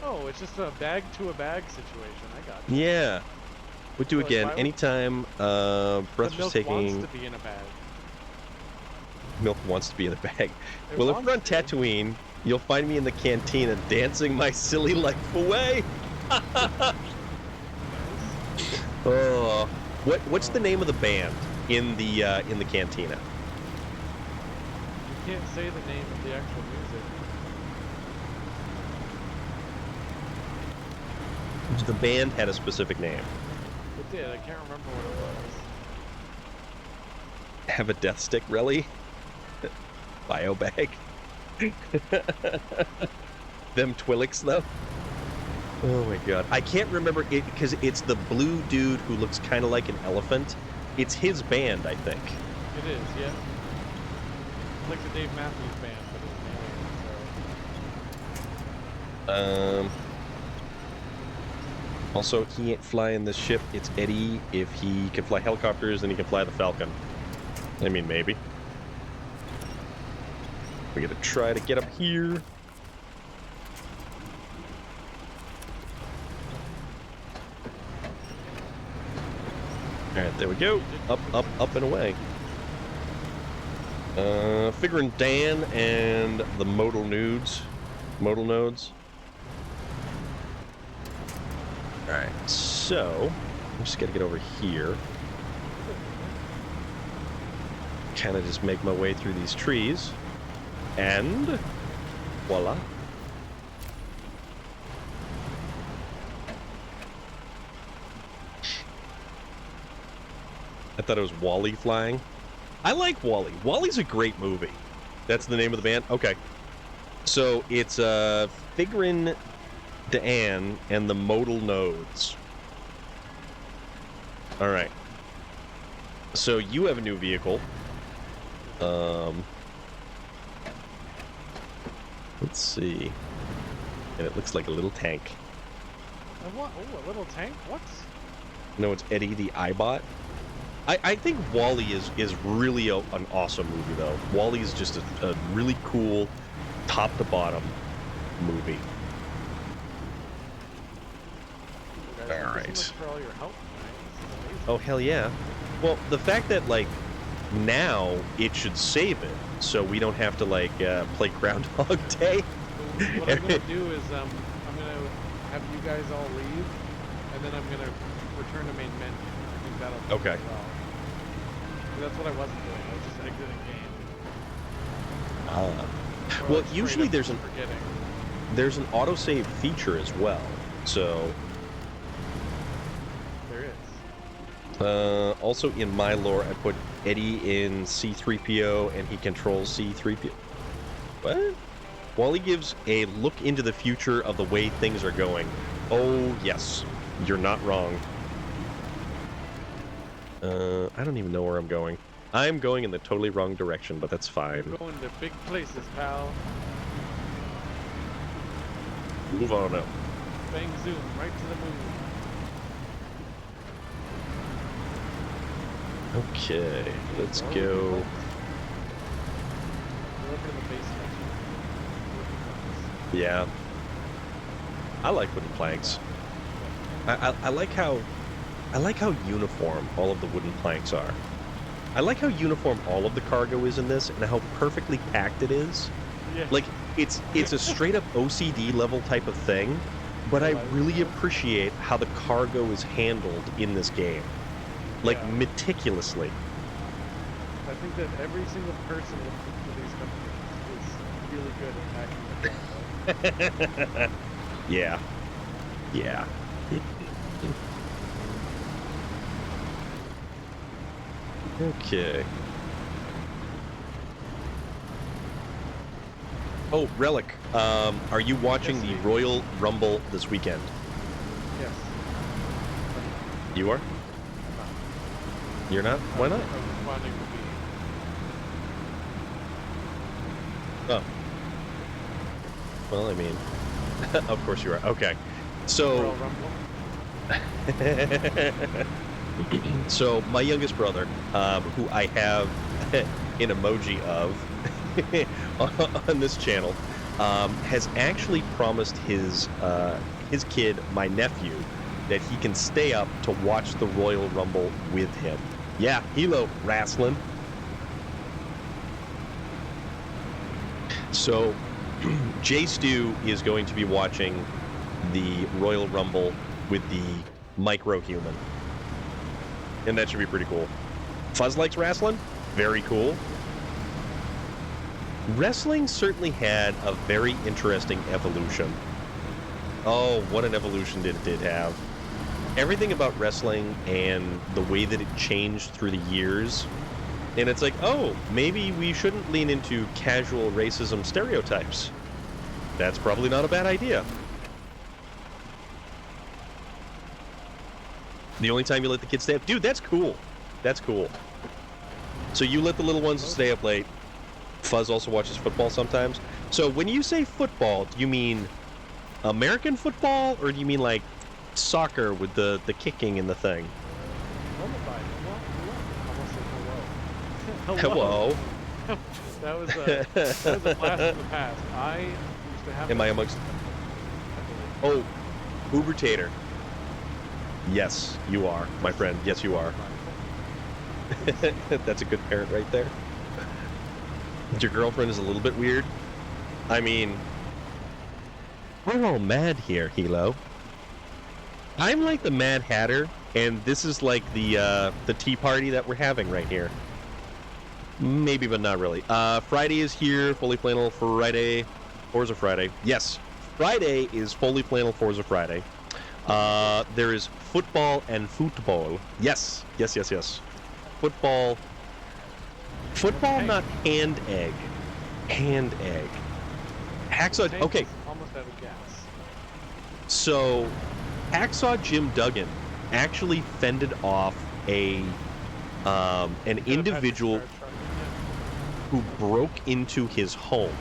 Oh, it's just a bag to a bag situation. I got you. Yeah. We'll do Like, again. why would- Anytime The Breath was milk taking... wants to be in a bag. Milk wants to be in the bag. It Well, if wants we're on to. Tatooine, you'll find me in the cantina dancing my silly life away. Oh, what's the name of the band in the cantina? You can't say the name of the actual music. The band had a specific name. It did. I can't remember what it was. Have a death stick, really? Bio bag. Them Twilix though. Oh my god, I can't remember it because it's the blue dude who looks kind of like an elephant. It's his band, I think. It is, yeah. It's like the Dave Matthews Band, but it's an Also, he ain't flying this ship. It's Eddie. If he can fly helicopters, then he can fly the Falcon. I mean, maybe. We gotta try to get up here. Alright, there we go. Up, up, up and away. Figuring Dan and the modal nodes. Alright, so I'm just gotta get over here. Kind of just make my way through these trees. And voila. I thought it was Wall-E flying. I like Wall-E. Wall-E's a great movie. That's the name of the band? Okay. So it's Figrin D'Anne and the Modal Nodes. Alright. So you have a new vehicle. Let's see. And it looks like a little tank. What? Oh, a little tank? What? No, it's Eddie the iBot. I think Wall-E is really an awesome movie, though. Wall-E is just a really cool, top-to-bottom movie. You guys, All thank you right. so much for all your help tonight. This is amazing. Oh, hell yeah. Well, the fact that, like, now it should save it, so we don't have to, like, play Groundhog Day. So what I'm gonna do is I'm gonna have you guys all leave, and then I'm gonna return to main menu. I think that'll be Okay. well. That's what I wasn't doing. I was just exiting game. Or, Well, like, straight usually up there's forgetting. there's an autosave feature as well. So, There is. also in my lore, I put Eddie in C-3PO, and he controls C-3PO. What? Wally gives a look into the future of the way things are going. Oh, yes. You're not wrong. I don't even know where I'm going. I'm going in the totally wrong direction, but that's fine. You're going to big places, pal. Move on up. Bang zoom, right to the moon. Okay, let's go. Look in the basement. Yeah. I like wooden planks. I like how uniform all of the wooden planks are. I like how uniform all of the cargo is in this and how perfectly packed it is. Yeah. Like it's a straight up OCD level type of thing, but I really appreciate how the cargo is handled in this game. Like meticulously. I think that every single person with these companies is really good at packing the cargo. Yeah. Yeah. Okay. Oh, Relic, are you watching the Royal Rumble this weekend? Yes. You are? You're not? Why not? I'm responding to be. Oh. Well, I mean, of course you are. Okay. So, Royal Rumble. so my youngest brother, who I have an emoji of on this channel, has actually promised his kid, my nephew, that he can stay up to watch the Royal Rumble with him. Yeah, hello, wrestling. So, Jay Stu is going to be watching the Royal Rumble with the micro-human. And that should be pretty cool. Fuzz likes wrestling? Very cool. Wrestling certainly had a very interesting evolution. Oh, what an evolution it did have. Everything about wrestling and the way that it changed through the years. And it's like, oh, maybe we shouldn't lean into casual racism stereotypes. That's probably not a bad idea. The only time you let the kids stay up, dude, that's cool. That's cool. So you let the little ones stay up late. Fuzz also watches football sometimes. So when you say football, do you mean American football, or do you mean like soccer with the kicking and the thing? Hello. That was a blast from the past. I used to have. Am I amongst? Oh, Uber Tater. Yes, you are, my friend. Yes, you are. That's a good parent right there. Your girlfriend is a little bit weird. I mean, we're all mad here, Hilo. I'm like the Mad Hatter, and this is like the tea party that we're having right here. Maybe, but not really. Friday is here. Fully Flannel Friday. Forza Friday. Yes, Friday is Fully Flannel Forza Friday. There is football and football. Yes, yes, yes, yes. Football. Football, not hand egg. Hand egg. Hacksaw. Okay. Almost out of gas. So, Hacksaw Jim Duggan actually fended off an individual who broke into his home.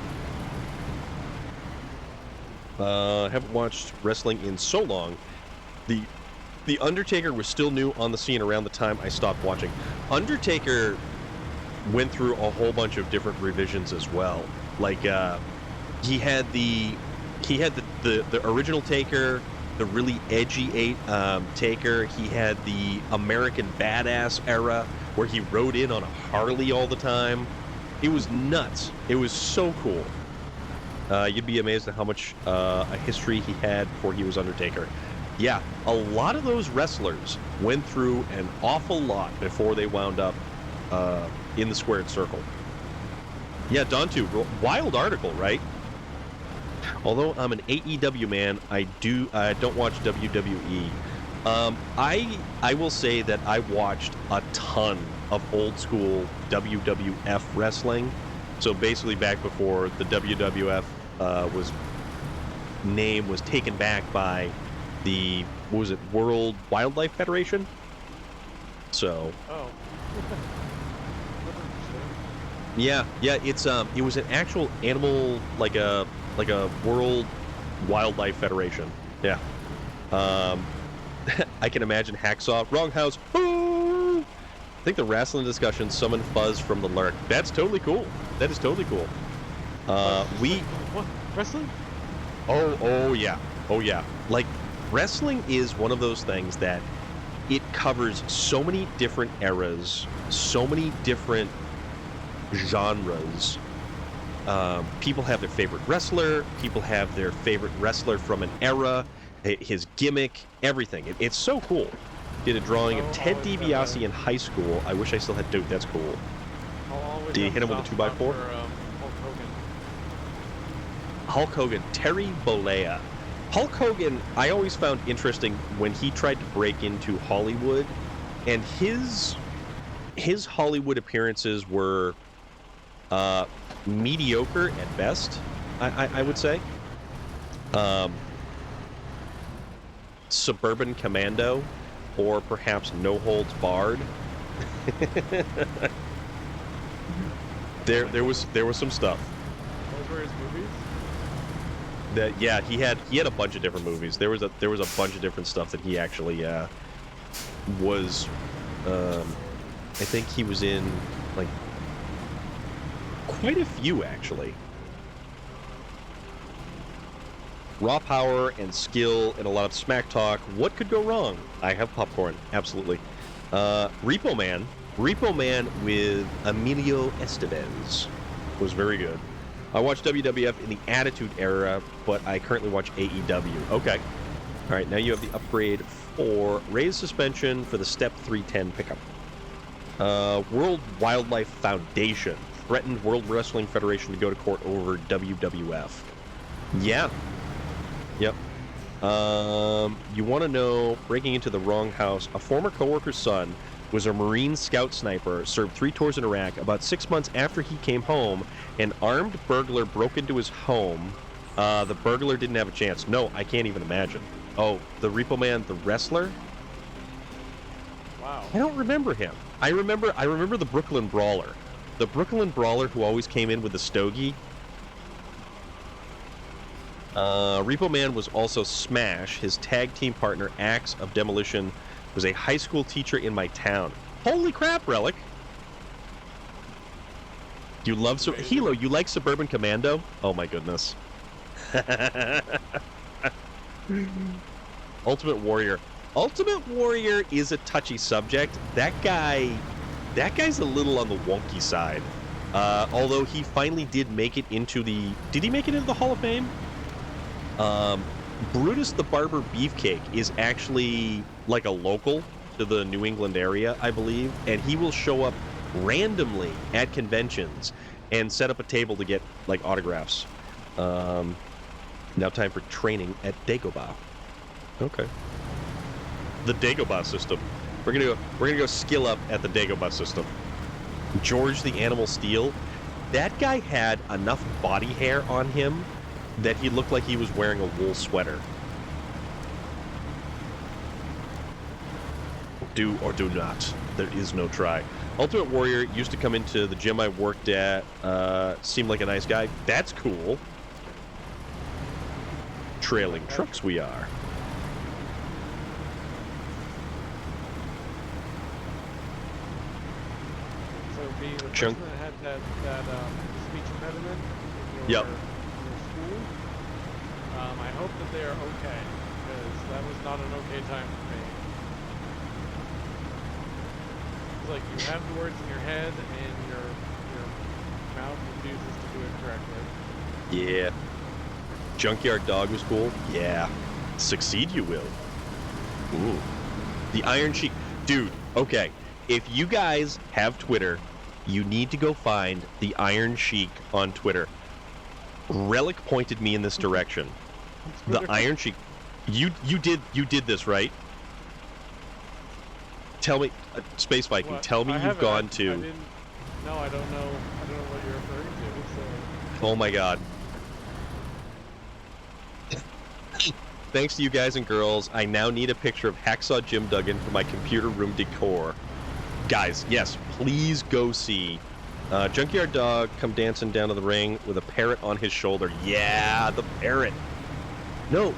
Haven't watched wrestling in so long. The Undertaker was still new on the scene around the time I stopped watching. Undertaker went through a whole bunch of different revisions as well. Like he had the original Taker, the really edgy Taker. He had the American Badass era where he rode in on a Harley all the time. It was nuts. It was so cool. You'd be amazed at how much a history he had before he was Undertaker. Yeah, a lot of those wrestlers went through an awful lot before they wound up in the squared circle. Yeah, Dontu, wild article, right? Although I'm an AEW man, I don't watch WWE. I will say that I watched a ton of old school WWF wrestling. So basically back before the WWF name was taken back by the, what was it, World Wildlife Federation? So. Oh. Yeah, it's it was an actual animal, like a World Wildlife Federation. Yeah. I can imagine Hacksaw, wrong house. I think the wrestling discussion summoned Fuzz from the lurk. That's totally cool. That is totally cool. What? Wrestling? Oh yeah. Like, wrestling is one of those things that it covers so many different eras, so many different genres. People have their favorite wrestler. People have their favorite wrestler from an era, his gimmick, everything. It's so cool. Did a drawing of Ted DiBiase in high school. I wish I still had. Dude, that's cool. Did you hit him with a 2x4? Hulk Hogan. Hulk Hogan, Terry Bollea. Hulk Hogan, I always found interesting when he tried to break into Hollywood, and his Hollywood appearances were mediocre at best, I would say. Suburban Commando, or perhaps No Holds Barred. There was some stuff. Those were his movies? That, yeah, he had a bunch of different movies. There was a bunch of different stuff that he actually was. I think he was in, like, quite a few, actually. Raw power and skill and a lot of smack talk. What could go wrong? I have popcorn, absolutely. Repo Man with Emilio Estevez was very good. I watched WWF in the Attitude Era, but I currently watch AEW. Okay. All right, now you have the upgrade for raised suspension for the Step 310 pickup. World Wildlife Foundation threatened World Wrestling Federation to go to court over WWF. Yeah. Yep. You want to know, breaking into the wrong house, a former coworker's son was a Marine scout sniper, served 3 tours in Iraq. About 6 months after he came home, an armed burglar broke into his home. The burglar didn't have a chance. No, I can't even imagine. Oh, the Repo Man, the wrestler? Wow. I don't remember him. I remember the Brooklyn Brawler. The Brooklyn Brawler who always came in with the stogie. Repo Man was also Smash. His tag team partner, Axe of Demolition, was a high school teacher in my town. Holy crap, Relic! You love Hilo, you like Suburban Commando? Oh my goodness. Ultimate Warrior. Ultimate Warrior is a touchy subject. That guy's a little on the wonky side. Although he finally did make it into the... Did he make it into the Hall of Fame? Brutus the Barber Beefcake is actually like a local to the New England area, I believe, and he will show up randomly at conventions and set up a table to get like autographs. Now time for training at Dagobah. Okay. The Dagobah system. We're gonna go skill up at the Dagobah system. George the Animal Steel. That guy had enough body hair on him that he looked like he was wearing a wool sweater. Do or do not. There is no try. Ultimate Warrior used to come into the gym I worked at. Seemed like a nice guy. That's cool. Trailing trucks we are. So being the person that had that speech impediment in your school, I hope that they are okay, because that was not an okay time for me. It's like you have the words in your head and your mouth refuses to do it correctly. Yeah. Junkyard Dog was cool. Yeah. Succeed you will. Ooh. The Iron Sheik. Dude, okay. If you guys have Twitter, you need to go find the Iron Sheik on Twitter. Relic pointed me in this direction. The Iron Sheik. You did this, right? Tell me, Space Viking. What? Tell me you've gone to. No, I don't know. I don't know what you're referring to. So. Oh my God. Thanks to you guys and girls, I now need a picture of Hacksaw Jim Duggan for my computer room decor. Guys, yes, please go see Junkyard Dog come dancing down to the ring with a parrot on his shoulder. Yeah, the parrot. No,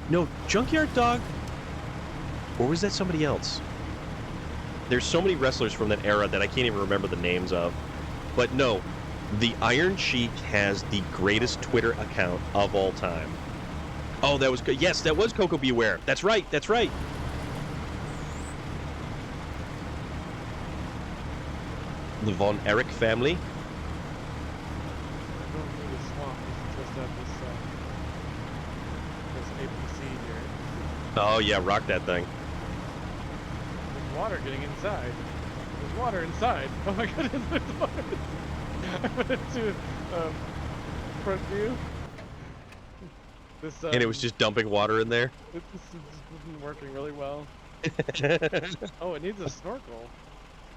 no Junkyard Dog, or was that somebody else? There's so many wrestlers from that era that I can't even remember the names of. But no, the Iron Sheik has the greatest Twitter account of all time. Oh, that was yes, that was Coco Beware. That's right. That's right. The Von Erich family. I don't need a swamp. This just have this APC here. Oh yeah, rock that thing. There's water getting inside. There's water inside. Oh my goodness, there's water. I went into front view. This And it was just dumping water in there. This isn't working really well. Oh, it needs a snorkel.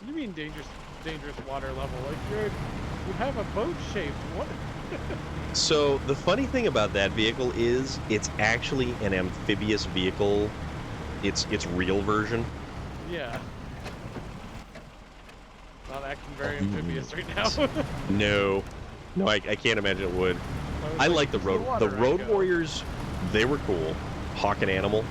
What do you mean dangerous water level? Like you have a boat shape. What? So the funny thing about that vehicle is it's actually an amphibious vehicle. It's real version. Yeah. Not acting very amphibious right now. No, I can't imagine it would. I like the Road Warriors. They were cool. Hawk and Animal.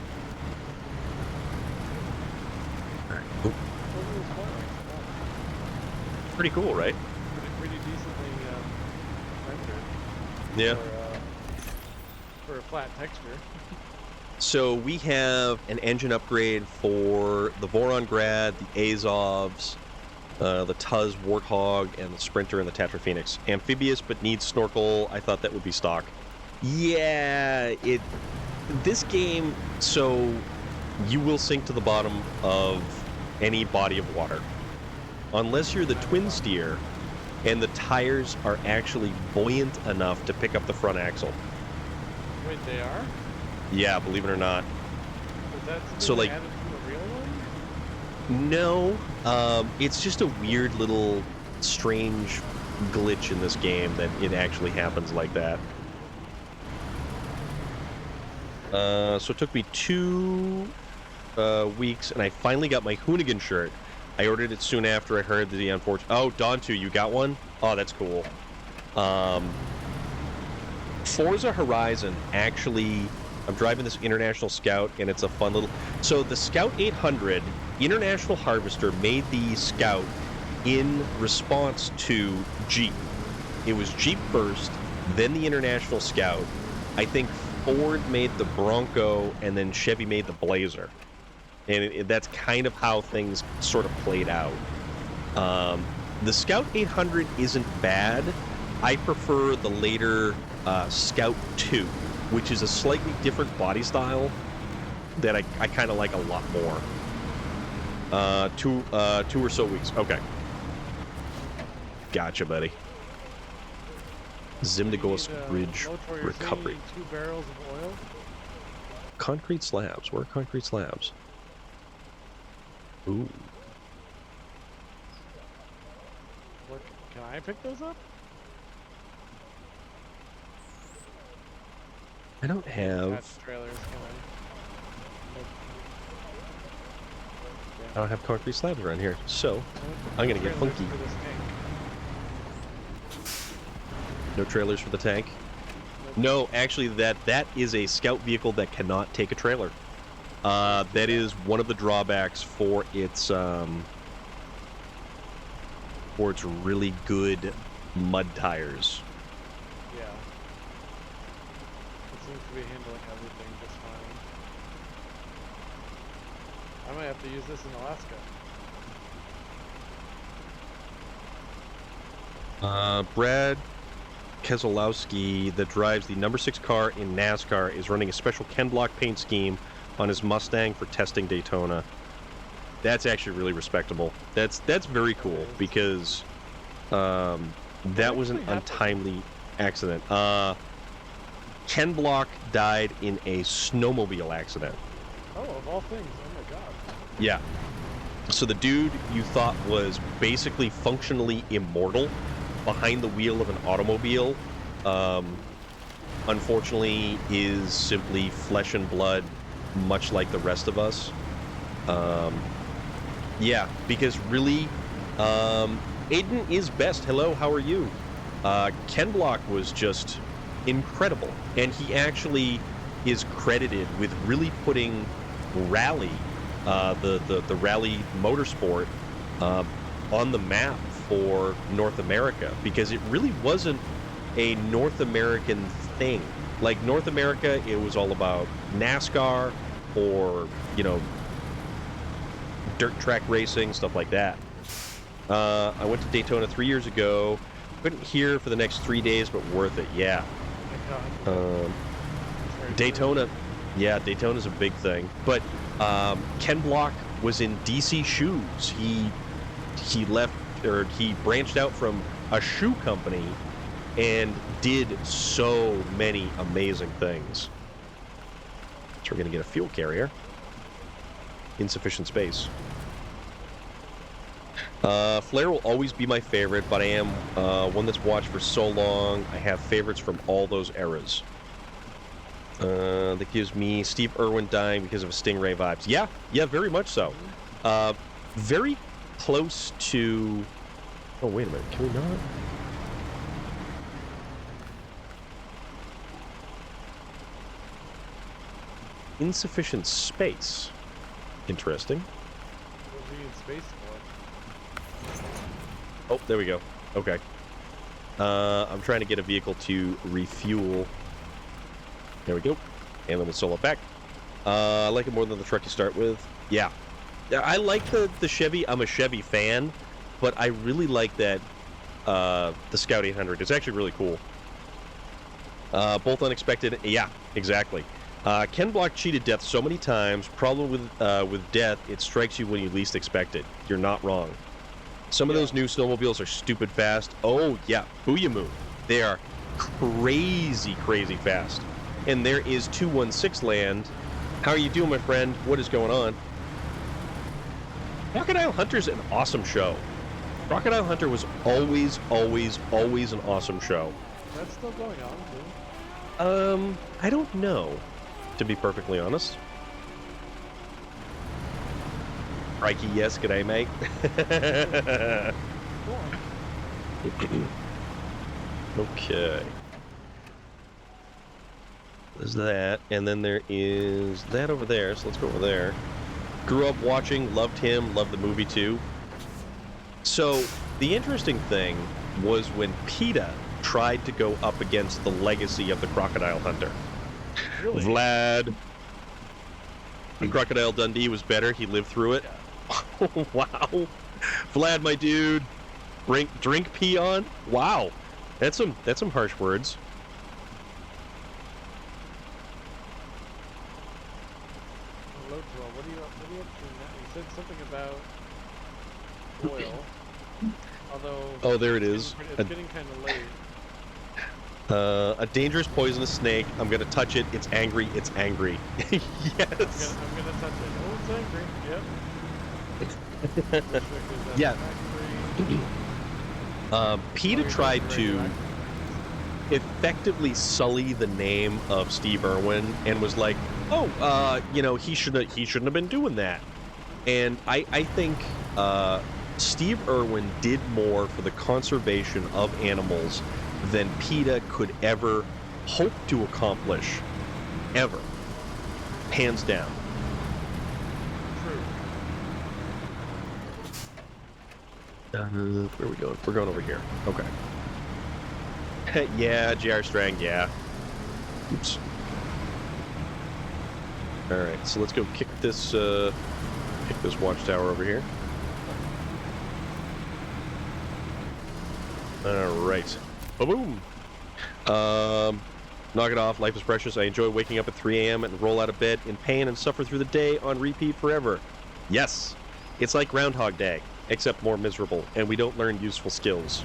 Pretty cool, right? Pretty decently rendered. Yeah. For a flat texture. So we have an engine upgrade for the Vorongrad, the Azovs, the Tuz Warthog, and the Sprinter and the Tatra Phoenix. Amphibious but needs snorkel. I thought that would be stock. Yeah, this game, so you will sink to the bottom of any body of water. Unless you're the twin steer and the tires are actually buoyant enough to pick up the front axle. Wait, they are? Yeah, believe it or not. Is that So, like, added to the real one? No, it's just a weird little strange glitch in this game that it actually happens like that. So it took me 2 weeks, and I finally got my Hoonigan shirt. I ordered it soon after I heard the unfortunate... Oh, Dontu, you got one? Oh, that's cool. Forza Horizon, actually... I'm driving this International Scout, and it's a fun little... So the Scout 800, International Harvester made the Scout in response to Jeep. It was Jeep first, then the International Scout. I think Ford made the Bronco, and then Chevy made the Blazer. And that's kind of how things sort of played out. The Scout 800 isn't bad. I prefer the later Scout 2, which is a slightly different body style that I kind of like a lot more. 2 or so weeks. Okay. Gotcha, buddy. Zimnagos Bridge recovery. 2 barrels of oil? Concrete slabs. Where are concrete slabs? Ooh. What, can I pick those up? I don't have... That's trailers coming. I don't have concrete slabs around here, so I'm gonna get funky. No trailers for the tank? No, actually, that is a scout vehicle that cannot take a trailer. That is one of the drawbacks for its really good mud tires. Yeah. It seems to be handling everything just fine. I might have to use this in Alaska. Brad Keselowski, that drives the number 6 car in NASCAR, is running a special Ken Block paint scheme on his Mustang for testing Daytona. That's actually really respectable. That's very cool because that was an untimely accident. Ken Block died in a snowmobile accident. Oh, of all things. Oh my god. Yeah. So the dude you thought was basically functionally immortal behind the wheel of an automobile unfortunately, is simply flesh and blood, much like the rest of us. Yeah, because really, Aiden is best. Hello, how are you? Ken Block was just incredible, and he actually is credited with really putting rally, the rally motorsport, on the map for North America, because it really wasn't a North American thing. Like North America, it was all about NASCAR or, you know, dirt track racing, stuff like that. I went to Daytona 3 years ago. Couldn't hear for the next 3 days, but worth it. Yeah. Daytona, yeah, Daytona's a big thing. But Ken Block was in DC Shoes. He left, or he branched out from a shoe company and did so many amazing things. So we're gonna get a fuel carrier. Insufficient space. Flair will always be my favorite, but I am one that's watched for so long. I have favorites from all those eras. That gives me Steve Irwin dying because of Stingray vibes. Yeah, very much so. Very close to... Oh, wait a minute. Can we not? Insufficient space. Interesting. What do you need space for? Oh, there we go. Okay. I'm trying to get a vehicle to refuel. There we go. And then we'll solo it back. I like it more than the truck you start with. Yeah. I like the Chevy. I'm a Chevy fan, but I really like that the Scout 800. It's actually really cool. Both unexpected. Yeah, exactly. Ken Block cheated death so many times. Problem with death, it strikes you when you least expect it. You're not wrong. Some of those new snowmobiles are stupid fast. Oh, yeah. Booyah-moo. They are crazy, crazy fast. And there is 216 land. How are you doing, my friend? What is going on? Crocodile Hunter's an awesome show. Crocodile Hunter was always, always, always an awesome show. That's still going on, too. I don't know, to be perfectly honest. Crikey, yes, g'day, mate. Okay. There's that, and then there is that over there, so let's go over there. Grew up watching, loved him, loved the movie too. So, the interesting thing was when PETA tried to go up against the legacy of the Crocodile Hunter. Really? Vlad. Crocodile Dundee was better, he lived through it. Oh, wow. Vlad, my dude. Drink peon? Wow. That's some harsh words. Hello, Joel. What are you up to now? You said something about oil. Although... Oh, there it is. It's getting kind of late. A dangerous poisonous snake. I'm gonna touch it. It's angry. It's angry. Yes. I'm gonna touch it. Oh, it's angry. Yep. Yeah. PETA tried to effectively sully the name of Steve Irwin and was like, oh, he shouldn't have been doing that. And I think Steve Irwin did more for the conservation of animals than PETA could ever hope to accomplish, ever. Hands down. Where are we going? We're going over here. Okay. Yeah, J.R. Strang, yeah. Oops. Alright, so let's go kick this watchtower over here. Alright. Ba-boom! Knock it off. Life is precious. I enjoy waking up at 3 a.m. and roll out of bed in pain and suffer through the day on repeat forever. Yes! It's like Groundhog Day, except more miserable, and we don't learn useful skills.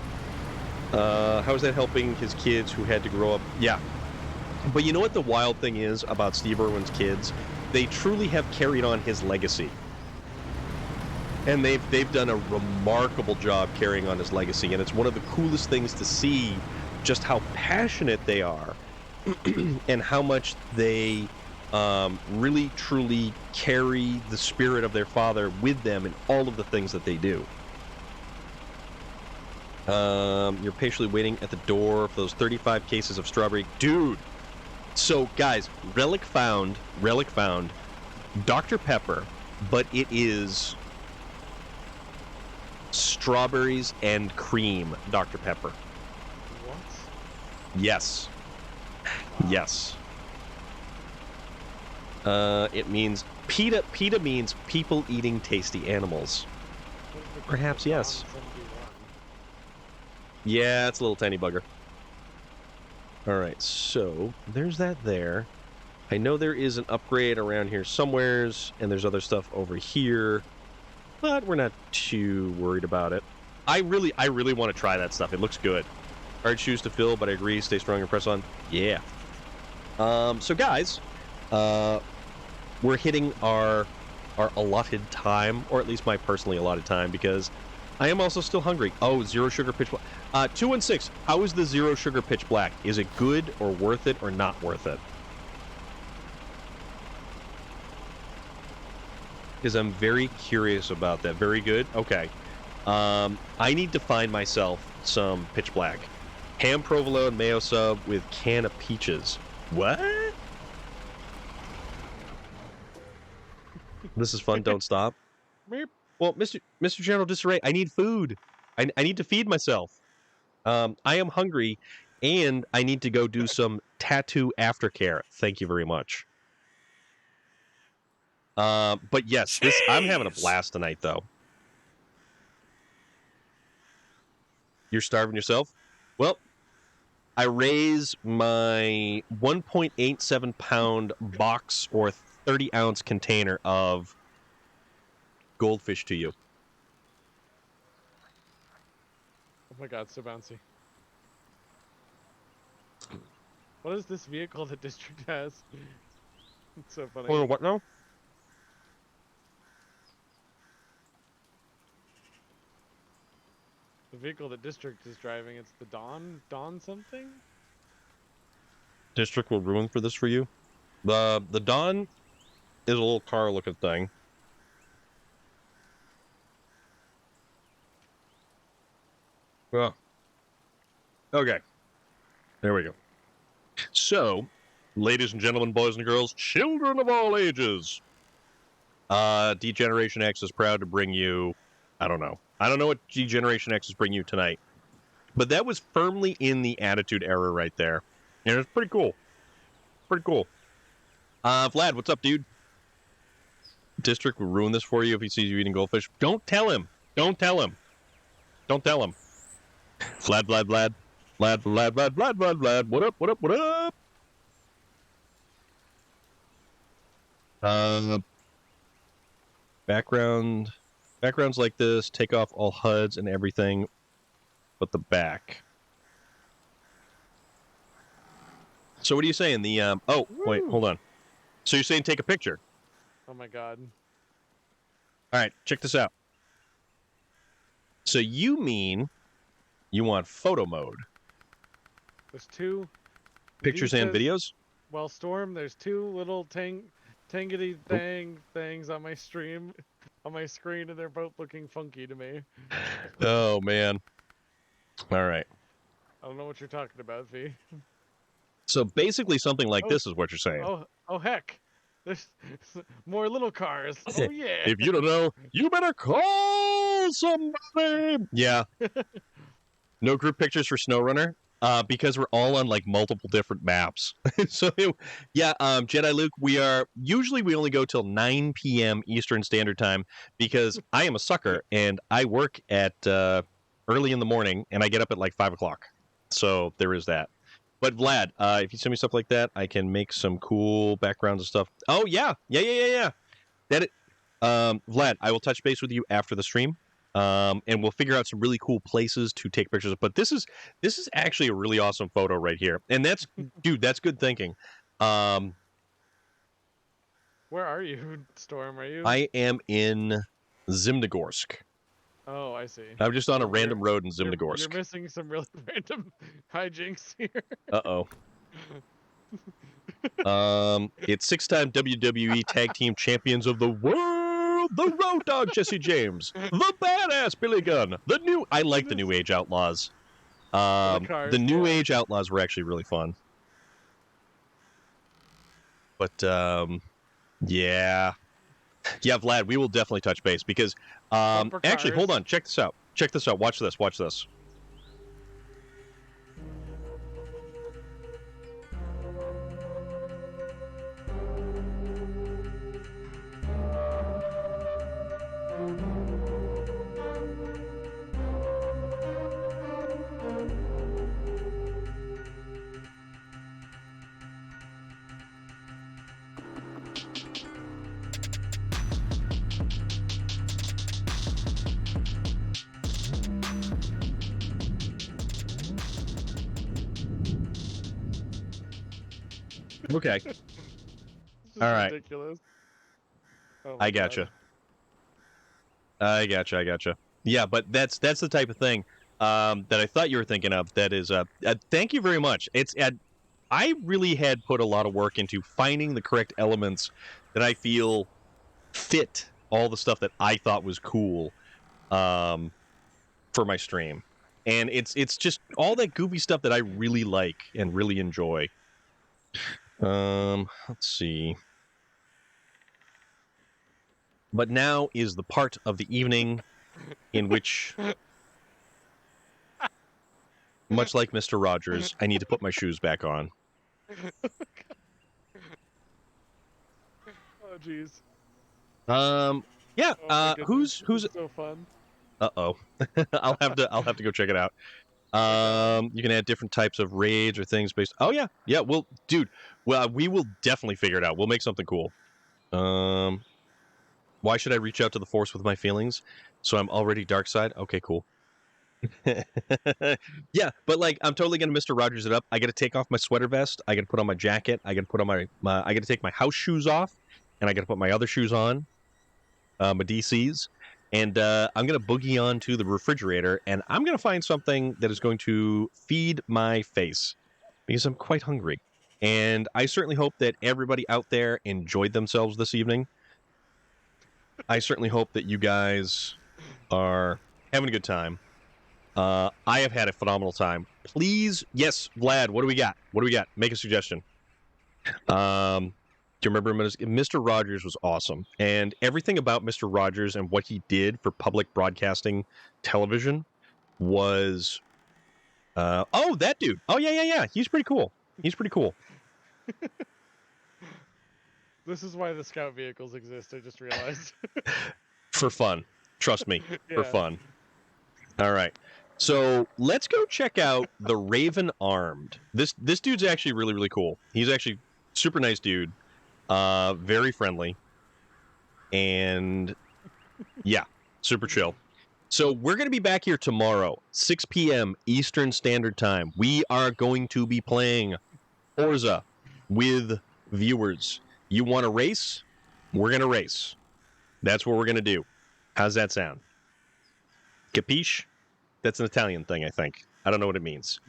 How is that helping his kids who had to grow up? Yeah. But you know what the wild thing is about Steve Irwin's kids? They truly have carried on his legacy. And they've done a remarkable job carrying on his legacy, and it's one of the coolest things to see just how passionate they are and how much they really truly carry the spirit of their father with them in all of the things that they do. You're patiently waiting at the door for those 35 cases of strawberry. Dude! So, guys, Relic found Dr. Pepper, but it is strawberries and cream Dr. Pepper. What? Yes. Wow. Yes. It means PETA means people eating tasty animals. Perhaps yes. Yeah, it's a little tiny bugger. All right, so there's that there. I know there is an upgrade around here somewheres, and there's other stuff over here, but we're not too worried about it. I really want to try that stuff. It looks good. Hard shoes to fill, but I agree. Stay strong and press on. Yeah. So guys, we're hitting our allotted time, or at least my personally allotted time, because I am also still hungry. Oh, zero sugar pitch black. 216, how is the zero sugar pitch black? Is it good or worth it or not worth it? Because I'm very curious about that. Very good? Okay. I need to find myself some pitch black. Ham provolone mayo sub with can of peaches. What? This is fun. Don't stop. Well, Mr. General Disarray, I need food. I need to feed myself. I am hungry, and I need to go do some tattoo aftercare. Thank you very much. But yes, I'm having a blast tonight, though. You're starving yourself? Well, I raise my 1.87 pound box or 30 ounce container of goldfish to you. Oh my god, so bouncy. What is this vehicle the district has? It's so funny. Oh, what now? The vehicle the district is driving, it's the Dawn something? District will ruin for this for you. The Dawn is a little car looking thing. Well, okay. There we go. So, ladies and gentlemen, boys and girls, children of all ages, D-Generation X is proud to bring you, I don't know what D-Generation X is bringing you tonight, but that was firmly in the Attitude Era right there, and it's pretty cool. Pretty cool. Vlad, what's up, dude? District will ruin this for you if he sees you eating goldfish. Don't tell him. Don't tell him. Don't tell him. Vlad. Vlad. What up? What up? What up? Backgrounds like this. Take off all HUDs and everything but the back. So what are you saying? Oh, wait, hold on. So you're saying take a picture? Oh my god. All right, check this out. So you mean you want photo mode? There's two Pictures and videos? Well, Storm, there's two little tangity things on my stream, on my screen, and they're both looking funky to me. Oh, man. All right. I don't know what you're talking about, V. So basically something like this is what you're saying. Oh heck. There's more little cars. Oh, yeah. If you don't know, you better call somebody. Yeah. No group pictures for SnowRunner because we're all on like multiple different maps. So, yeah, Jedi Luke, we only go till 9 p.m. Eastern Standard Time because I am a sucker and I work at early in the morning and I get up at like 5 o'clock. So there is that. But Vlad, if you send me stuff like that, I can make some cool backgrounds and stuff. Oh yeah. Vlad, I will touch base with you after the stream, and we'll figure out some really cool places to take pictures of. But this is actually a really awesome photo right here, and that's that's good thinking. Where are you, Storm? Are you? I am in Zimnogorsk. Oh, I see. I'm just on a random road in Zimnogorsk. You're missing some really random hijinks here. Uh-oh. It's 6-time WWE Tag Team Champions of the World, the Road Dogg Jesse James, the Badass Billy Gunn, I like the New Age Outlaws. The New Age Outlaws were actually really fun. But, yeah, Vlad, we will definitely touch base because, actually, hold on, check this out. Watch this. Okay. All right. Ridiculous. Oh I gotcha. Yeah, but that's the type of thing that I thought you were thinking of. That is, thank you very much. I really had put a lot of work into finding the correct elements that I feel fit all the stuff that I thought was cool for my stream, and it's just all that goofy stuff that I really like and really enjoy. Let's see. But now is the part of the evening in which, much like Mr. Rogers, I need to put my shoes back on. Oh, jeez. Yeah. Who's so fun. Uh-oh. I'll have to go check it out. You can add different types of raids or things based. Oh yeah. Well, dude. Well, we will definitely figure it out. We'll make something cool. Why should I reach out to the Force with my feelings? So I'm already dark side? Okay, cool. Yeah, but like I'm totally gonna Mr. Rogers it up. I gotta take off my sweater vest. I gotta put on my jacket. I gotta put on I gotta take my house shoes off, and I gotta put my other shoes on, my DCs, and I'm gonna boogie on to the refrigerator, and I'm gonna find something that is going to feed my face because I'm quite hungry. And I certainly hope that everybody out there enjoyed themselves this evening. I certainly hope that you guys are having a good time. I have had a phenomenal time. Please, yes, Vlad, what do we got? Make a suggestion. Do you remember Mr. Rogers was awesome, and everything about Mr. Rogers and what he did for public broadcasting television was, oh, that dude. Oh yeah. He's pretty cool. This is why the scout vehicles exist, I just realized. For fun. Trust me. Yeah. For fun. All right. So let's go check out the Raven Armed. This dude's actually really, really cool. He's actually super nice dude. Very friendly. And yeah, super chill. So we're going to be back here tomorrow, 6 p.m. Eastern Standard Time. We are going to be playing Forza with viewers. You want to race? We're going to race. That's what we're going to do. How's that sound? Capiche? That's an Italian thing, I think. I don't know what it means.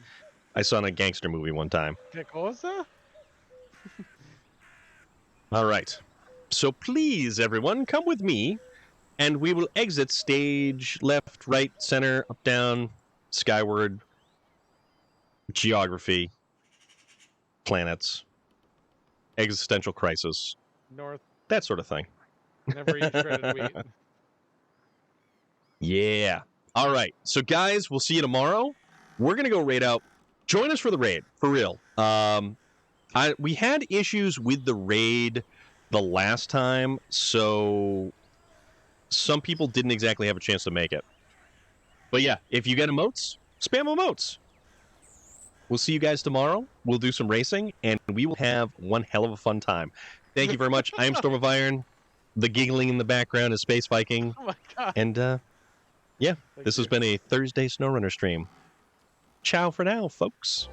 I saw it in a gangster movie one time. Que cosa? All right. So please, everyone, come with me, and we will exit stage left, right, center, up, down, skyward, geography, planets, existential crisis, North. that sort of thing. Never eat shredded wheat. Yeah. All right. So, guys, we'll see you tomorrow. We're going to go raid out. Join us for the raid, for real. We had issues with the raid the last time, so some people didn't exactly have a chance to make it. But yeah, if you get emotes, spam emotes. We'll see you guys tomorrow. We'll do some racing, and we will have one hell of a fun time. Thank you very much. I am Storm of Iron. The giggling in the background is Space Viking. Oh my god. And yeah, this has been a Thursday SnowRunner stream. Ciao for now, folks.